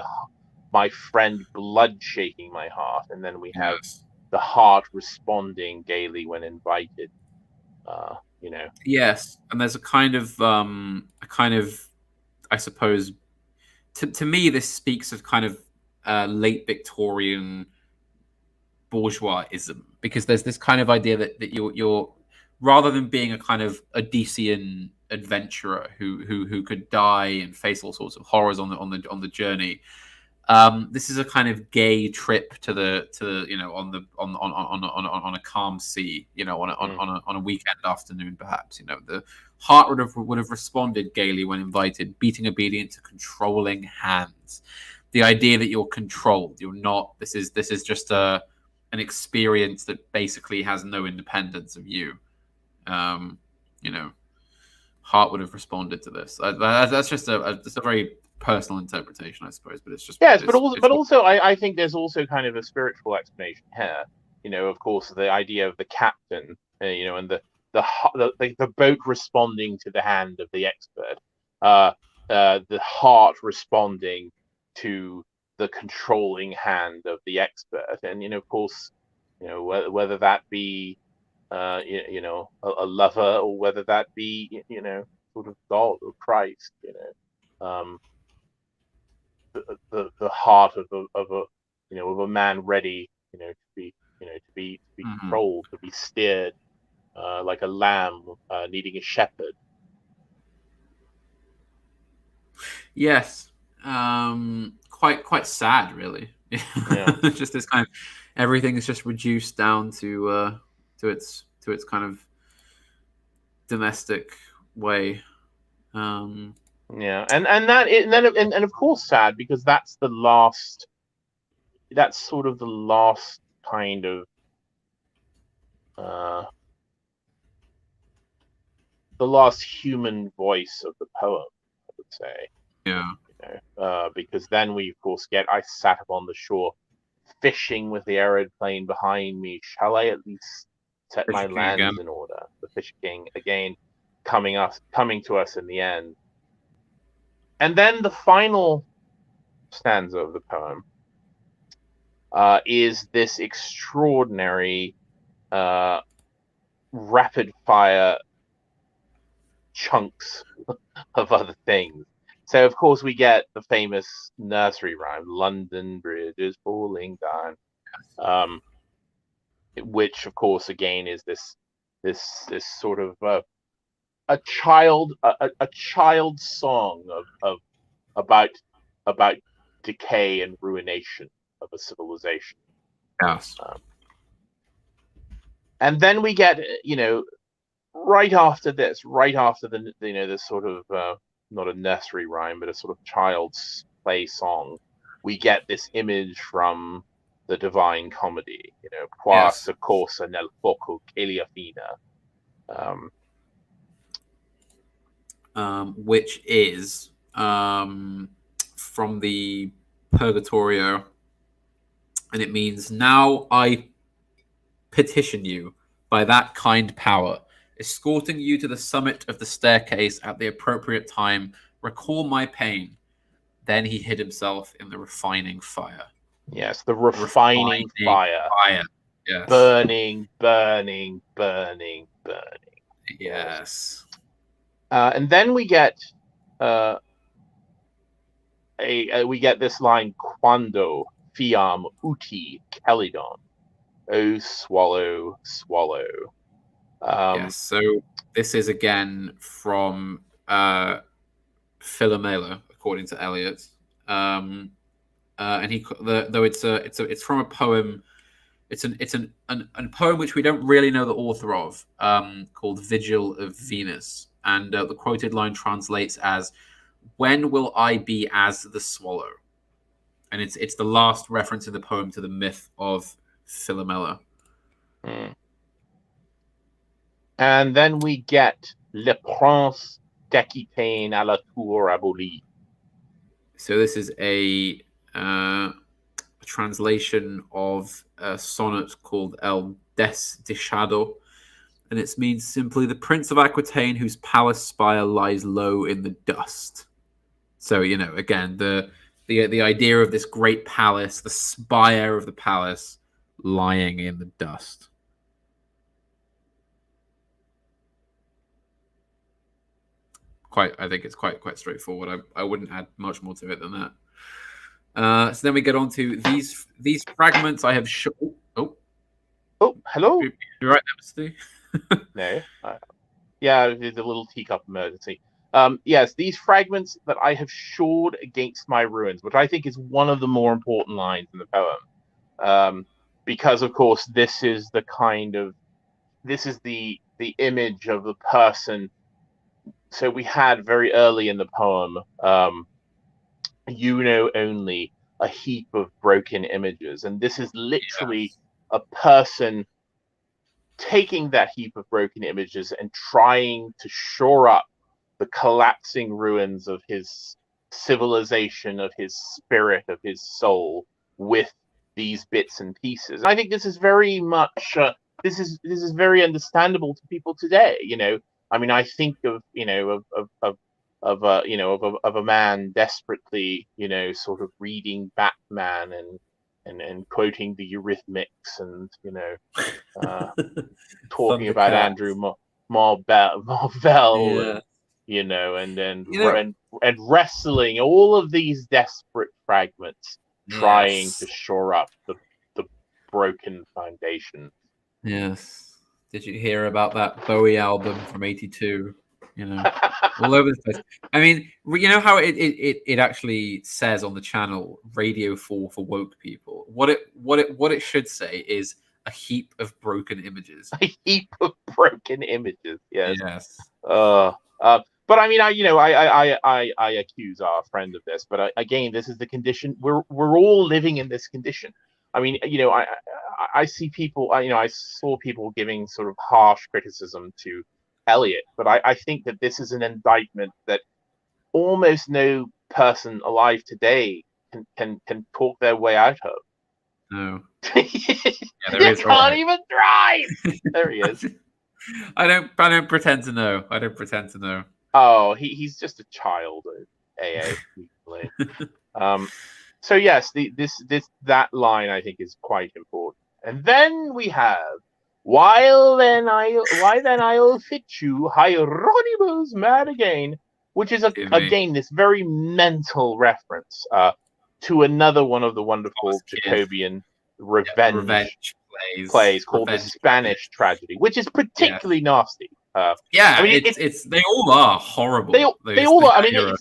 A: my friend blood shaking my heart, and then we have the heart responding gaily when invited.
B: Yes, and there's a kind of, I suppose, to me, this speaks of kind of late Victorian bourgeoisism, because there's this kind of idea that you're rather than being a kind of Odyssean adventurer who could die and face all sorts of horrors on the journey, This is a kind of gay trip to on a calm sea, on a weekend afternoon, perhaps. The heart would have responded gaily when invited, beating obedient to controlling hands. The idea that you're controlled, you're not. This is just an experience that basically has no independence of you. Heart would have responded to this. That's just a very personal interpretation, I suppose, but it's just
A: also I think there's also kind of a spiritual explanation here. Of course, the idea of the captain, and the boat responding to the hand of the expert, the heart responding to the controlling hand of the expert, and of course, whether that be a lover, or whether that be sort of God or Christ, the heart of a man ready, to be controlled, to be steered, like a lamb needing a shepherd.
B: Yes, quite sad, really.
A: Yeah.
B: Just this kind of everything is just reduced down to its kind of domestic way.
A: Yeah, and of course sad, because that's sort of the last kind of the last human voice of the poem, I would say.
B: Yeah.
A: Because then we of course get, I sat upon the shore, fishing with the arid plain behind me. Shall I at least set
B: Fisher
A: my
B: King
A: lands
B: again.
A: in order? The Fisher King again, coming to us in the end. And then the final stanza of the poem is this extraordinary rapid fire chunks of other things. So of course we get the famous nursery rhyme, London Bridge is falling down, which of course again is this sort of a child song of about decay and ruination of a civilization.
B: Yes.
A: And then we get, right after the this sort of not a nursery rhyme, but a sort of child's play song, we get this image from the Divine Comedy, qua soccorsa nel fuoco che li affina,
B: which is from the Purgatorio, and it means, now I petition you by that kind power, escorting you to the summit of the staircase at the appropriate time, recall my pain. Then he hid himself in the refining fire.
A: Yes, the refining fire.
B: Yes.
A: Burning, burning, burning, burning.
B: Yes.
A: And then we get we get this line, quando fiam uti celidon, oh swallow, swallow.
B: Yes, so this is again from Philomela, according to Eliot, and though it's from a poem, it's a poem which we don't really know the author of, called Vigil of Venus, and the quoted line translates as, "When will I be as the swallow?" And it's the last reference in the poem to the myth of Philomela.
A: And then we get Le Prince d'Aquitaine à la tour abolie.
B: So this is a translation of a sonnet called El Desdichado, and it means simply the Prince of Aquitaine whose palace spire lies low in the dust. So, again, the idea of this great palace, the spire of the palace lying in the dust. I think it's quite straightforward. I wouldn't add much more to it than that. So then we get on to these fragments. I have
A: hello.
B: You right there, Mr.
A: No. Yeah, it's a little teacup emergency. Yes, these fragments that I have shored against my ruins, which I think is one of the more important lines in the poem, because of course this is the image of the person. So we had very early in the poem, you know, only a heap of broken images, and this is literally a person taking that heap of broken images and trying to shore up the collapsing ruins of his civilization, of his spirit, of his soul with these bits and pieces. And I think this is very much this is very understandable to people today. You know, I mean, I think of of a man desperately, you know, sort of reading Batman and quoting the Eurythmics and, you know, talking about Andrew Marvell,
B: Yeah.
A: and, you know, and
B: You know,
A: wrestling all of these desperate fragments, trying to shore up the broken foundation.
B: Yes. Did you hear about that Bowie album from '82? You know, all over the place. I mean, you know how it actually says on the channel Radio 4 for woke people. What it should say is a heap of broken images.
A: A heap of broken images. Yes.
B: Yes.
A: But I mean, I accuse our friend of this. But again, this is the condition. We're all living in this condition. I mean, you know, I see people. I saw people giving sort of harsh criticism to Eliot, but I think that this is an indictment that almost no person alive today can talk their way out of.
B: No.
A: You
B: is,
A: can't
B: right.
A: even drive. There he is.
B: I don't pretend to know. I don't pretend to know.
A: Oh, he's just a child at AA. So yes, that line I think is quite important. And then we have why then I'll fit you Hieronymus mad again, which is again this very mental reference to another one of the wonderful Jacobean revenge plays called the Spanish Tragedy, which is particularly nasty.
B: I mean, it's they all are horrible.
A: They all are. I mean,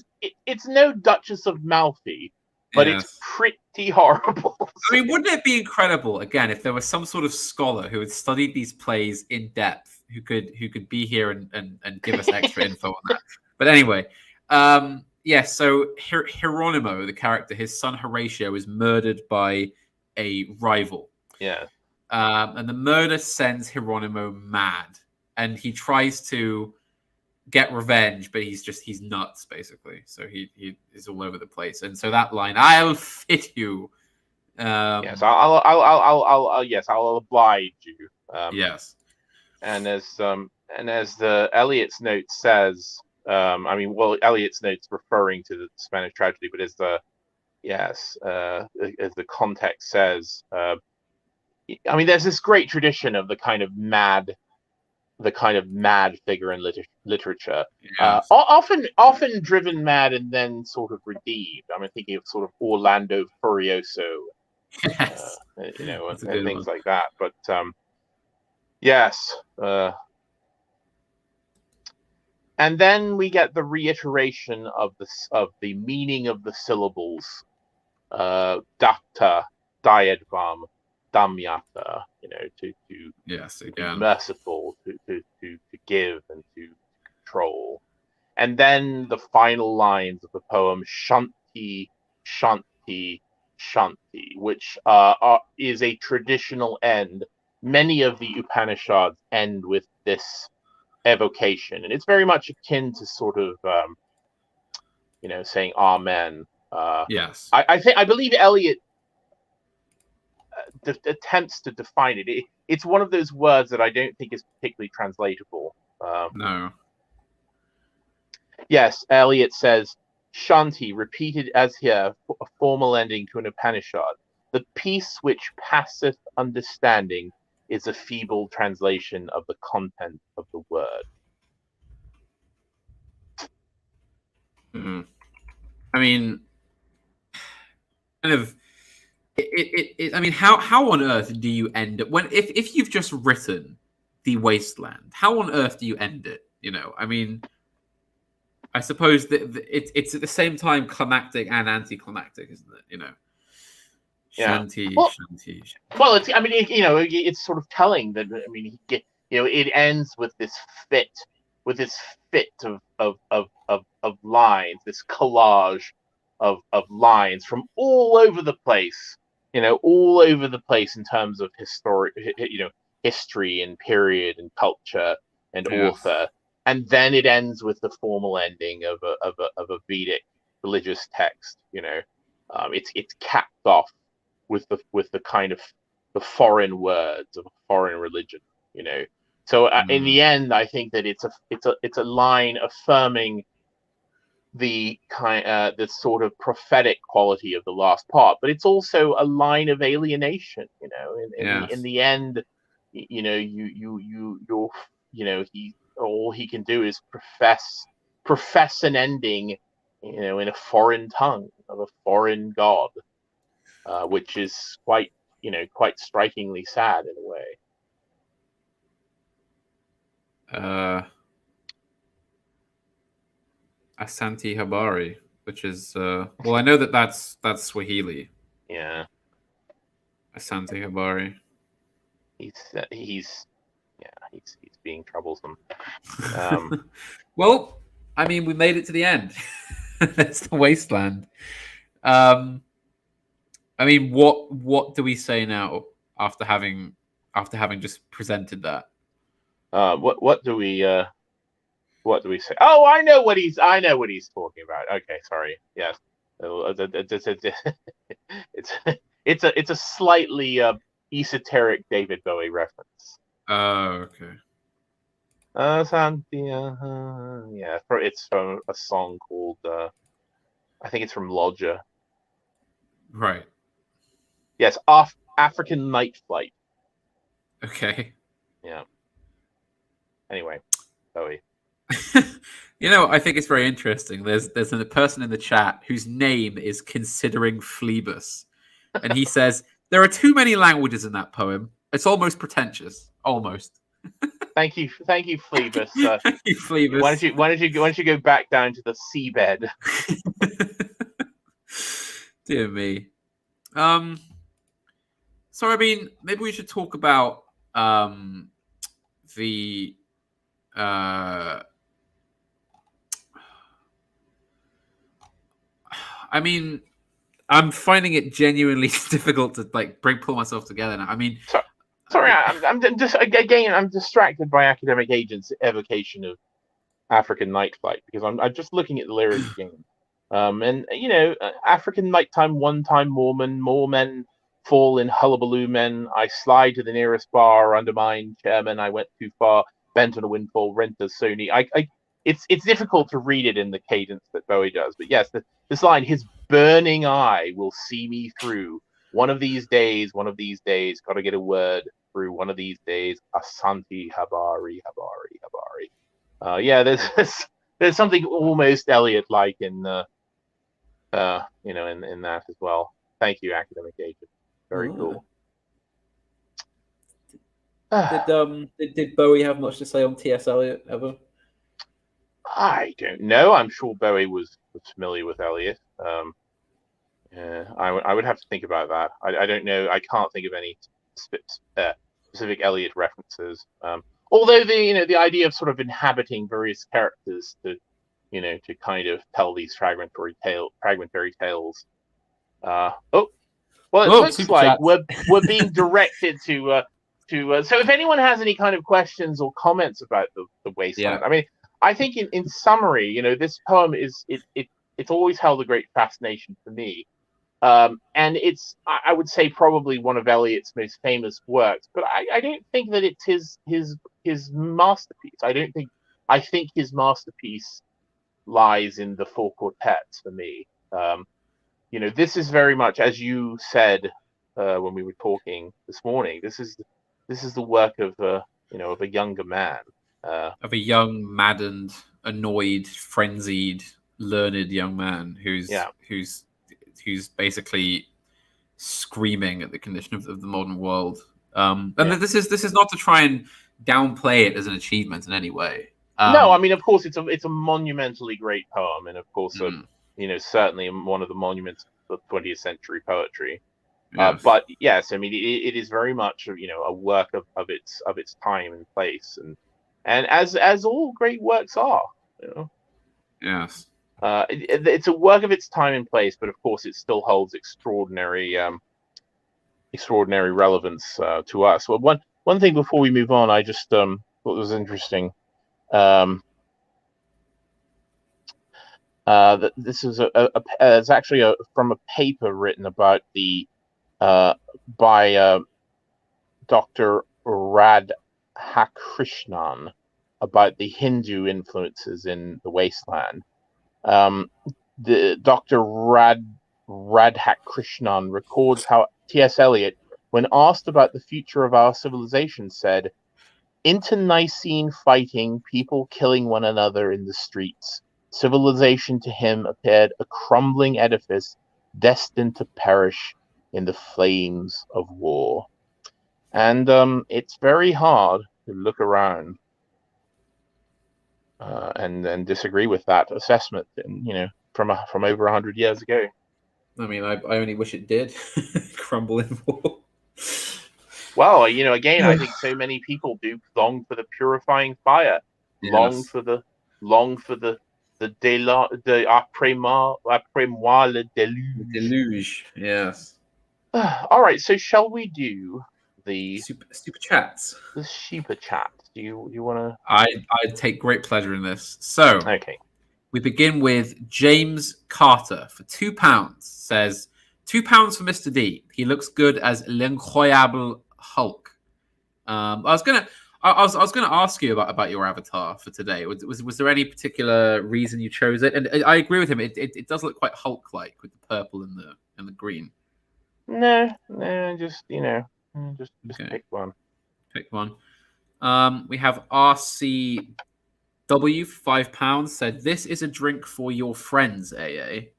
A: it's no Duchess of Malfi, but it's pretty horrible.
B: I mean, wouldn't it be incredible again if there was some sort of scholar who had studied these plays in depth, who could be here and give us extra info on that? But anyway, so Hieronymo, the character, his son Horatio, is murdered by a rival.
A: Yeah.
B: And the murder sends Hieronymo mad, and he tries to get revenge, but he's nuts basically. So he is all over the place. And so that line, "I'll fit you."
A: Yes, I'll oblige you.
B: Yes.
A: And as the Eliot's note says, I mean, well, Eliot's note's referring to the Spanish tragedy, but as the context says, I mean, there's this great tradition of the kind of mad figure in literature, often driven mad and then sort of redeemed. I'm thinking of sort of Orlando Furioso,
B: yes,
A: you know, and things like that. But yes, and then we get the reiteration of the meaning of the syllables, dacta, diadvam, damyata, you know, to be merciful, to give and to control. And then the final lines of the poem, shanti, shanti, shanti, which is a traditional end. Many of the Upanishads end with this evocation, and it's very much akin to sort of you know, saying amen.
B: Yes.
A: I believe Eliot attempts to define it. It's one of those words that I don't think is particularly translatable.
B: No.
A: Yes, Eliot says, Shanti, repeated as here, a formal ending to an Upanishad. The peace which passeth understanding is a feeble translation of the content of the word.
B: Mm-hmm. I mean, kind of. I mean, how on earth do you end it when if you've just written the wasteland? How on earth do you end it? You know, I mean, I suppose that it's at the same time climactic and anticlimactic, isn't it? You know,
A: Yeah.
B: shanty,
A: Well,
B: shanty.
A: Well, it's I mean, it's sort of telling that it ends with this fit, of lines, this collage of lines from all over the place, all over the place in terms of history and period and culture and
B: Yeah.
A: author, and then it ends with the formal ending of a Vedic religious text. It's capped off with the kind of the foreign words of a foreign religion. So in the end, I think that it's a line affirming the this sort of prophetic quality of the last part, but it's also a line of alienation. In the end, he all he can do is profess an ending, in a foreign tongue of a foreign god, which is quite strikingly sad in a way.
B: Asante Habari, which is well, I know that's Swahili.
A: Yeah,
B: Asante Habari.
A: He's being troublesome.
B: Well, I mean, we made it to the end. That's the wasteland. I mean, what do we say now after having just presented that?
A: What do we say? Oh, I know what he's talking about. Okay, sorry. Yes, it's a slightly esoteric David Bowie reference.
B: Oh, okay.
A: Yeah, it's from a song called I think it's from Lodger.
B: Right.
A: Yes, African Night Flight.
B: Okay.
A: Yeah. Anyway, Bowie.
B: I think it's very interesting. There's a person in the chat whose name is Considering Phlebas, and he says there are too many languages in that poem. It's almost pretentious. Almost.
A: Thank you, Phlebas.
B: Thank you, Phlebas.
A: Why don't you go back down to the seabed?
B: Dear me. So I mean, maybe we should talk about the I mean, I'm finding it genuinely difficult to pull myself together now. I mean,
A: sorry, I'm distracted by Academic Agent's evocation of African Night Flight because I'm just looking at the lyrics again. And African nighttime, one-time Mormon, more men fall in hullabaloo men. I slide to the nearest bar, undermine chairman. I went too far, bent on a windfall, rent a Sony. It's difficult to read it in the cadence that Bowie does, but yes, this line, his burning eye will see me through. One of these days, got to get a word through. One of these days, Asante Habari. Yeah, there's something almost Eliot-like in in that as well. Thank you, Academic Agent. Very cool.
B: Did Bowie have much to say on T.S. Eliot ever?
A: I don't know. I'm sure Bowie was familiar with Eliot. I would have to think about that. I don't know. I can't think of any specific Eliot references. Although the idea of sort of inhabiting various characters to kind of tell these fragmentary tales. It looks like we're being directed to. So if anyone has any kind of questions or comments about the wasteland, I mean, I think in summary, this poem it's always held a great fascination for me, and it's I would say probably one of Eliot's most famous works. But I don't think that it's his masterpiece. I think his masterpiece lies in the four quartets for me. This is very much, as you said when we were talking this morning. This is the work of a younger man,
B: of a young, maddened, annoyed, frenzied, learned young man who's basically screaming at the condition of the modern world. This is not to try and downplay it as an achievement in any way.
A: No, I mean, of course, it's a monumentally great poem, and of course, certainly one of the monuments of 20th century poetry.
B: Yes.
A: But yes, I mean, it is very much a work of its time and place, and as all great works are,
B: Yes.
A: It's a work of its time and place, but of course, it still holds extraordinary relevance to us. Well, one thing before we move on, I just thought was interesting. That this is it's actually from a paper written about by Dr. Radhakrishnan about the Hindu influences in the wasteland. The Dr. Radhakrishnan records how T.S. Eliot, when asked about the future of our civilization, said, "Internecine fighting, people killing one another in the streets. Civilization to him appeared a crumbling edifice destined to perish in the flames of war." And it's very hard to look around and disagree with that assessment, from over 100 years ago.
B: I mean, I only wish it did crumble in war.
A: Well, again, I think so many people do long for the purifying fire, long for the après-moi le déluge.
B: Deluge, yes.
A: All right, so shall we do the
B: super chats?
A: The super chat. Do you want to?
B: I take great pleasure in this. So
A: okay,
B: we begin with James Carter for £2. Says £2 for Mr. D. He looks good as l'incroyable Hulk. I was gonna ask you about your avatar for today. Was there any particular reason you chose it? And I agree with him. It does look quite Hulk-like with the purple and the green.
A: No, just
B: okay.
A: pick one.
B: Pick one. We have RCW for £5 said, "This is a drink for your friends, AA."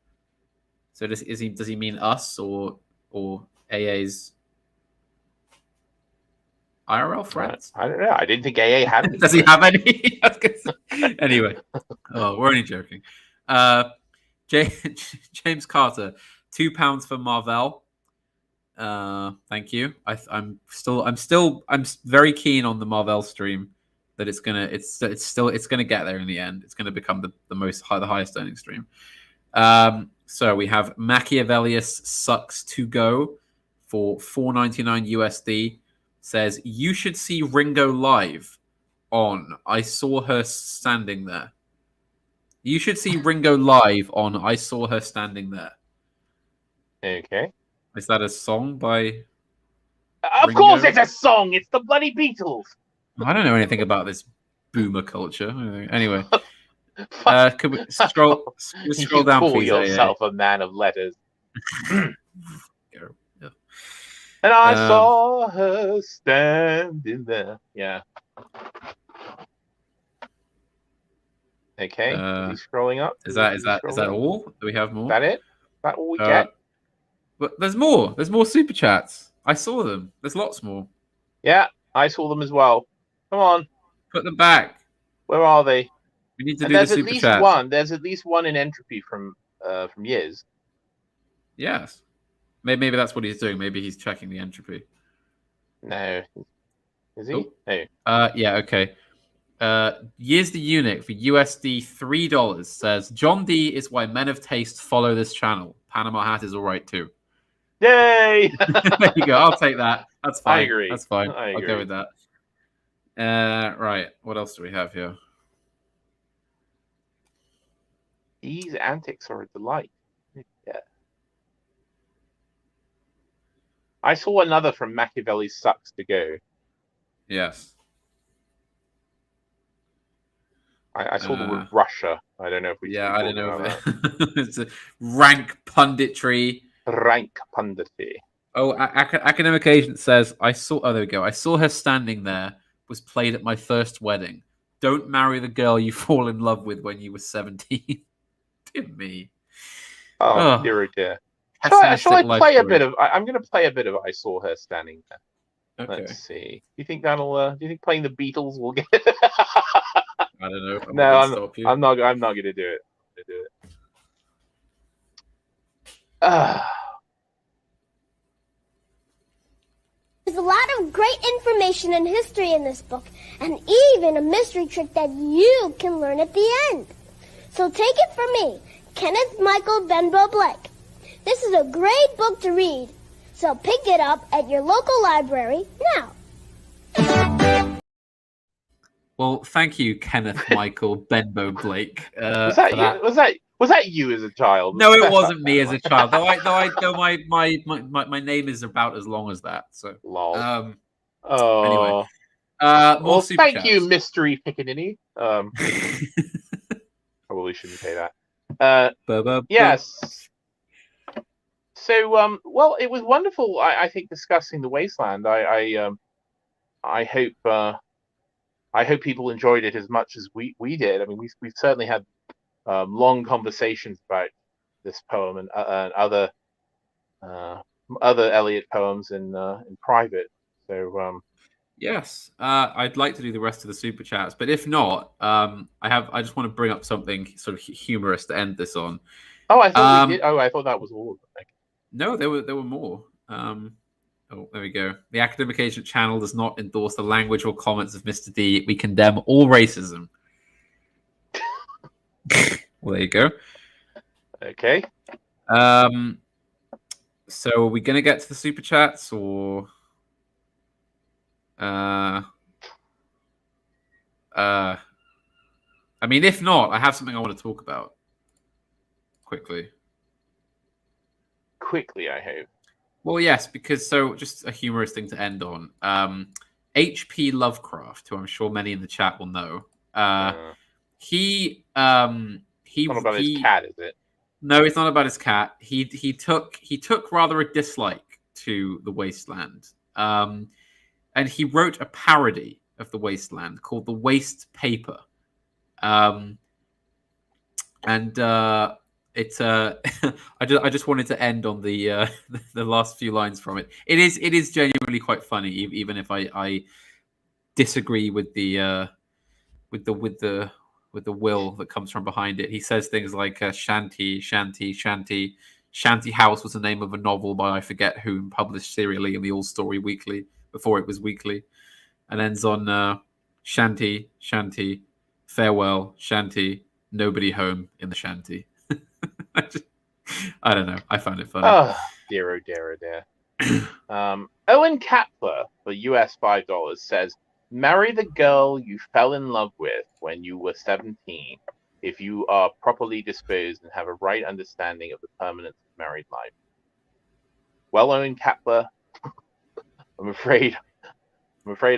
B: So does he mean us or AA's IRL friends?
A: I don't know. I didn't think AA had any.
B: Does he have any? Anyway, we're only joking. James Carter, £2 for Marvel. Thank you. I'm very keen on the Marvel stream. That it's gonna get there in the end. It's gonna become the highest earning stream. So we have Machiavellius Sucks to Go for $4.99 USD. Says you should see Ringo live on I Saw Her Standing There. You should see Ringo live on I Saw Her Standing There.
A: Okay.
B: Is that a song by
A: Of
B: Ringo?
A: course it's a song. It's the bloody Beatles.
B: I don't know anything about this boomer culture. Anyway. Could we scroll down,
A: call
B: please?
A: yourself a man of letters.
B: Yeah.
A: And I saw her standing there. Yeah. Okay. Is he scrolling up?
B: Is that all? Do we have more?
A: Is that it? Is that all we get?
B: But there's more. There's more super chats. I saw them. There's lots more.
A: Yeah, I saw them as well. Come on.
B: Put them back.
A: Where are they?
B: We need to do the super chat.
A: There's at least one in entropy from years.
B: Yes. Maybe that's what he's doing. Maybe he's checking the entropy.
A: No. Is he?
B: Oh.
A: No.
B: Yeah, okay. Years the Eunuch for USD $3 says John D is why men of taste follow this channel. Panama Hat is all right too.
A: Yay!
B: There you go. I'll take that. That's fine.
A: I agree.
B: That's fine.
A: I
B: I'll
A: agree.
B: go with that. Right. What else do we have here?
A: These antics are a delight. Yeah. I saw another from Machiavelli Sucks to Go.
B: Yes.
A: I saw the word Russia. I don't know if we.
B: Yeah, I don't know if it's a rank punditry.
A: Rank punditry.
B: Oh, Academic Agent says I saw. Oh, there we go. I saw her standing there. Was played at my first wedding. Don't marry the girl you fall in love with when you were 17. Dear me.
A: Oh, dear, oh dear. Shall I play a bit of? I'm going to play a bit of I Saw Her Standing There.
B: Okay.
A: Let's see. Do you think that'll? Do you think playing the Beatles will get?
B: I don't know. I'm
A: No,
B: not going to stop you.
A: I'm not going to do it. I'm gonna do it. Ah.
D: There's a lot of great information and history in this book, and even a mystery trick that you can learn at the end. So take it from me, Kenneth Michael Benbow Blake. This is a great book to read, so pick it up at your local library now.
B: Well, thank you, Kenneth Michael Benbow Blake.
A: Was that you as a child?
B: No, it wasn't me as a child. Though my name is about as long as that. So,
A: Lol.
B: Anyway,
A: well,
B: super
A: thank
B: chats.
A: you, Mystery Pickaninny. Probably shouldn't say that. Yes. So, well, it was wonderful. I think discussing the Wasteland. I hope people enjoyed it as much as we did. I mean, we've certainly had long conversations about this poem and other Eliot poems in private. So
B: yes, I'd like to do the rest of the super chats, but if not, I just want to bring up something sort of humorous to end this on.
A: Oh, I thought we did. Oh, I thought that was all of them.
B: No, there were more. Oh, there we go. The Academic Agent channel does not endorse the language or comments of Mr. D. We condemn all racism. Well, there you go.
A: Okay.
B: So are we gonna get to the super chats or? I mean, if not, I have something I want to talk about quickly.
A: Quickly, I hope.
B: Well, yes, because just a humorous thing to end on. H.P. Lovecraft, who I'm sure many in the chat will know. He
A: It's not about his cat, is it?
B: No, it's not about his cat. He took rather a dislike to the Wasteland. And he wrote a parody of the Wasteland called The Waste Paper. It's I just wanted to end on the last few lines from it. It is genuinely quite funny, even if I disagree with the will that comes from behind it. He says things like shanty house was the name of a novel by I forget whom, published serially in the All Story Weekly before it was weekly, and ends on shanty farewell shanty nobody home in the shanty. I don't know. I found it funny.
A: Oh, dear. Owen Kapler for US $5 says, marry the girl you fell in love with when you were 17 if you are properly disposed and have a right understanding of the permanence of married life. Well, Owen Kapler, I'm afraid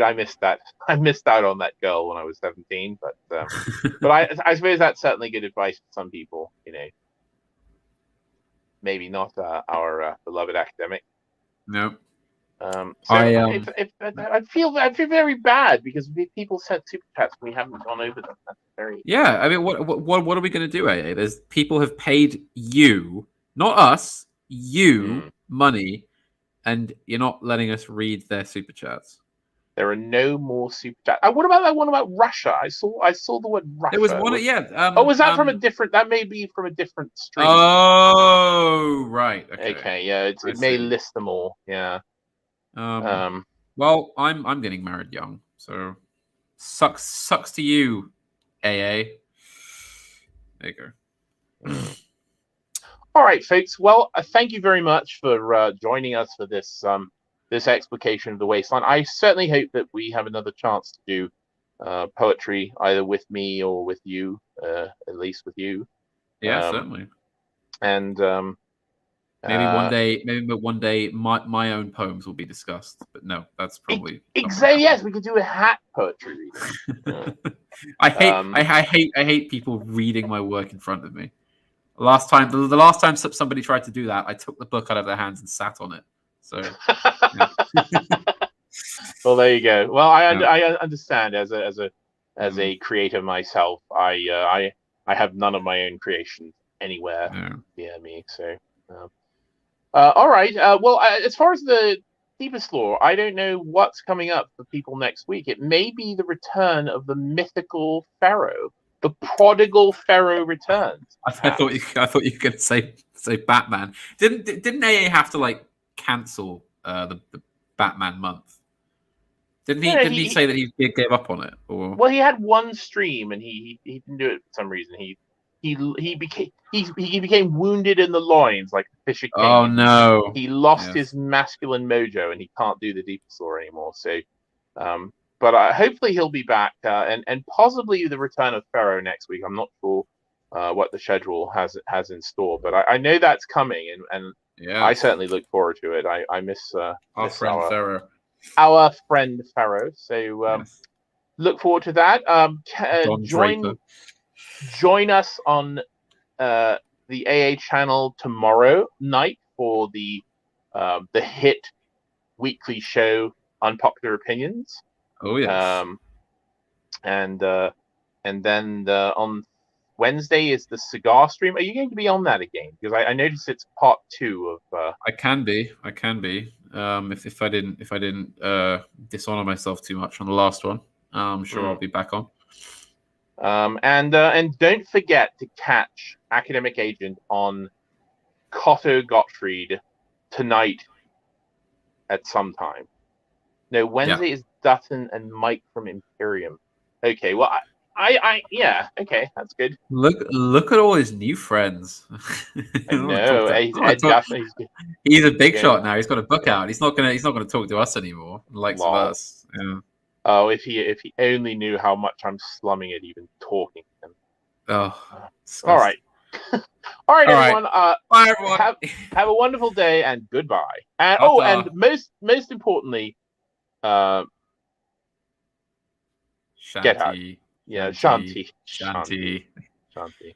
A: I missed that. I missed out on that girl when I was 17, but I suppose that's certainly good advice for some people, you know. Maybe not our beloved academic.
B: No.
A: So I feel very bad because people sent super chats and we haven't gone over them. That's very
B: I mean, what are we going to do? AA? There's people have paid you, not us, money, and you're not letting us read their super chats.
A: There are no more super chats. What about that one about Russia? I saw the word Russia.
B: There was one.
A: Was that from a different? That may be from a different stream.
B: Oh, right.
A: Okay. Yeah. It may list them all. Yeah.
B: Well, I'm getting married young, so sucks to you, AA. There you go.
A: All right, folks. Well, thank you very much for joining us for this this explication of the Wasteland. I certainly hope that we have another chance to do poetry either with me or with you, at least with you.
B: Yeah, certainly.
A: And
B: maybe one day my own poems will be discussed. But no, that's probably
A: exactly. Yes, we could do a hat poetry reading.
B: I hate people reading my work in front of me. The last time somebody tried to do that, I took the book out of their hands and sat on it. So, yeah.
A: Well, there you go. Well, I understand as a creator myself. I have none of my own creations anywhere near me. So, all right. Well, as far as the Deepest Lore, I don't know what's coming up for people next week. It may be the return of the mythical pharaoh. The prodigal pharaoh returns.
B: I thought you were going to say Batman. Didn't AA have to like cancel the Batman month? Didn't he say that he gave up on it? Or
A: well, he had one stream and he didn't do it for some reason. He became wounded in the loins like the Fisher King.
B: Oh no!
A: He lost his masculine mojo and he can't do the Deepest Lore anymore. So, but hopefully he'll be back and possibly the return of Pharaoh next week. I'm not sure what the schedule has in store, but I know that's coming and I certainly look forward to it. I miss
B: our friend Pharaoh.
A: Our friend Pharaoh. So look forward to that. Join us on the AA channel tomorrow night for the hit weekly show Unpopular Opinions.
B: Oh yes.
A: And then on Wednesday is the cigar stream. Are you going to be on that again? Because I noticed it's part 2 of.
B: I can be. If I didn't dishonor myself too much on the last one, I'm sure I'll be back on.
A: And don't forget to catch Academic Agent on Cotto Gottfried tonight at some time. No, Wednesday is Dutton and Mike from Imperium. Okay, well, okay, that's good.
B: Look at all his new friends.
A: I know.
B: He's a big shot now. He's got a book out. He's not gonna talk to us anymore. Likes of us. Yeah.
A: Oh, if he only knew how much I'm slumming at even talking to him.
B: Oh,
A: all right. All right, everyone.
B: Bye, everyone.
A: Have a wonderful day and goodbye. And and most importantly,
B: Shanti.
A: get out. Yeah, Shanti.
B: Shanti.
A: Shanti.